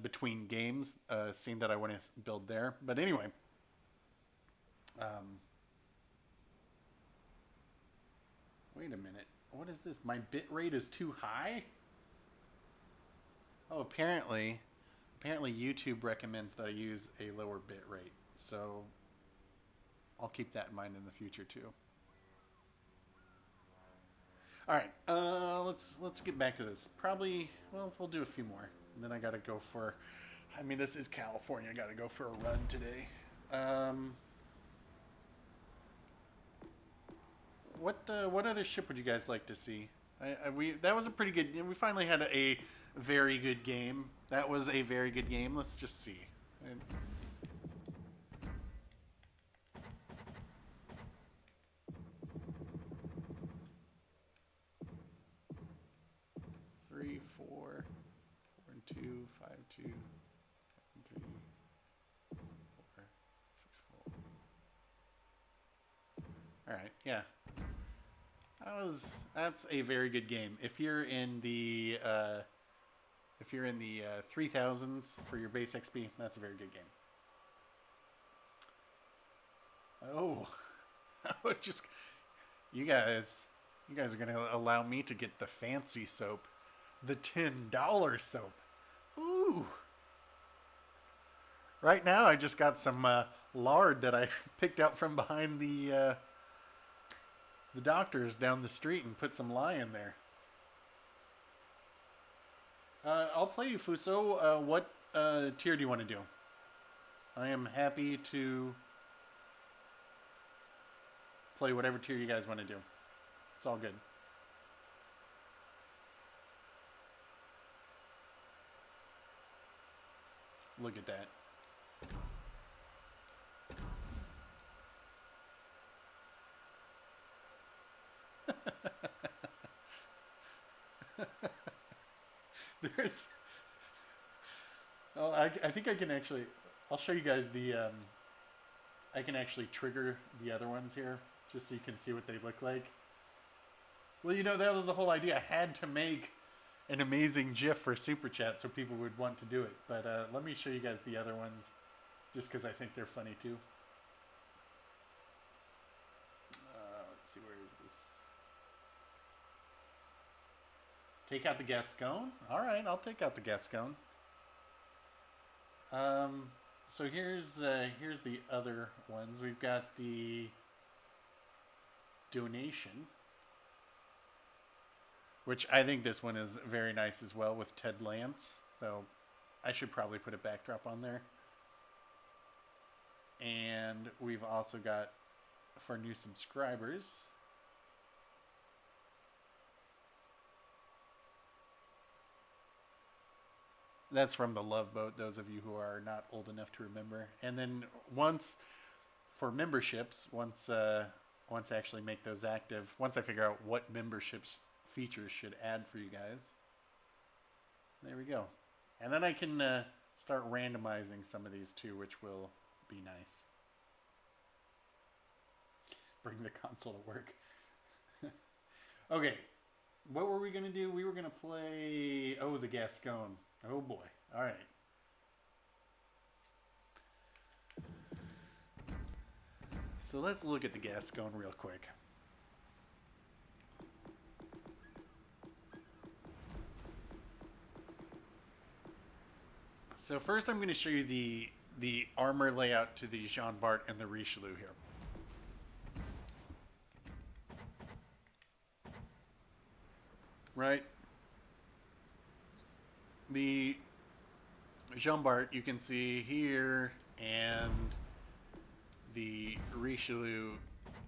between games, scene that I want to build there. But anyway, wait a minute. What is this? My bit rate is too high? Oh, apparently YouTube recommends that I use a lower bit rate. So I'll keep that in mind in the future too. All right, let's get back to this. Probably, well, we'll do a few more, and then I gotta go for. I mean, this is California. I gotta go for a run today. What other ship would you guys like to see? That was a pretty good. We finally had a very good game. That was a very good game. Let's just see. And, 3, 4, 4 and 2, 5, 2, 3, 4, 6, 4. All right, yeah. That's a very good game. If you're in the 3000s for your base XP, that's a very good game. Oh, just you guys are gonna allow me to get the fancy soap, the $10 soap. Ooh. Right now, I just got some lard that I picked out from behind the doctors down the street and put some lye in there. I'll play you, Fuso. What tier do you want to do? I am happy to play whatever tier you guys want to do. It's all good. Look at that. There's... Oh, I think I can actually... I'll show you guys the... I can actually trigger the other ones here, just so you can see what they look like. Well, you know, that was the whole idea. I had to make an amazing GIF for Super Chat, so people would want to do it. But let me show you guys the other ones, just because I think they're funny too. Let's see, where is this? Take out the Gascon? Alright, I'll take out the Gascon. So here's the other ones. We've got the Donation, which I think this one is very nice as well with Ted Lance. Though I should probably put a backdrop on there. And we've also got, for new subscribers, that's from the Love Boat, those of you who are not old enough to remember. And then once, for memberships, once I actually make those active, once I figure out what memberships features should add for you guys, there we go. And then I can start randomizing some of these too, which will be nice. Bring the console to work. Okay, what were we going to do? We were going to play, the Gascon. Oh boy. All right. So let's look at the Gascon real quick. So first I'm going to show you the armor layout to the Jean Bart and the Richelieu here. Right? The Jean Bart you can see here, and the Richelieu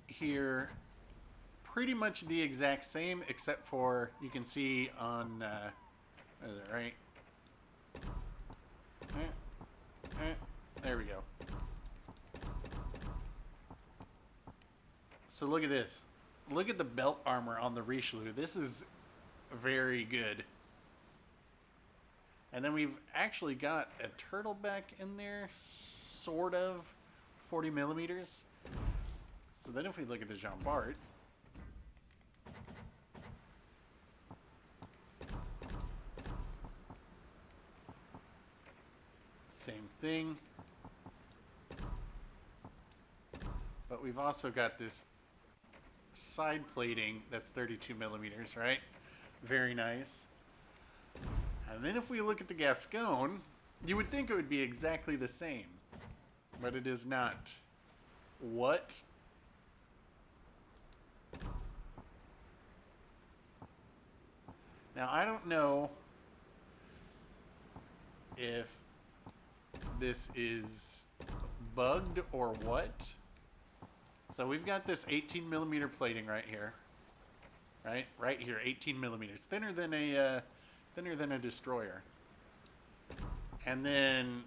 here, pretty much the exact same, except for you can see on what is it, right? There we go. So look at this. Look at the belt armor on the Richelieu. This is very good. And then we've actually got a turtleback in there, sort of, 40 millimeters. So then if we look at the Jean Bart, same thing. But we've also got this side plating that's 32 millimeters, right? Very nice. And then if we look at the Gascon, you would think it would be exactly the same, but it is not. What? Now, I don't know if this is bugged or what. So we've got this 18 millimeter plating right here. Right here, 18 millimeters. Thinner than a destroyer. And then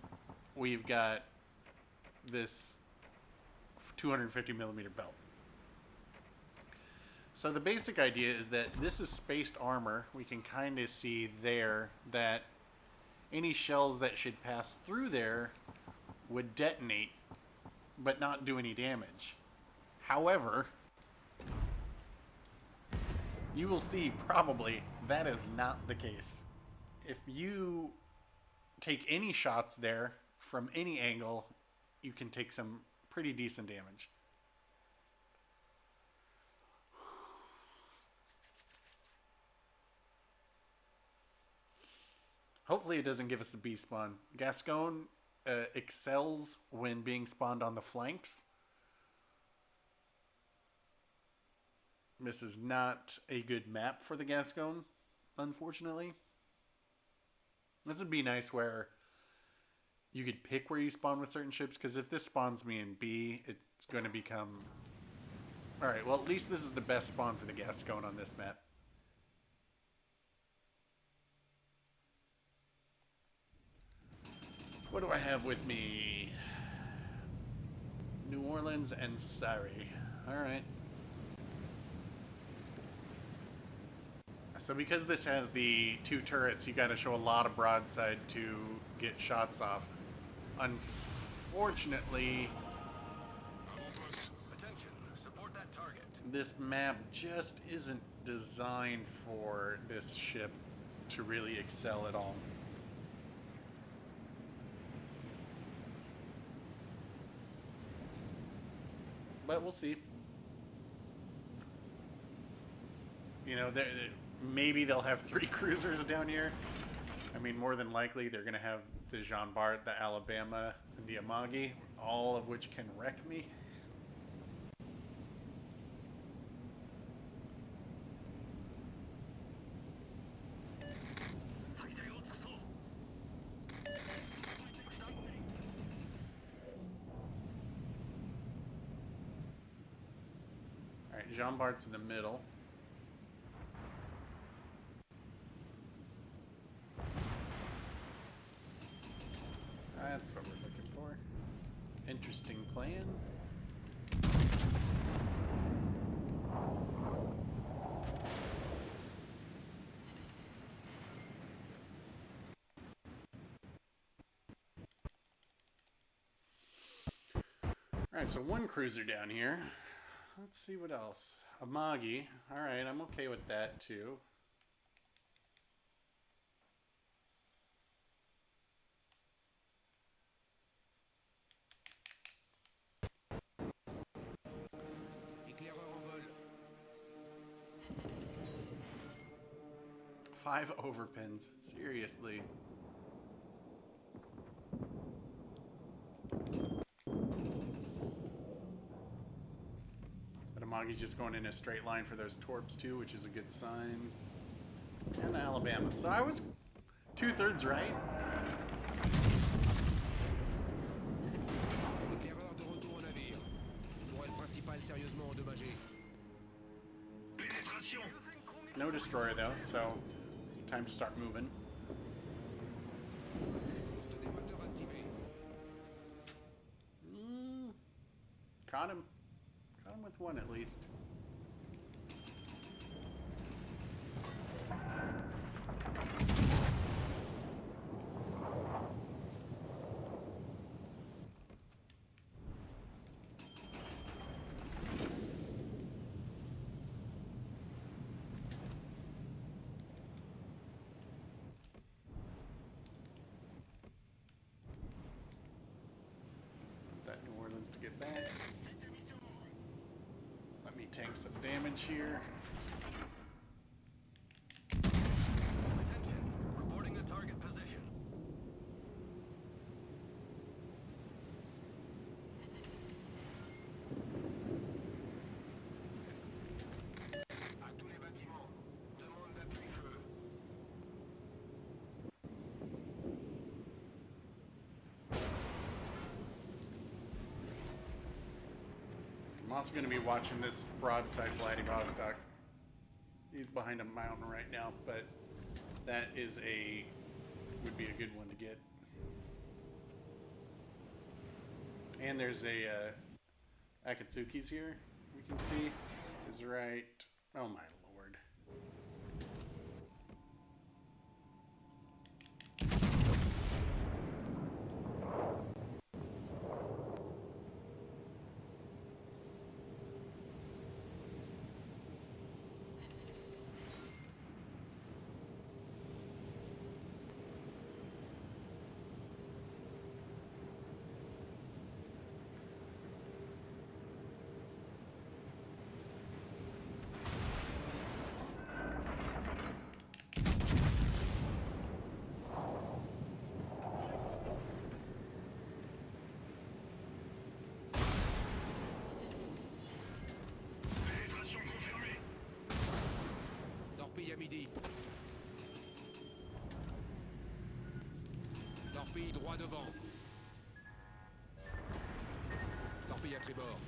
we've got this 250 millimeter belt. So the basic idea is that this is spaced armor. We can kind of see there that any shells that should pass through there would detonate but not do any damage. However, you will see probably that is not the case. If you take any shots there from any angle, you can take some pretty decent damage. Hopefully it doesn't give us the B spawn. Gascon excels when being spawned on the flanks. This is not a good map for the Gascon, unfortunately. This would be nice where you could pick where you spawn with certain ships, because if this spawns me in B, it's going to become... Alright, well at least this is the best spawn for the Gascon on this map. What do I have with me? New Orleans and Surrey. Alright. So because this has the two turrets, you got to show a lot of broadside to get shots off. Unfortunately, Attention, support that target. this map just isn't designed for this ship to really excel at all. But we'll see. You know, maybe they'll have 3 cruisers down here. I mean, more than likely, they're going to have the Jean Bart, the Alabama, and the Amagi, all of which can wreck me. Alright, Jean Bart's in the middle. That's what we're looking for. Interesting plan. Alright, so 1 cruiser down here. Let's see what else. Amagi. Alright, I'm okay with that too. Éclaireur en vol. 5 overpins. Seriously. But Amagi's just going in a straight line for those torps too, which is a good sign. And the Alabama. So I was 2/3 right. Éclaireur de retour au navire. Tourelle principale sérieusement endommagée. Pénétration. No destroyer though, so time to start moving. Poste des moteurs activé. Caught him. Caught him with 1 at least. That New Orleans to get back. Let me tank some damage here. Attention. Reporting the target position. À tous les bâtiments. Demande d'appui-feu. I'm also going to be watching this broadside Vladivostok. He's behind a mountain right now, but that would be a good one to get. And there's a Akatsuki's here. We can see is right. Oh my lord. Pénétration confirmée. Torpille à midi. Torpille droit devant. Torpille à tribord.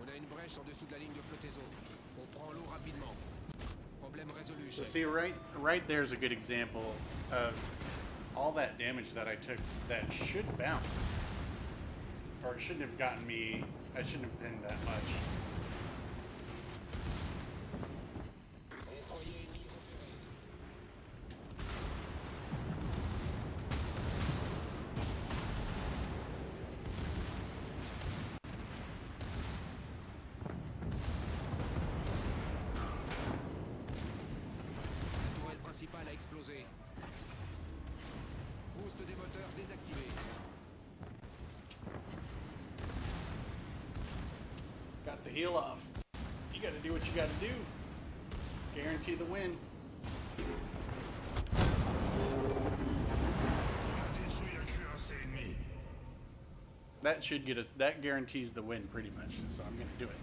On a une brèche en dessous de la ligne de flottaison. On prend l'eau rapidement. Problème résolu, So chef. see, right there's a good example of all that damage that I took that should bounce. Or it shouldn't have gotten me, I shouldn't have pinned that much. explosé. Boost des moteurs désactivé. Got the heel off. You gotta do what you gotta do. Guarantee the win. On a détruit un cuirassé ennemi. That should get us. That guarantees the win pretty much. So I'm gonna do it.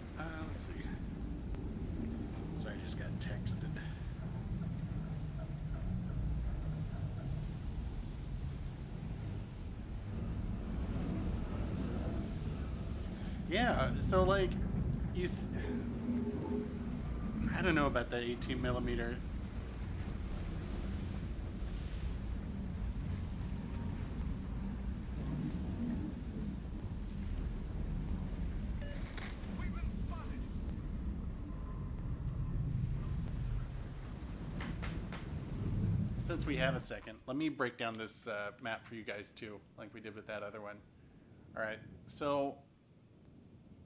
Let's see. Sorry, I just got texted. Yeah. So like, I don't know about that 18 millimeter. We've been spotted. Since we have a second, let me break down this map for you guys too, like we did with that other one. All right, so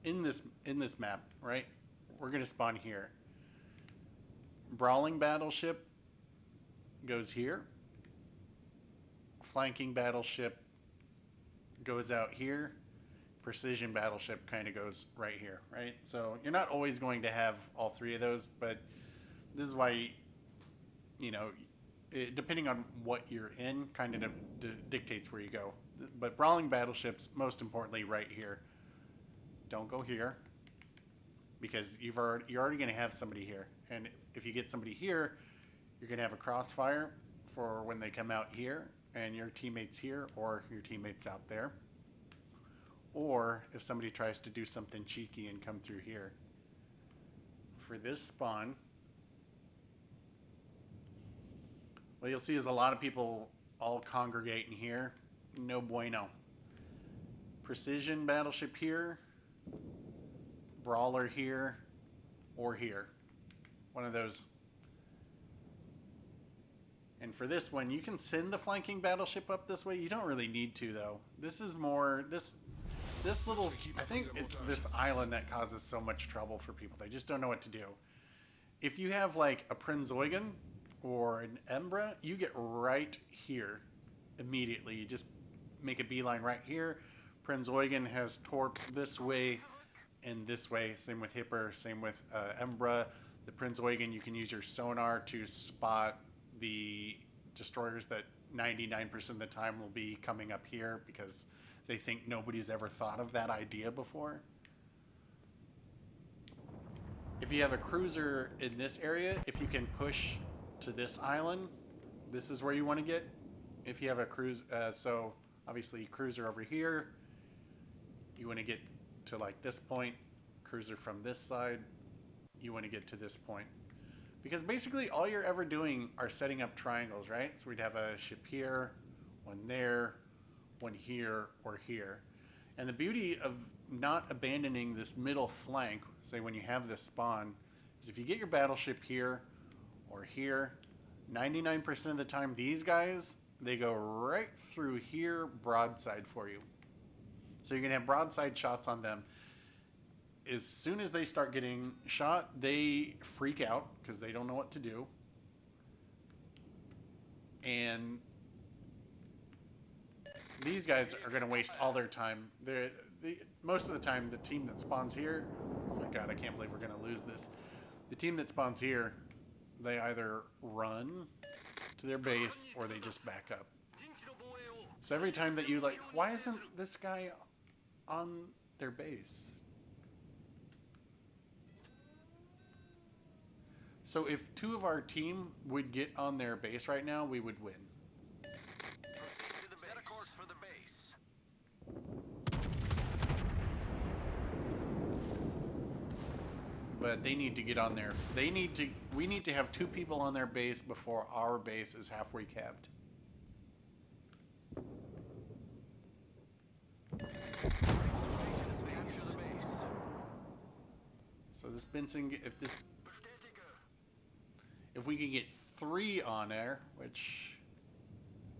in this map, right, we're gonna spawn here. Brawling battleship goes here. Flanking battleship goes out here. Precision battleship kind of goes right here, right? So you're not always going to have all three of those, but this is why, you know, depending on what you're in, kind of dictates where you go. But brawling battleships, most importantly, right here. Don't go here, because you're already going to have somebody here, and if you get somebody here, you're going to have a crossfire for when they come out here, and your teammates here, or your teammates out there, or if somebody tries to do something cheeky and come through here. For this spawn, what you'll see is a lot of people all congregating here. No bueno. Precision battleship here, brawler here, or here. One of those. And for this one, you can send the flanking battleship up this way. You don't really need to, though. This is more this little. I think it's this island that causes so much trouble for people. They just don't know what to do. If you have like a Prinz Eugen or an Embra, you get right here immediately. You just make a beeline right here. Prinz Eugen has torps this way and this way. Same with Hipper, same with Embra. The Prinz Eugen, you can use your sonar to spot the destroyers that 99% of the time will be coming up here because they think nobody's ever thought of that idea before. If you have a cruiser in this area, if you can push to this island, this is where you want to get. If you have a cruise, so obviously cruiser over here, you want to get to like this point. Cruiser from this side, you want to get to this point. Because basically all you're ever doing are setting up triangles, right? So we'd have a ship here, one there, one here, or here. And the beauty of not abandoning this middle flank, say when you have this spawn, is if you get your battleship here or here, 99% of the time these guys, they go right through here broadside for you. So you're going to have broadside shots on them. As soon as they start getting shot, they freak out because they don't know what to do. And these guys are going to waste all their time. Most of the time, the team that spawns here, oh my god, I can't believe we're going to lose this. The team that spawns here, they either run to their base or they just back up. So every time that you like, why isn't this guy on their base? So if two of our team would get on their base right now, we would win. Proceed to the base. Set a course for the base. But they need to get on there. We need to have two people on their base before our base is halfway capped. Station is capture the base. So this Benson, if we can get 3 on there, which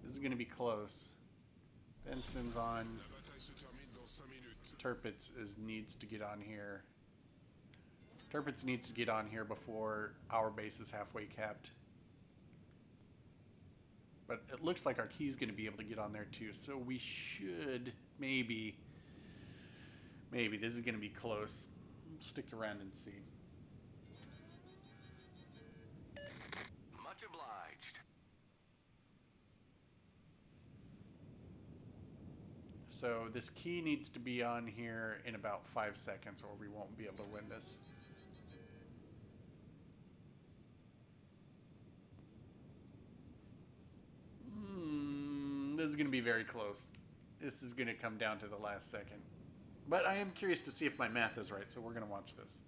this is going to be close. Benson's on. La bataille se termine dans 5 minutes. Turpitz needs to get on here. Turpitz needs to get on here before our base is halfway capped. But it looks like our key's going to be able to get on there too. So we should maybe this is going to be close. Stick around and see. Much obliged. So this key needs to be on here in about 5 seconds or we won't be able to win this. This is going to be very close. This is going to come down to the last second. But I am curious to see if my math is right, so we're going to watch this.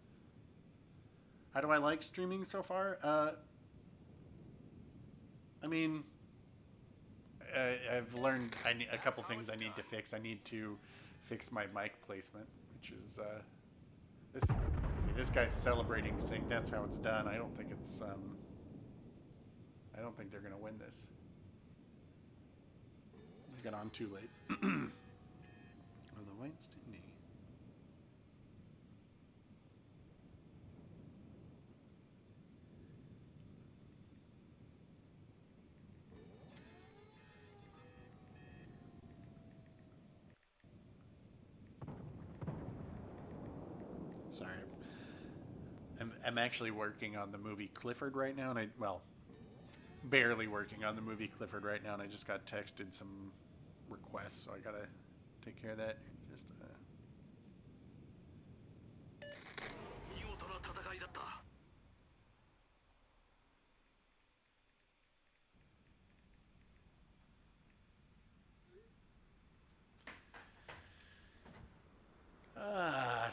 How do I like streaming so far? I mean, I've learned a couple things I need to fix. I need to fix my mic placement, which is this. See, this guy's celebrating, saying that's how it's done. I don't think it's. I don't think they're gonna win this. I got on too late. Oh, the white's Tindy. Sorry. I'm actually working on the movie Clifford right now, and barely working on the movie Clifford right now, and I just got texted some requests, so I gotta take care of that. Just 見事な戦いだった。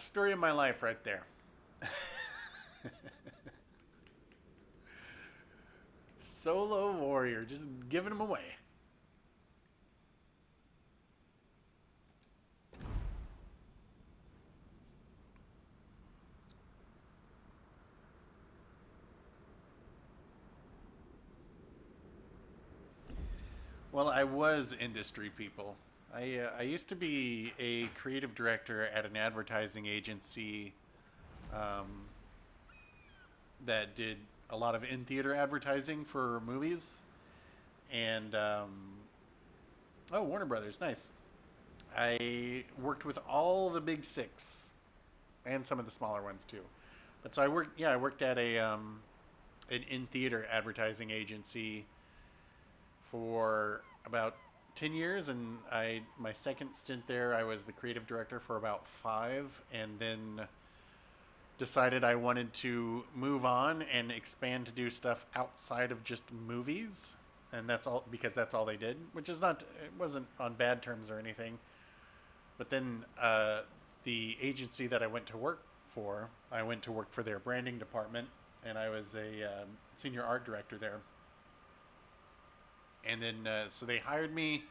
story of my life right there. Solo warrior, just giving them away. Well, I was industry people. I used to be a creative director at an advertising agency that did a lot of in-theater advertising for movies. And, Warner Brothers, nice. I worked with all the big six and some of the smaller ones too. But so I worked at an in-theater advertising agency for about 10 years, and my second stint there, I was the creative director for about 5, and then decided I wanted to move on and expand to do stuff outside of just movies, and that's all because that's all they did, which is not, it wasn't on bad terms or anything. But then the agency that I went to work for their branding department, and I was a senior art director there. And then, so they hired me,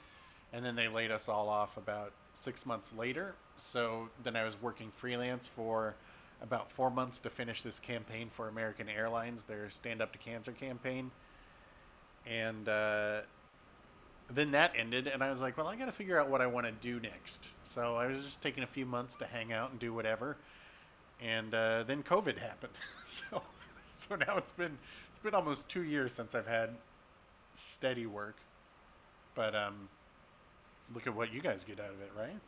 and then they laid us all off about 6 months later. So then I was working freelance for about 4 months to finish this campaign for American Airlines, their Stand Up to Cancer campaign. And then that ended, and I was like, well, I got to figure out what I want to do next. So I was just taking a few months to hang out and do whatever. And then COVID happened. So now it's been almost 2 years since I've had steady work, but look at what you guys get out of it, right?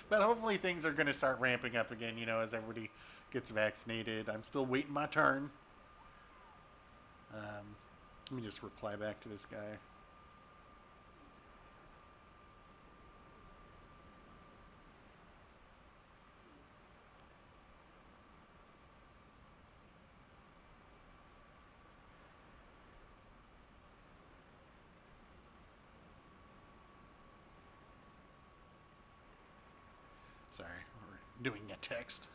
But hopefully things are going to start ramping up again, as everybody gets vaccinated. I'm still waiting my turn. Let me just reply back to this guy. Sorry, we're doing a text.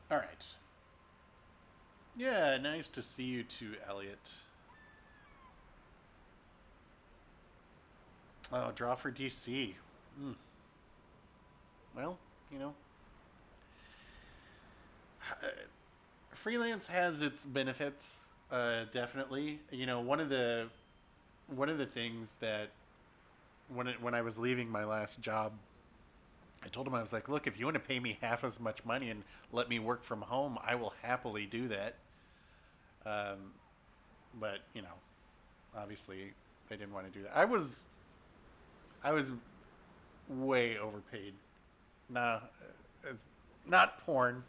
All right. Yeah, nice to see you too, Elliot. Oh, draw for DC. Well, freelance has its benefits, definitely. One of the things that when I was leaving my last job, I told him, I was like, look, if you want to pay me half as much money and let me work from home, I will happily do that. But you know, obviously they didn't want to do that. I was way overpaid. Nah, it's not porn.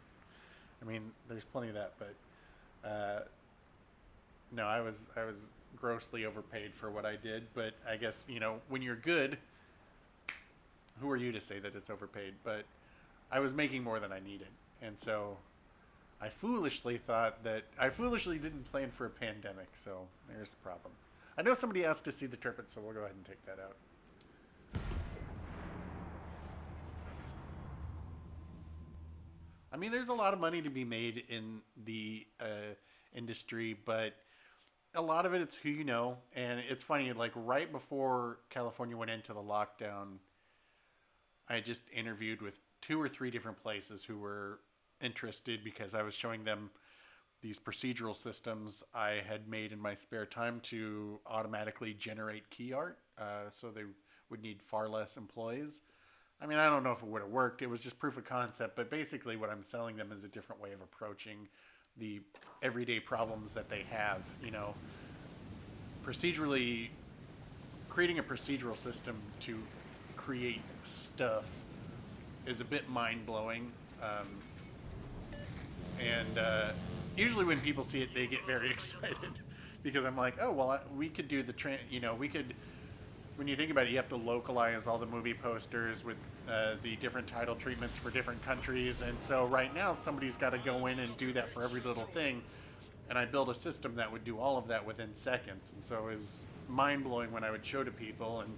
I mean, there's plenty of that, but no, I was grossly overpaid for what I did. But I guess, you know, when you're good, who are you to say that it's overpaid? But I was making more than I needed, and so I foolishly didn't plan for a pandemic. So there's the problem. I know somebody asked to see the Turpin, so we'll go ahead and take that out. I mean, there's a lot of money to be made in the industry, but a lot of it's who you know. And it's funny, like right before California went into the lockdown, I just interviewed with 2 or 3 different places who were interested because I was showing them these procedural systems I had made in my spare time to automatically generate key art. So they would need far less employees. I mean, I don't know if it would have worked. It was just proof of concept. But basically what I'm selling them is a different way of approaching the everyday problems that they have. You know, procedurally, creating a procedural system to create stuff is a bit mind-blowing. Usually when people see it, they get very excited because I'm like, oh, well, we could do the we could, when you think about it, you have to localize all the movie posters with the different title treatments for different countries. And so right now somebody's got to go in and do that for every little thing. And I built a system that would do all of that within seconds. And so it was mind-blowing when I would show to people, and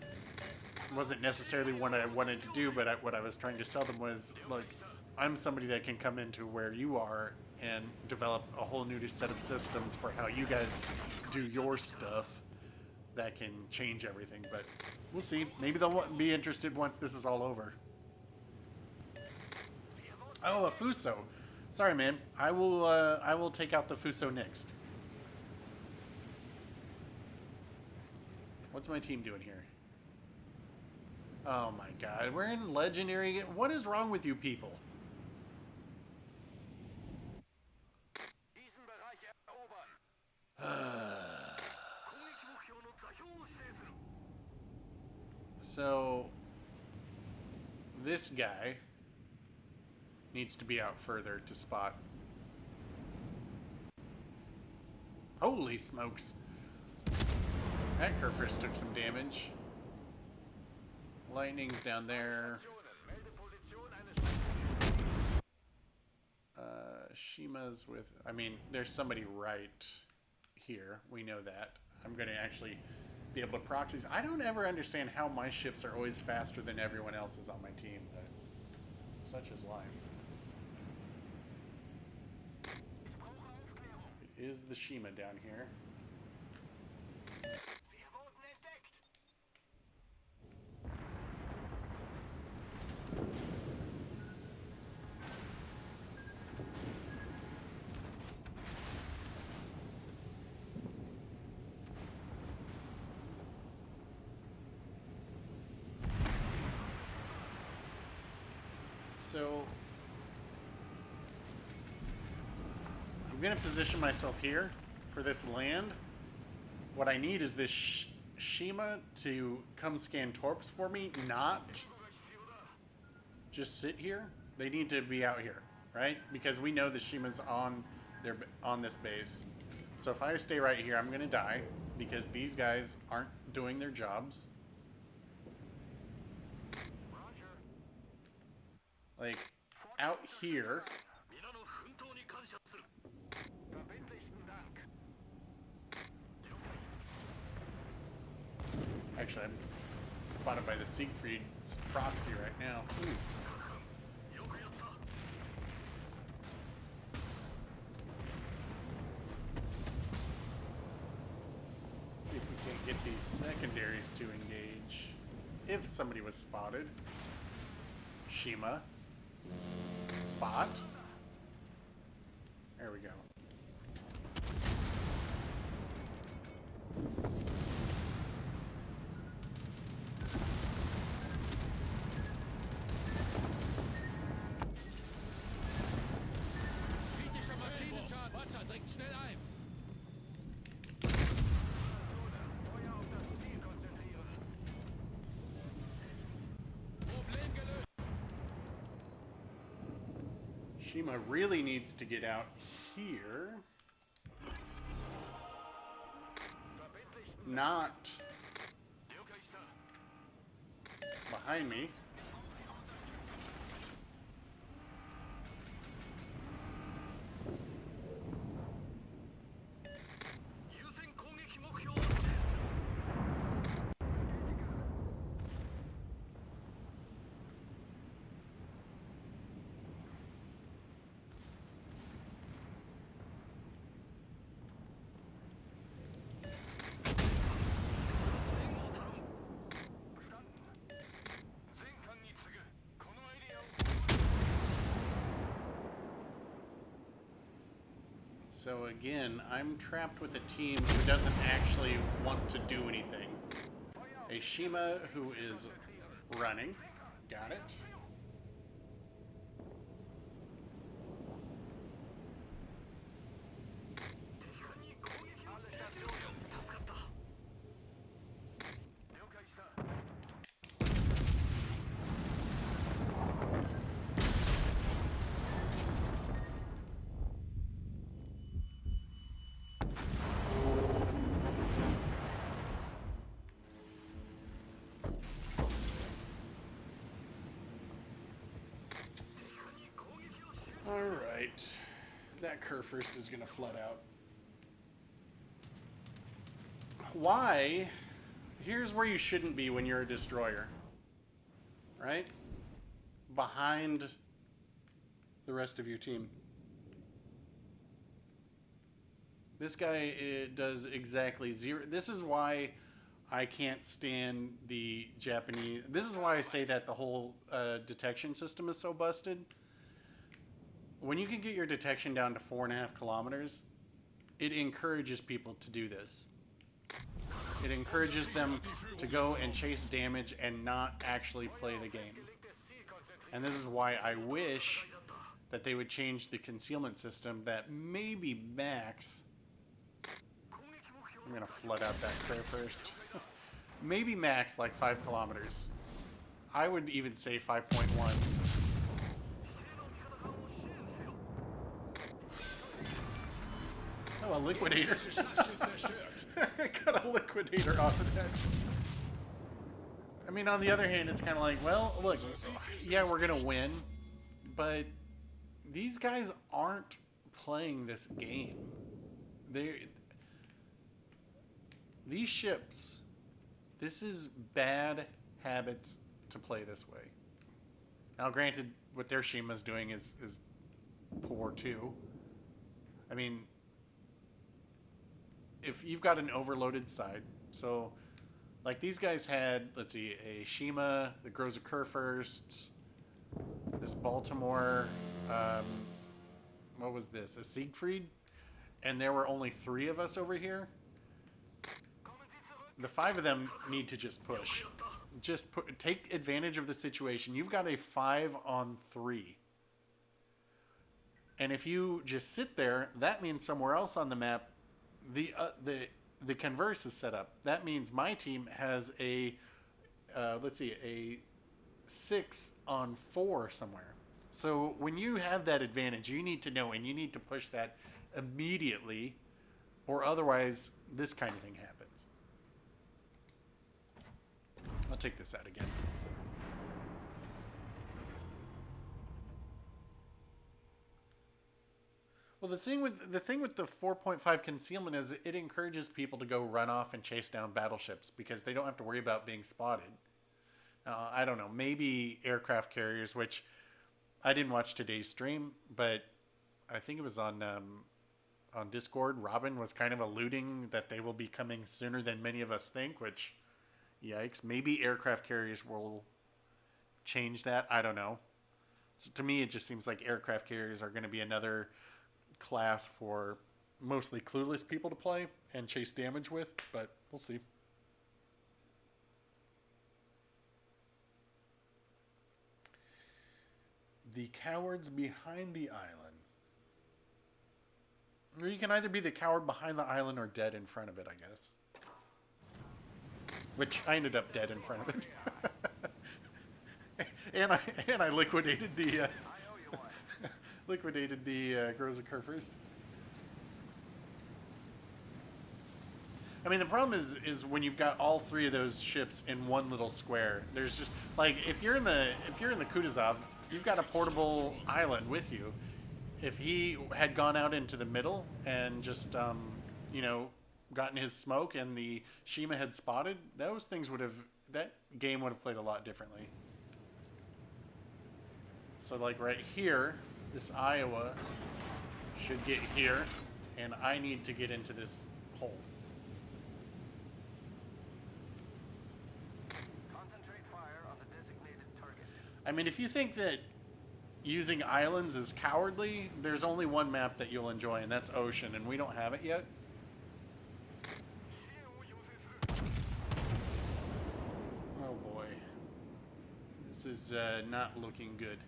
it wasn't necessarily what I wanted to do, but what I was trying to sell them was, like, I'm somebody that can come into where you are and develop a whole new set of systems for how you guys do your stuff that can change everything. But we'll see. Maybe they'll be interested once this is all over. Oh, a Fuso. Sorry, man. I will take out the Fuso next. What's my team doing here? Oh my god, we're in Legendary again. What is wrong with you people? So, this guy needs to be out further to spot. Holy smokes. That Kerfers took some damage. Lightning's down there. Shima's with... I mean, there's somebody right here. We know that. I'm going to actually be able to proxies. I don't ever understand how my ships are always faster than everyone else's on my team, but such is life. It is the Shima down here. So I'm going to position myself here for this land. What I need is this Shima to come scan torps for me, not just sit here. They need to be out here, right? Because we know the Shima's on this base. So if I stay right here, I'm going to die because these guys aren't doing their jobs. Like, out here. Actually, I'm spotted by the Siegfried's proxy right now. Oof. See if we can't get these secondaries to engage. If somebody was spotted. Shima. Spot. There we go. schnell ein! Problem gelöst! Shima really needs to get out here. Not behind me. So again, I'm trapped with a team who doesn't actually want to do anything. A Shima who is running. Got it. Alright. That Kurfürst is going to flood out. Why? Here's where you shouldn't be when you're a destroyer. Right? Behind the rest of your team. This guy does exactly zero. This is why I can't stand the Japanese. This is why I say that the whole detection system is so busted. When you can get your detection down to 4.5 kilometers, it encourages people to do this. It encourages them to go and chase damage and not actually play the game. And this is why I wish that they would change the concealment system that maybe max... I'm going to flood out that clear first. Maybe max like 5 kilometers. I would even say 5.1. Oh, a liquidator. I got a liquidator off of that. I mean, on the other hand, it's kind of like, well, look, yeah, we're going to win, but these guys aren't playing this game. These ships, this is bad habits to play this way. Now, granted, what their Shima's doing is poor too. I mean, if you've got an overloaded side, so like these guys had, let's see, a Shima that grows a Kurfürst, this Baltimore, what was this, a Siegfried, and there were only 3 of us over here. The 5 of them need to just push. Just take advantage of the situation. You've got a 5-on-3. And if you just sit there, that means somewhere else on the map, the converse is set up. That means my team has a, let's see, a 6-on-4 somewhere. So when you have that advantage, you need to know, and you need to push that immediately, or otherwise this kind of thing happens. I'll take this out again. Well, the thing with the 4.5 concealment is it encourages people to go run off and chase down battleships because they don't have to worry about being spotted. I don't know, maybe aircraft carriers, which I didn't watch today's stream, but I think it was on Discord. Robin was kind of alluding that they will be coming sooner than many of us think, which, yikes. Maybe aircraft carriers will change that. I don't know. So to me, it just seems like aircraft carriers are going to be another class for mostly clueless people to play and chase damage with, but we'll see. The cowards behind the island. Or you can either be the coward behind the island or dead in front of it, I guess. Which I ended up dead in front of it. and I liquidated the liquidated the Groza first. I mean, the problem is when you've got all three of those ships in one little square. There's just like if you're in the Kutuzov, you've got a portable island with you. If he had gone out into the middle and just you know, gotten his smoke and the Shima had spotted, those things would have, that game would have played a lot differently. So like right here, this Iowa should get here, and I need to get into this hole. Concentrate fire on the designated target. I mean, if you think that using islands is cowardly, there's only one map that you'll enjoy, and that's Ocean, and we don't have it yet. Oh boy. This is not looking good.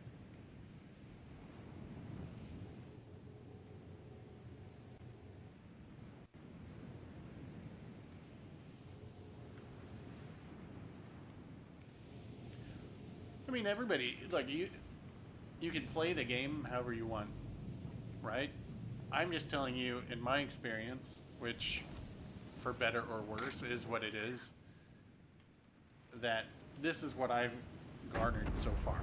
I mean, everybody, like, you can play the game however you want, right? I'm just telling you, in my experience, which, for better or worse, is what it is, that this is what I've garnered so far.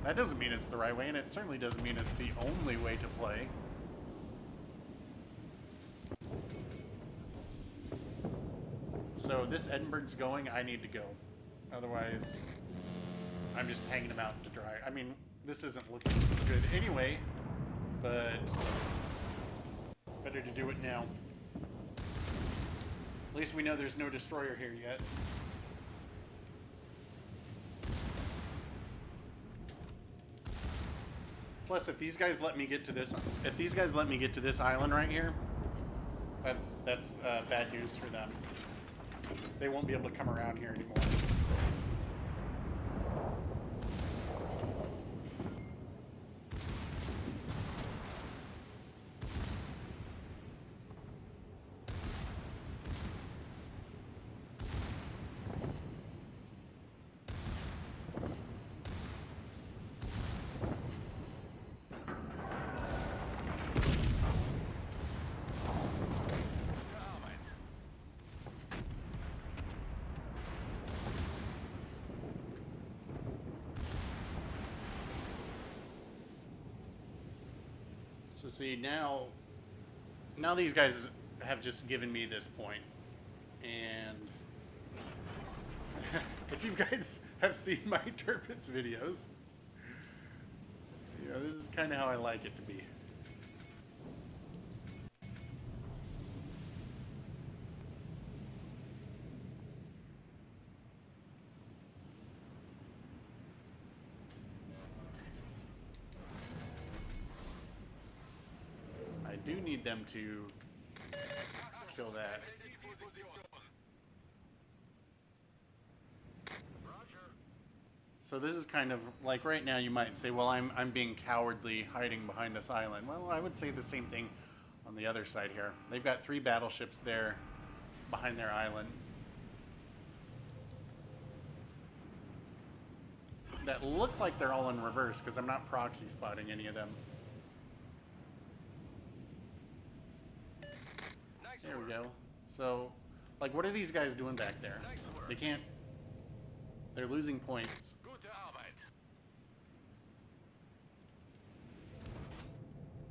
That doesn't mean it's the right way, and it certainly doesn't mean it's the only way to play. So this Edinburgh's going, I need to go. Otherwise, I'm just hanging them out to dry. I mean, this isn't looking good anyway, but better to do it now. At least we know there's no destroyer here yet. Plus, if these guys let me get to this, island right here, that's bad news for them. They won't be able to come around here anymore. So see, now these guys have just given me this point, and if you guys have seen my Turpits videos, you know, this is kind of how I like it to be. I do need them to kill that. So this is kind of like right now you might say, well, I'm being cowardly hiding behind this island. Well, I would say the same thing on the other side here. They've got 3 battleships there behind their island that look like they're all in reverse because I'm not proxy spotting any of them. There we go. So, like, what are these guys doing back there? They can't... They're losing points.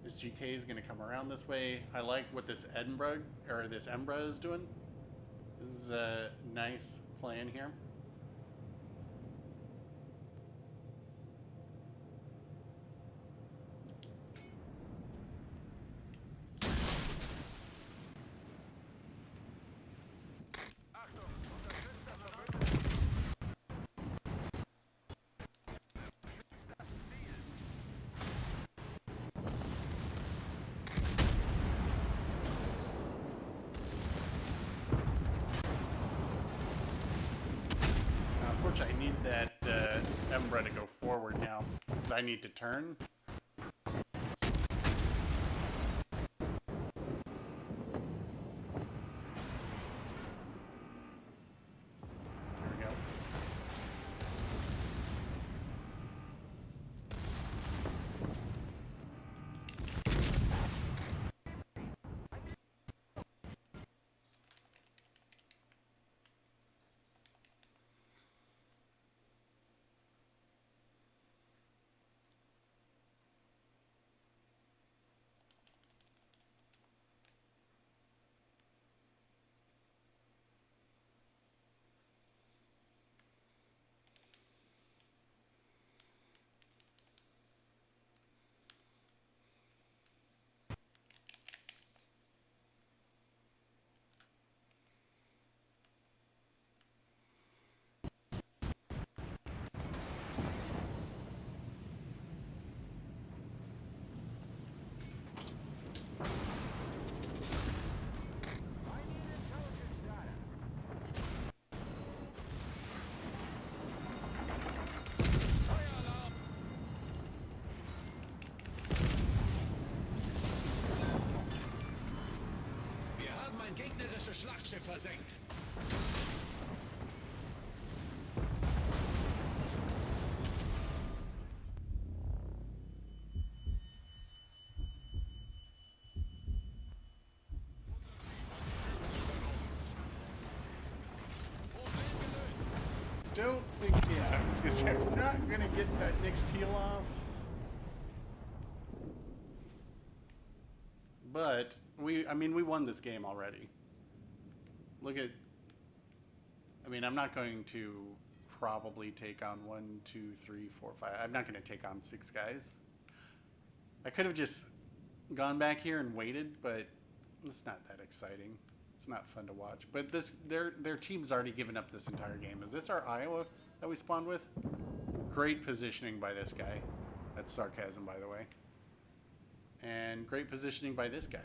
This GK is going to come around this way. I like what this Edinburgh, or this Embra is doing. This is a nice plan here. I need that Embra to go forward now, because I need to turn. gegnerische Schlachtschiff versenkt. Don't think, yeah, I was gonna say, I'm not gonna get that next heal off. But, I mean, we won this game already. Look at, I mean, I'm not going to probably take on 1, 2, 3, 4, 5. I'm not going to take on 6 guys. I could have just gone back here and waited, but it's not that exciting. It's not fun to watch. But this, their team's already given up this entire game. Is this our Iowa that we spawned with? Great positioning by this guy. That's sarcasm, by the way. And great positioning by this guy.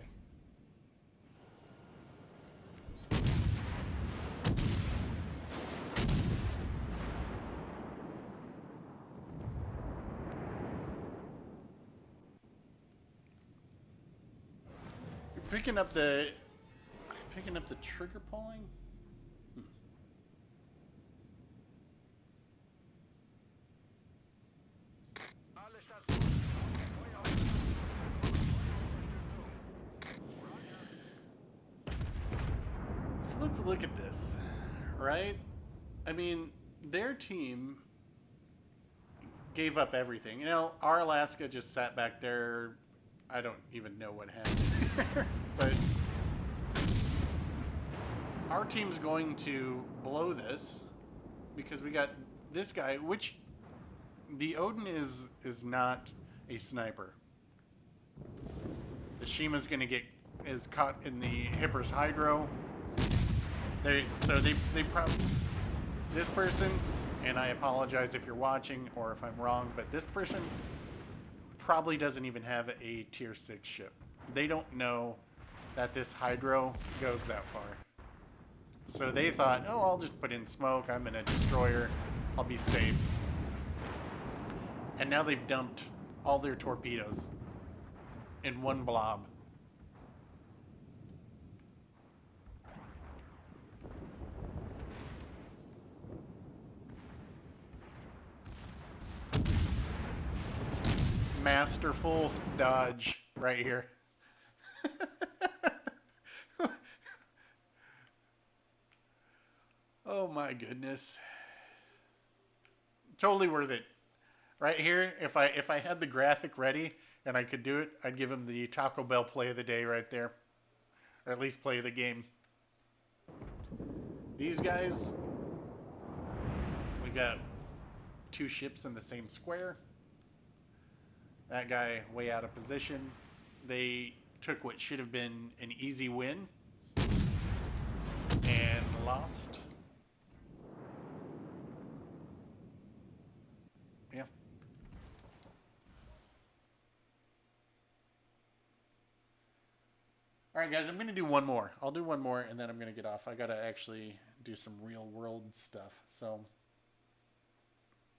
You're picking up the trigger pulling? Alle Stationen. Feuer. So let's look at this, right? I mean, their team gave up everything. You know, our Alaska just sat back there. I don't even know what happened. But our team's going to blow this because we got this guy, which the Odin is not a sniper. The Shima's gonna is caught in the Hipper's Hydro. They probably, this person, and I apologize if you're watching or if I'm wrong, but this person probably doesn't even have a tier 6 ship. They don't know that this Hydro goes that far. So they thought, oh, I'll just put in smoke, I'm in a destroyer, I'll be safe. And now they've dumped all their torpedoes in one blob. Masterful dodge right here. Oh my goodness. Totally worth it. Right here, if I had the graphic ready and I could do it, I'd give him the Taco Bell play of the day right there. Or at least play of the game. These guys, we got 2 ships in the same square. That guy way out of position. They took what should have been an easy win and lost. Yeah. Alright guys, I'm going to do one more. I'll do one more and then I'm going to get off. I got to actually do some real world stuff. So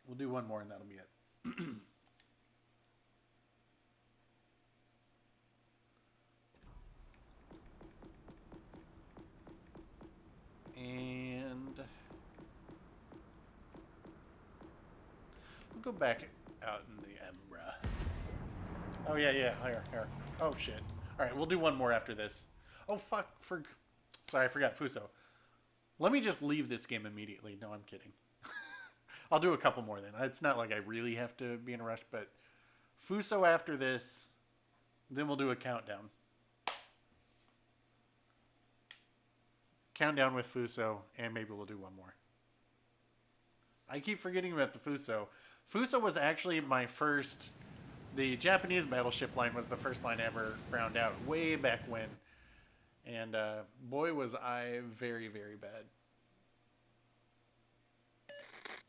we'll do one more and that'll be it. And we'll go back out in the Embra. Oh yeah, here. Oh shit. Alright, we'll do one more after this. Oh fuck, sorry, I forgot Fuso. Let me just leave this game immediately. No, I'm kidding. I'll do a couple more then. It's not like I really have to be in a rush, but Fuso after this, then we'll do a countdown. Countdown with Fuso, and maybe we'll do one more. I keep forgetting about the Fuso. Fuso was actually my first... The Japanese battleship line was the first line I ever ground out, way back when. And boy, was I very, very bad.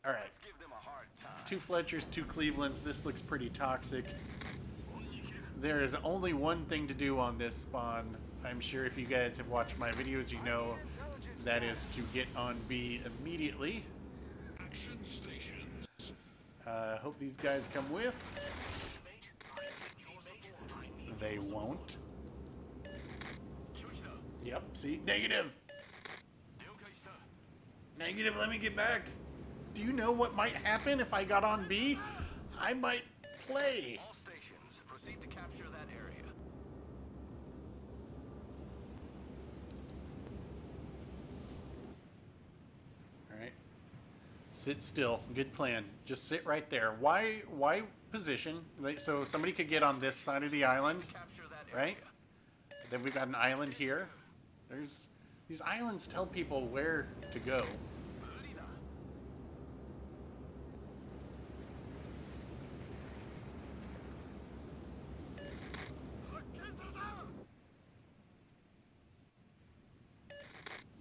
Alright. Let's give them a hard time. 2 Fletchers, 2 Clevelands. This looks pretty toxic. There is only one thing to do on this spawn. I'm sure if you guys have watched my videos, you know that is to get on B immediately. Action stations. Hope these guys come with. They won't. Yep, see? Negative! Geister. Negative, let me get back. Do you know what might happen if I got on B? I might play. All stations, proceed to capture that area. Alright. Sit still. Good plan. Just sit right there. Why position? Like, so somebody could get on this side of the island, Capture that right? area. Then we've got an island here. There's... These islands tell people where to go. Leader.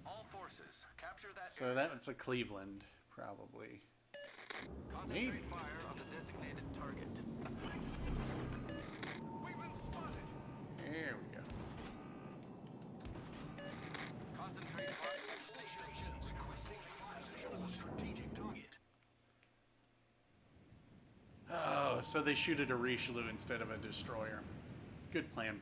All forces, capture that So area. that's a Cleveland, probably. Concentrate maybe. fire on the designated target. We've been spotted. There we go. Concentrate fire. Stations requesting fire on the strategic target. Oh, so they shoot at a Richelieu instead of a destroyer. Good plan.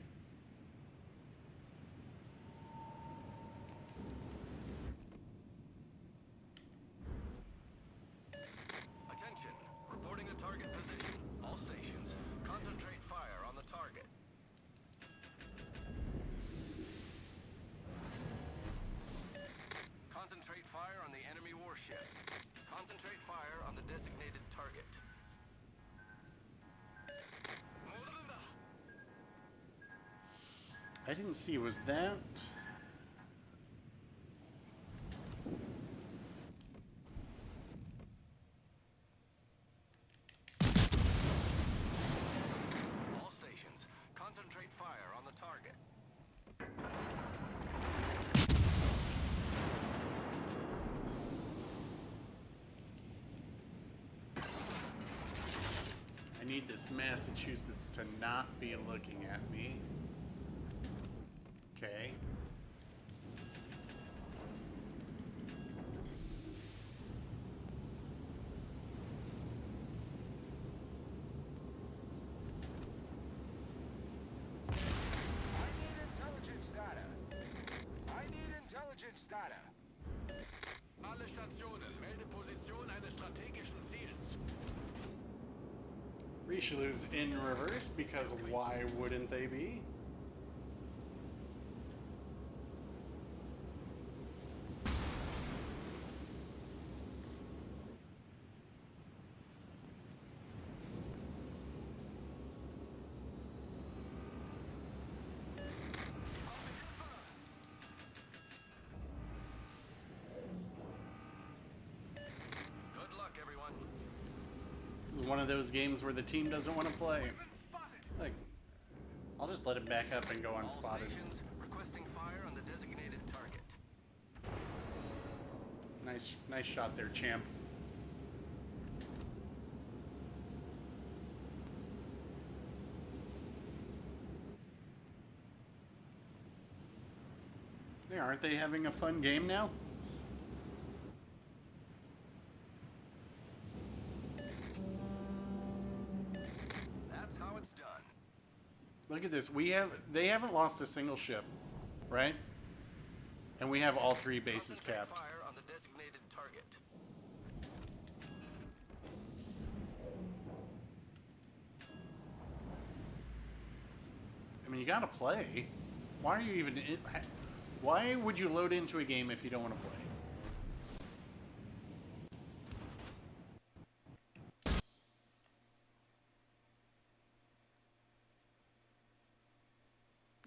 Attention, reporting a target position. All stations, concentrate fire on the target. Concentrate fire on the enemy warship. Concentrate fire on the designated target. I didn't see, was that... All stations, concentrate fire on the target. I need this Massachusetts to not be looking at me. Okay. I need intelligence data. I need intelligence data. Alle Stationen, melde Position eines strategischen Ziels. Richelieu's in reverse, because why wouldn't they be? Good luck, everyone. This is one of those games where the team doesn't want to play. Like, I'll just let it back up and go All unspotted. stations, requesting fire on the designated target. Nice shot there, champ. Hey, aren't they having a fun game now? That's how it's done. Look at this. They haven't lost a single ship, right? And we have all 3 bases Concentrate capped. fire on the designated target. I mean, you gotta play. Why are you even in, why would you load into a game if you don't want to play?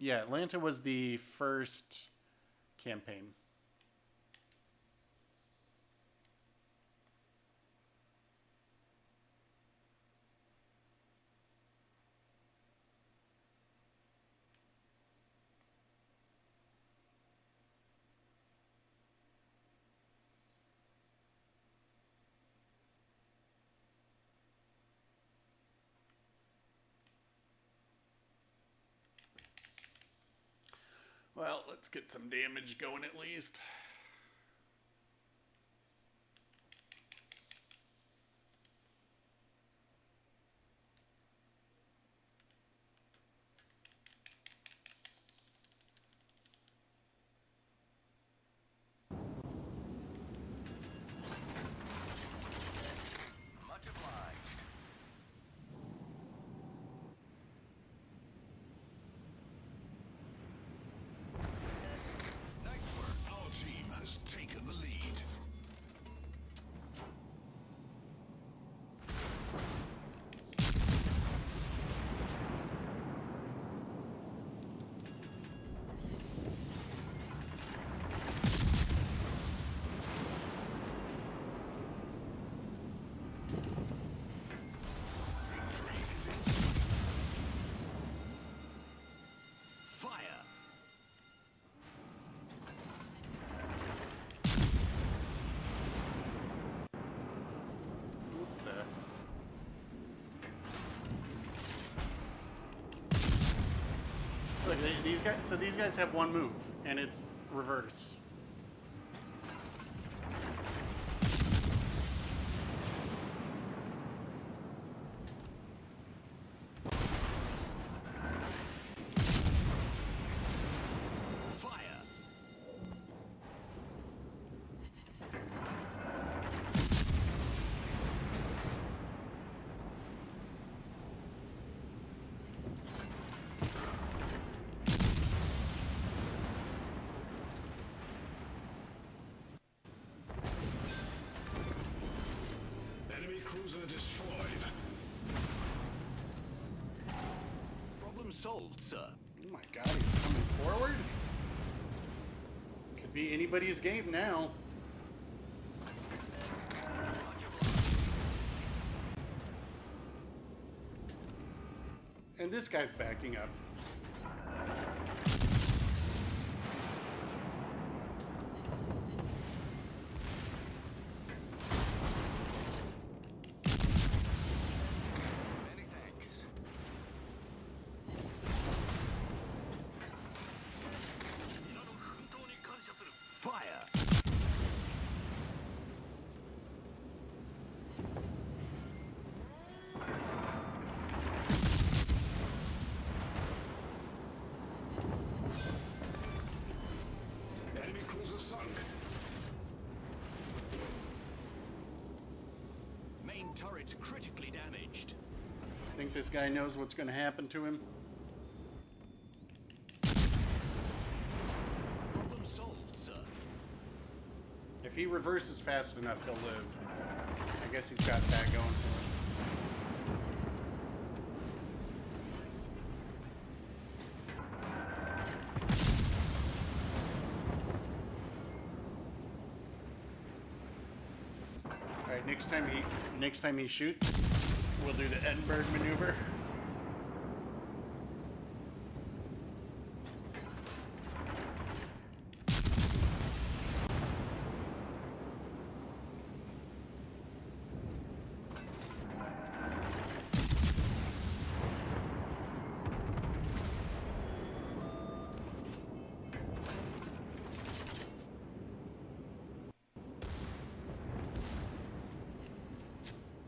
Yeah, Atlanta was the first campaign. Well, let's get some damage going at least. these guys. So these guys have one move, and it's reverse. Enemy cruiser destroyed. Problem solved, sir. Oh my god, he's coming forward? Could be anybody's game now. And this guy's backing up. Many thanks. Fire! Enemy cruiser sunk. Main turret critically damaged. Think this guy knows what's going to happen to him? Problem solved, sir. If he reverses fast enough, he'll live. I guess he's got that going for him. All right, next time he shoots, we'll do the Edinburgh maneuver.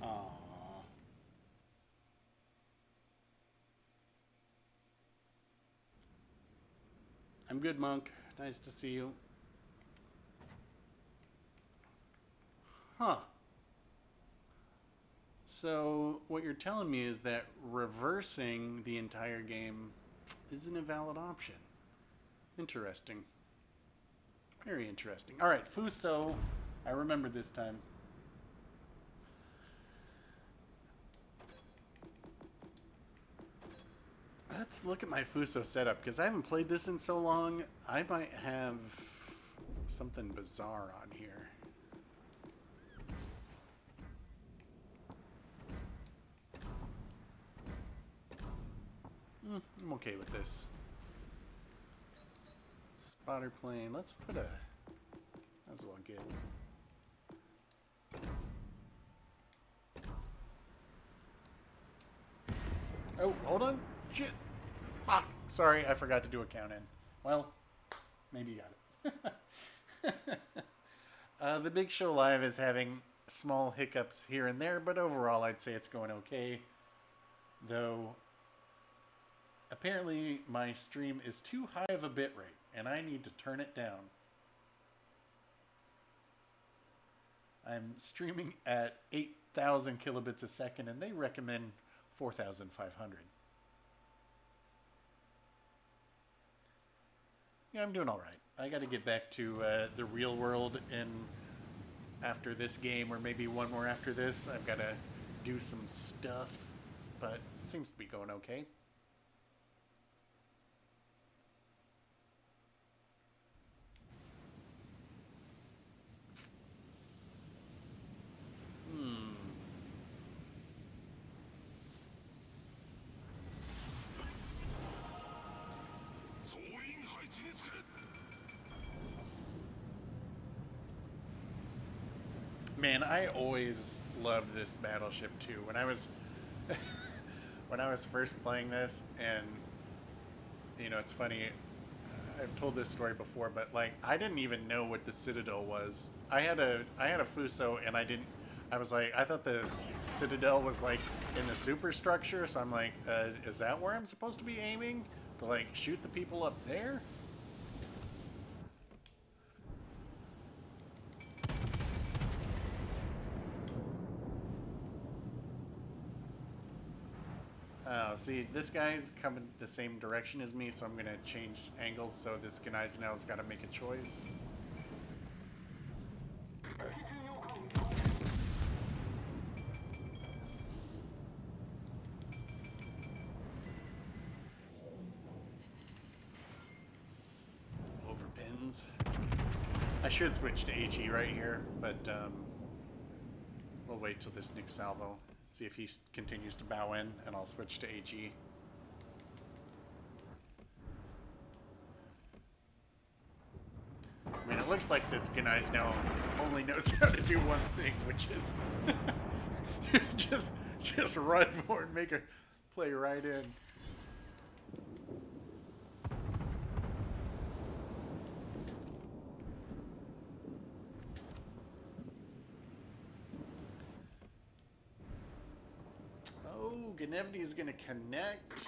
Aww. I'm good, Monk. Nice to see you. Huh. So, what you're telling me is that reversing the entire game isn't a valid option. Interesting. Very interesting. Alright, Fuso. I remember this time. Let's look at my Fuso setup, because I haven't played this in so long. I might have something bizarre on here. I'm okay with this. Spotter plane. Let's put a... Might as well get... Oh, hold on. Shit. Fuck. Sorry, I forgot to do a count in. Well, maybe you got it. The Big Show Live is having small hiccups here and there, but overall I'd say it's going okay. Though, apparently my stream is too high of a bit rate, and I need to turn it down. I'm streaming at 8,000 kilobits a second, and they recommend 4,500. Yeah, I'm doing all right. I got to get back to the real world, and after this game, or maybe one more after this, I've got to do some stuff, but it seems to be going okay. Man, I always loved this battleship too. When I was when I was first playing this, and You know, it's funny. I've told this story before, but like I didn't even know what the Citadel was. I had a Fuso, and I didn't. I was like, I thought the Citadel was like in the superstructure, so I'm like, is that where I'm supposed to be aiming to like shoot the people up there? Oh, see, this guy's coming the same direction as me, so I'm gonna change angles. So this guy's now's got to make a choice. Overpins. I should switch to HE right here, but we'll wait till this Nick Salvo. See if he continues to bow in, and I'll switch to HE. I mean, it looks like this Ganai's now only knows how to do one thing, which is just run for it and make a play right in. Oh, Ganevny is going to connect.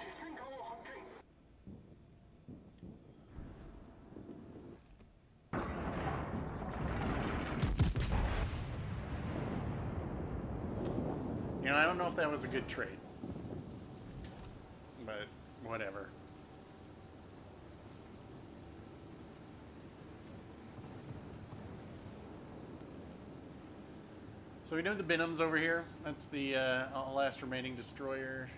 You know, I don't know if that was a good trade, but whatever. So we know the Binham's over here. That's the last remaining destroyer.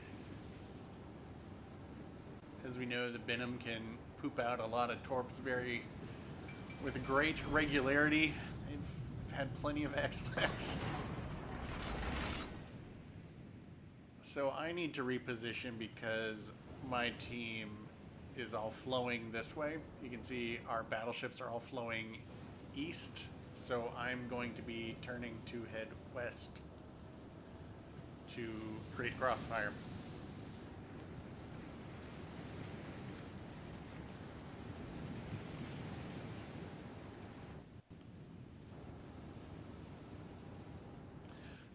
As we know, the Binham can poop out a lot of torps with great regularity. They've had plenty of X-Lax. So I need to reposition because my team is all flowing this way. You can see our battleships are all flowing east. So I'm going to be turning to head west to create crossfire.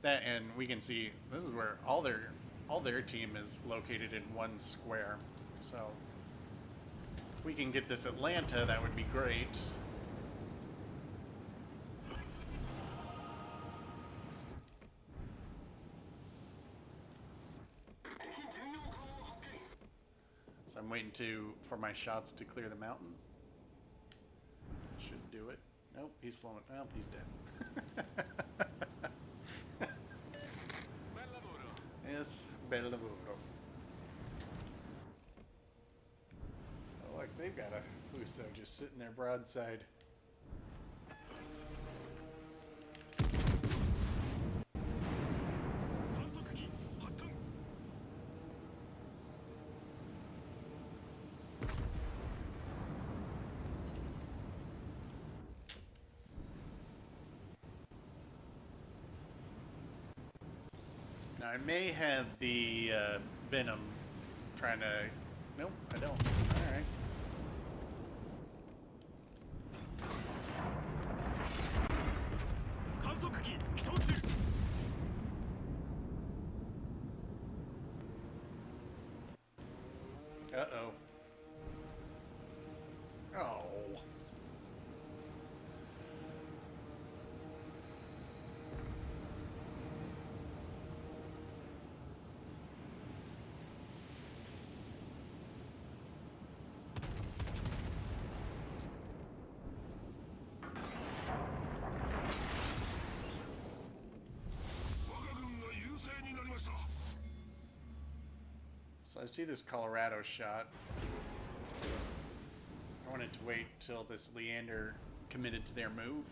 That, and we can see this is where all their team is located in one square. So if we can get this Atlanta, that would be great. So I'm waiting for my shots to clear the mountain. Should do it. Nope, he's slowing. Oh, he's dead. Yes, bel lavoro. Oh, look, they've got a Fuso just sitting there broadside. Now I may have the Venom trying to. Nope, I don't. All right. Uh-oh. Oh. So I see this Colorado shot. I wanted to wait till this Leander committed to their move.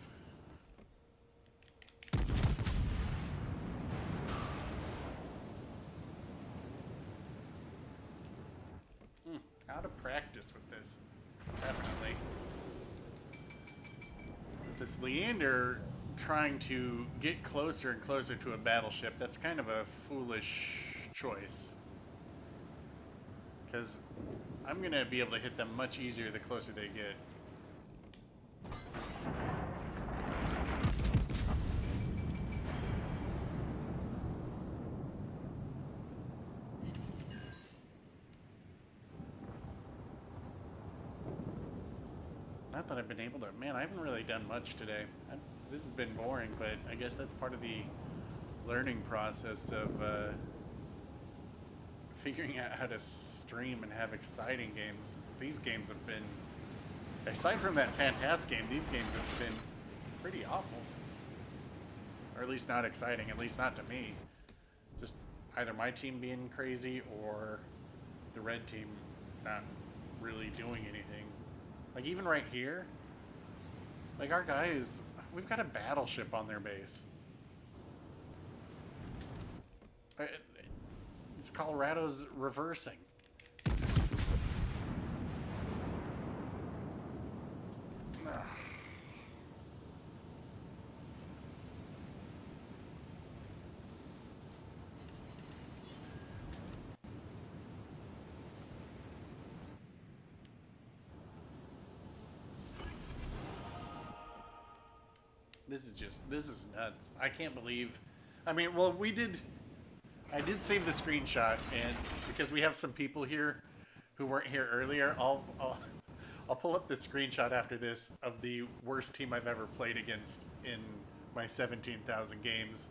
Out of practice with this, definitely. With this Leander trying to get closer and closer to a battleship, that's kind of a foolish choice. Because I'm going to be able to hit them much easier the closer they get. Not that I've been able to... Man, I haven't really done much today. This has been boring, but I guess that's part of the learning process of figuring out how to stream and have exciting games. These games have been... Aside from that fantastic game, these games have been pretty awful. Or at least not exciting, at least not to me. Just either my team being crazy or the red team not really doing anything. Like, even right here, like, our guys, we've got a battleship on their base. It's Colorado's reversing. This is nuts. I can't believe, I mean, well, I did save the screenshot, and because we have some people here who weren't here earlier, I'll pull up the screenshot after this of the worst team I've ever played against in my 17,000 games.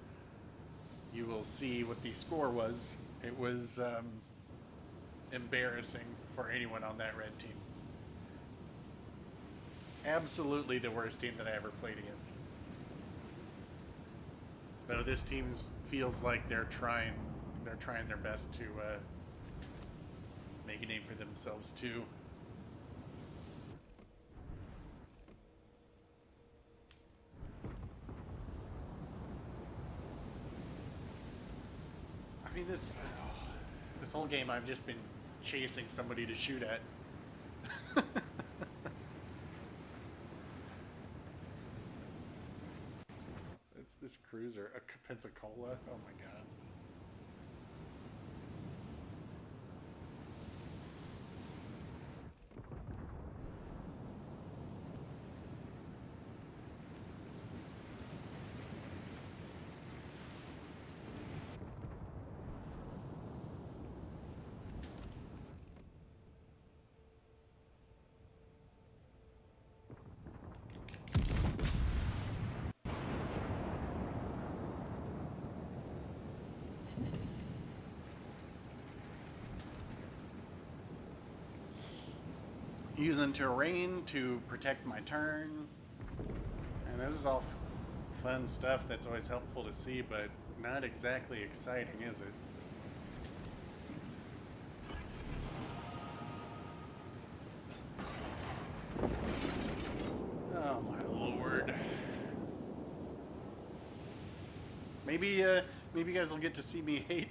You will see what the score was. It was embarrassing for anyone on that red team. Absolutely the worst team that I ever played against. Though this team feels like they're trying their best to make a name for themselves too. I mean, this whole game I've just been chasing somebody to shoot at. It's this cruiser, a Pensacola. Oh my god. Using terrain to protect my turn. And this is all fun stuff that's always helpful to see, but not exactly exciting, is it? Oh my lord. Maybe you guys will get to see me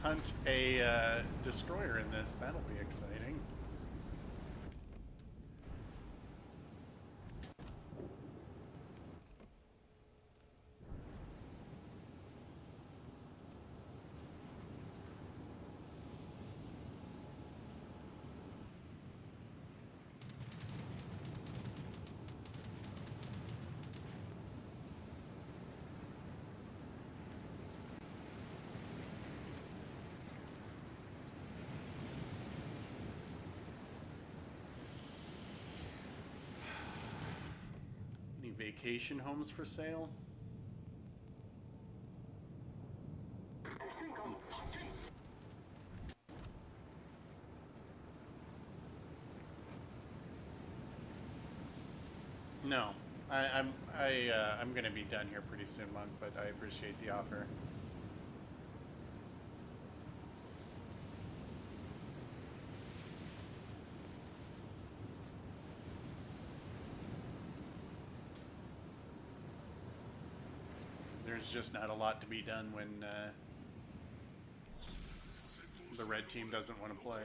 hunt a destroyer in this. That'll be exciting. Vacation homes for sale? No, I'm gonna be done here pretty soon, Monk. But I appreciate the offer. There's just not a lot to be done when the red team doesn't want to play.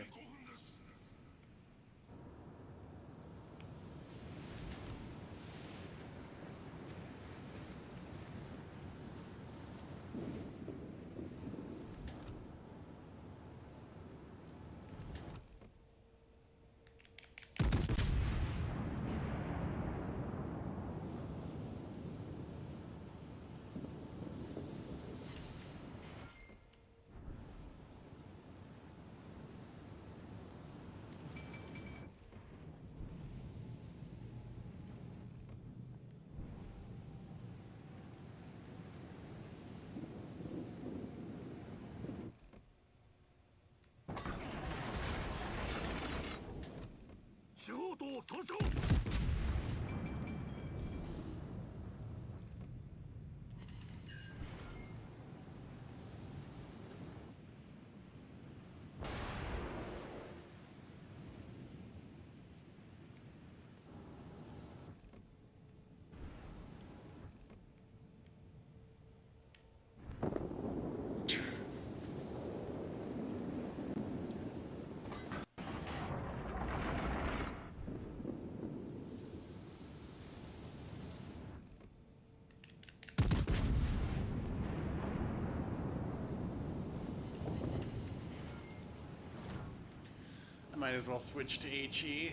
I might as well switch to HE.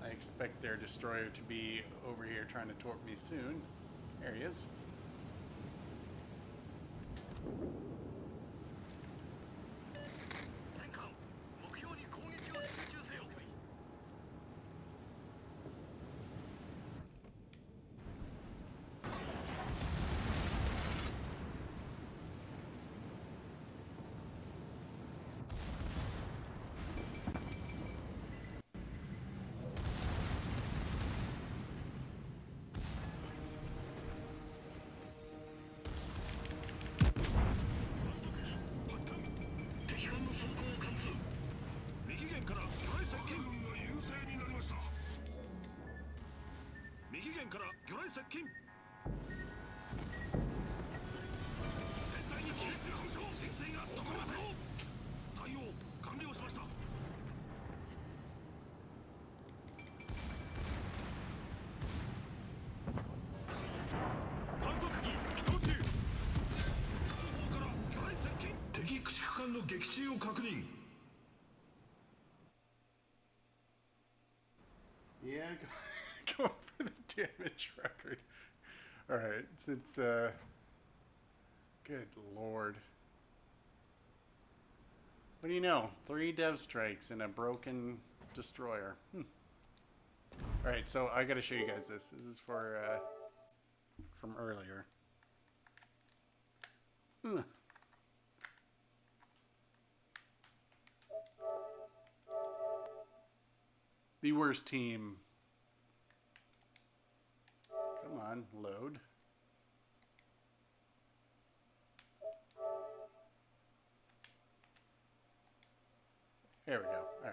I expect their destroyer to be over here trying to torp me soon. There he is. Yeah, go for the damage record. Alright, since, good lord. What do you know? 3 dev strikes and a broken destroyer. Alright, so I gotta show you guys this. This is for, from earlier. The worst team. Come on, load. There we go. All right.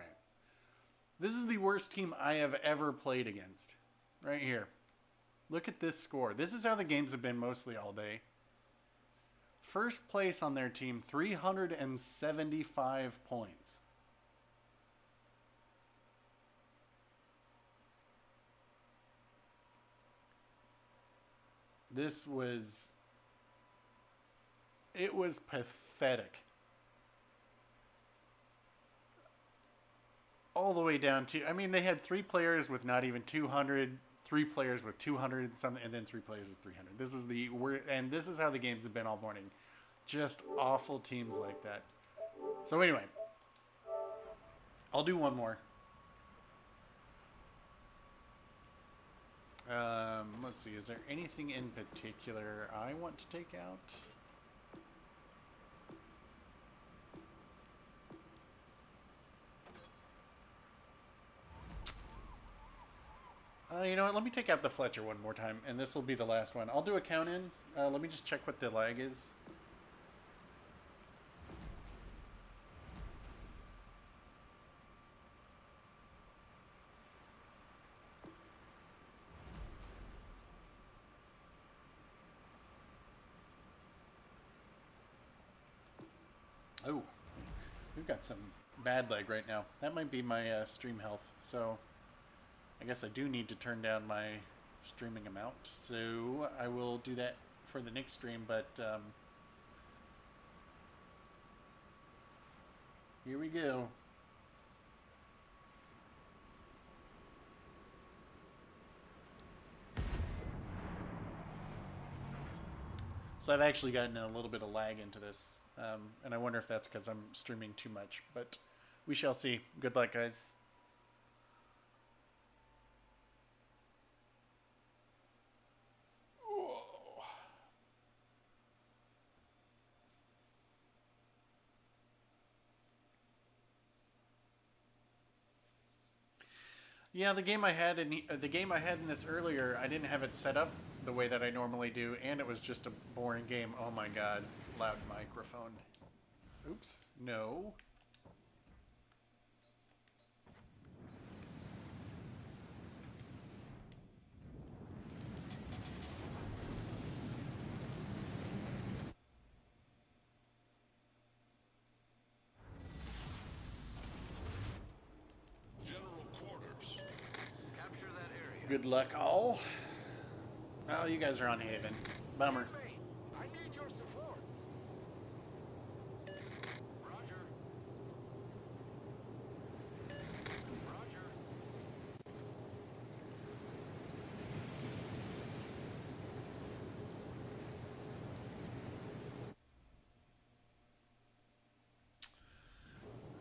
This is the worst team I have ever played against. Right here. Look at this score. This is how the games have been mostly all day. First place on their team, 375 points. It was pathetic. All the way down to, I mean, they had 3 players with not even 200, 3 players with 200 something, and then 3 players with 300. This is and this is how the games have been all morning. Just awful teams like that. So anyway, I'll do one more. Let's see, is there anything in particular I want to take out? You know what, let me take out the Fletcher one more time, and this will be the last one. I'll do a count in. Let me just check what the lag is. Oh, we've got some bad lag right now. That might be my stream health, so I guess I do need to turn down my streaming amount. So I will do that for the next stream, but here we go. So I've actually gotten a little bit of lag into this. And I wonder if that's because I'm streaming too much, but we shall see. Good luck, guys. Yeah, the game I had in this earlier, I didn't have it set up the way that I normally do, and it was just a boring game. Oh my god, loud microphone. Oops, no. General quarters. Capture that area. Good luck, all. Well, you guys are on Haven. Bummer. Teammate, I need your support. Roger. Roger.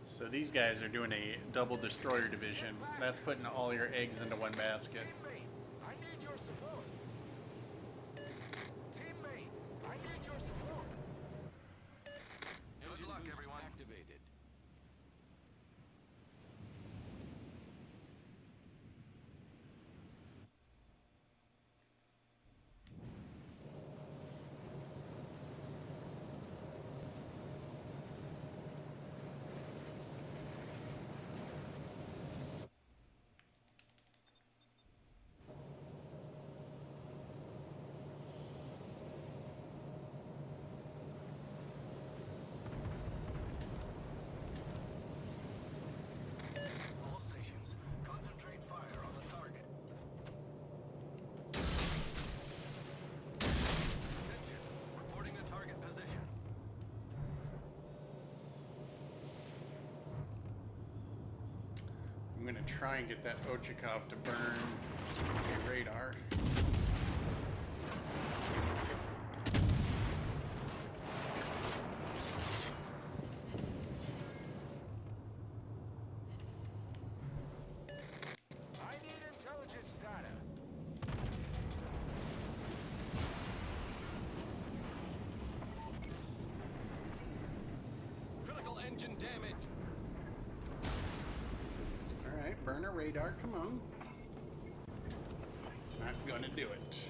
So these guys are doing a double destroyer division. That's putting all your eggs into one basket. Teammate, I need your support. Teammate, I need your support. Good luck, everyone. Activated. All stations, concentrate fire on the target. Attention, reporting the target position. I'm gonna try and get that Ochakov to burn a radar. I need intelligence data. Critical engine damage. Alright, burn a radar, come on. Not gonna do it.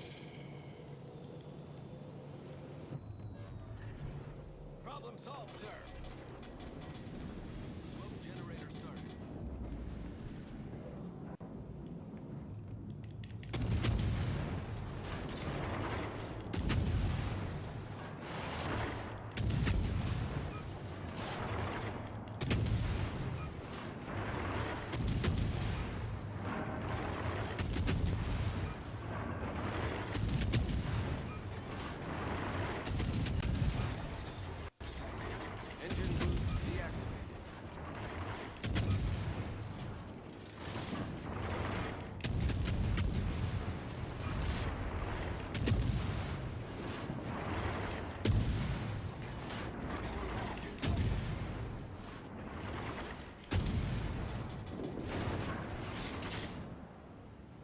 Problem solved, sir. Smoke generator started. Engine boost deactivated.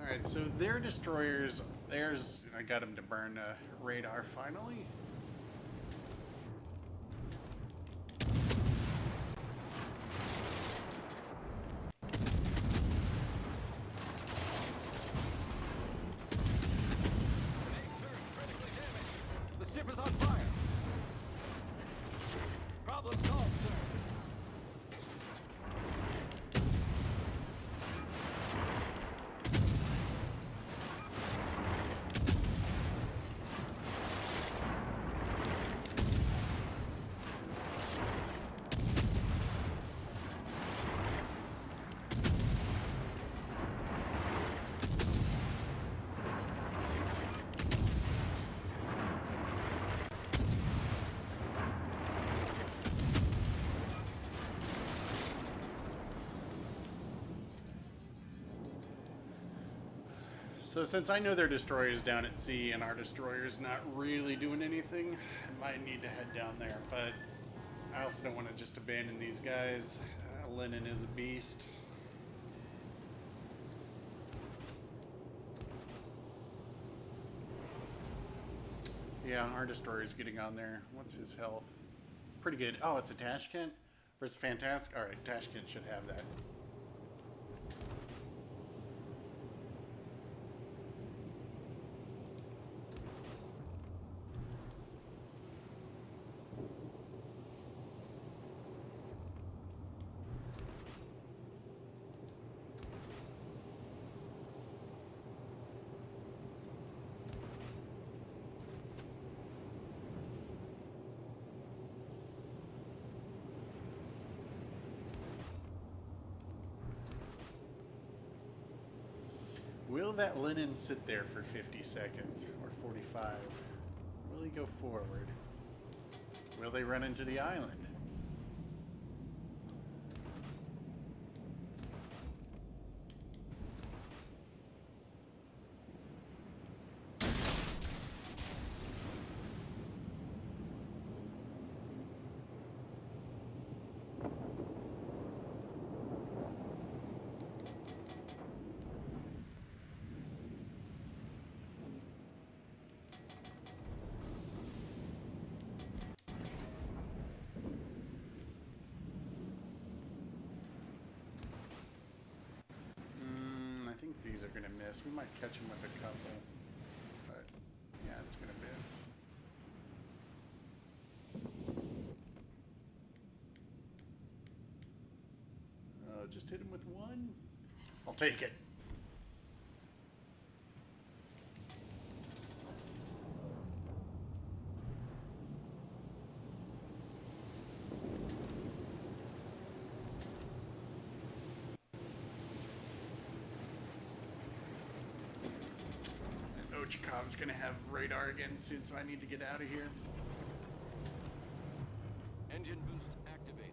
Alright, so their destroyers, I got them to burn a radar finally. Main turret critically damaged. The ship is on fire. Problem solved, sir. So since I know their destroyer's down at sea and our destroyer's not really doing anything, I might need to head down there. But I also don't want to just abandon these guys. Lennon is a beast. Yeah, our destroyer's getting on there. What's his health? Pretty good. Oh, it's a Tashkent versus Fantastic. All right, Tashkent should have that. Will that linen sit there for 50 seconds or 45? Will he go forward? Will they run into the island? I think these are going to miss. We might catch them with a couple. But, yeah, it's going to miss. Oh, just hit him with one? I'll take it. Ochakov's gonna have radar again soon, so I need to get out of here. Engine boost activated.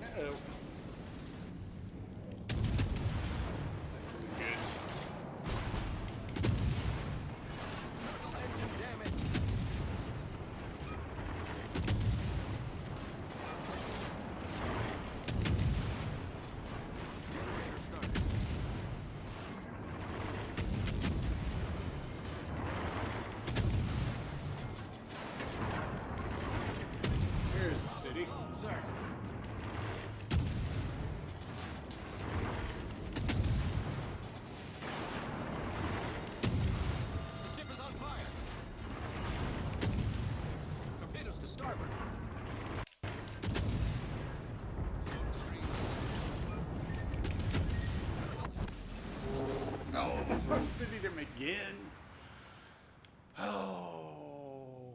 Uh-oh. This is good. Engine damage. Generator started. Here's the city. Sir. The ship is on fire. Torpedoes to starboard. Smoke screen set. Oh, city them again. Oh,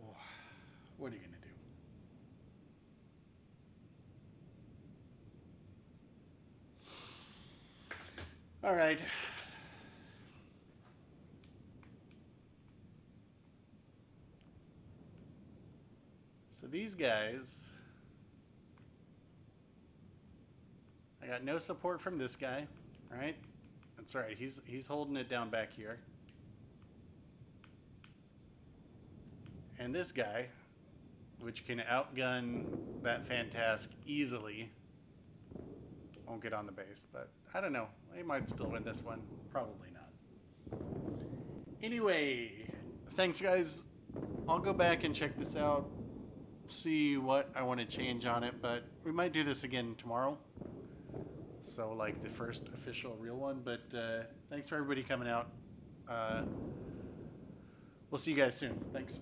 what are you gonna do? All right. So these guys, I got no support from this guy, right? That's right. He's holding it down back here. And this guy, which can outgun that Fantask easily, won't get on the base, but I don't know. They might still win this one. Probably not. Anyway, thanks guys. I'll go back and check this out, see what I want to change on it, but we might do this again tomorrow. So like the first official real one, but thanks for everybody coming out. We'll see you guys soon. Thanks.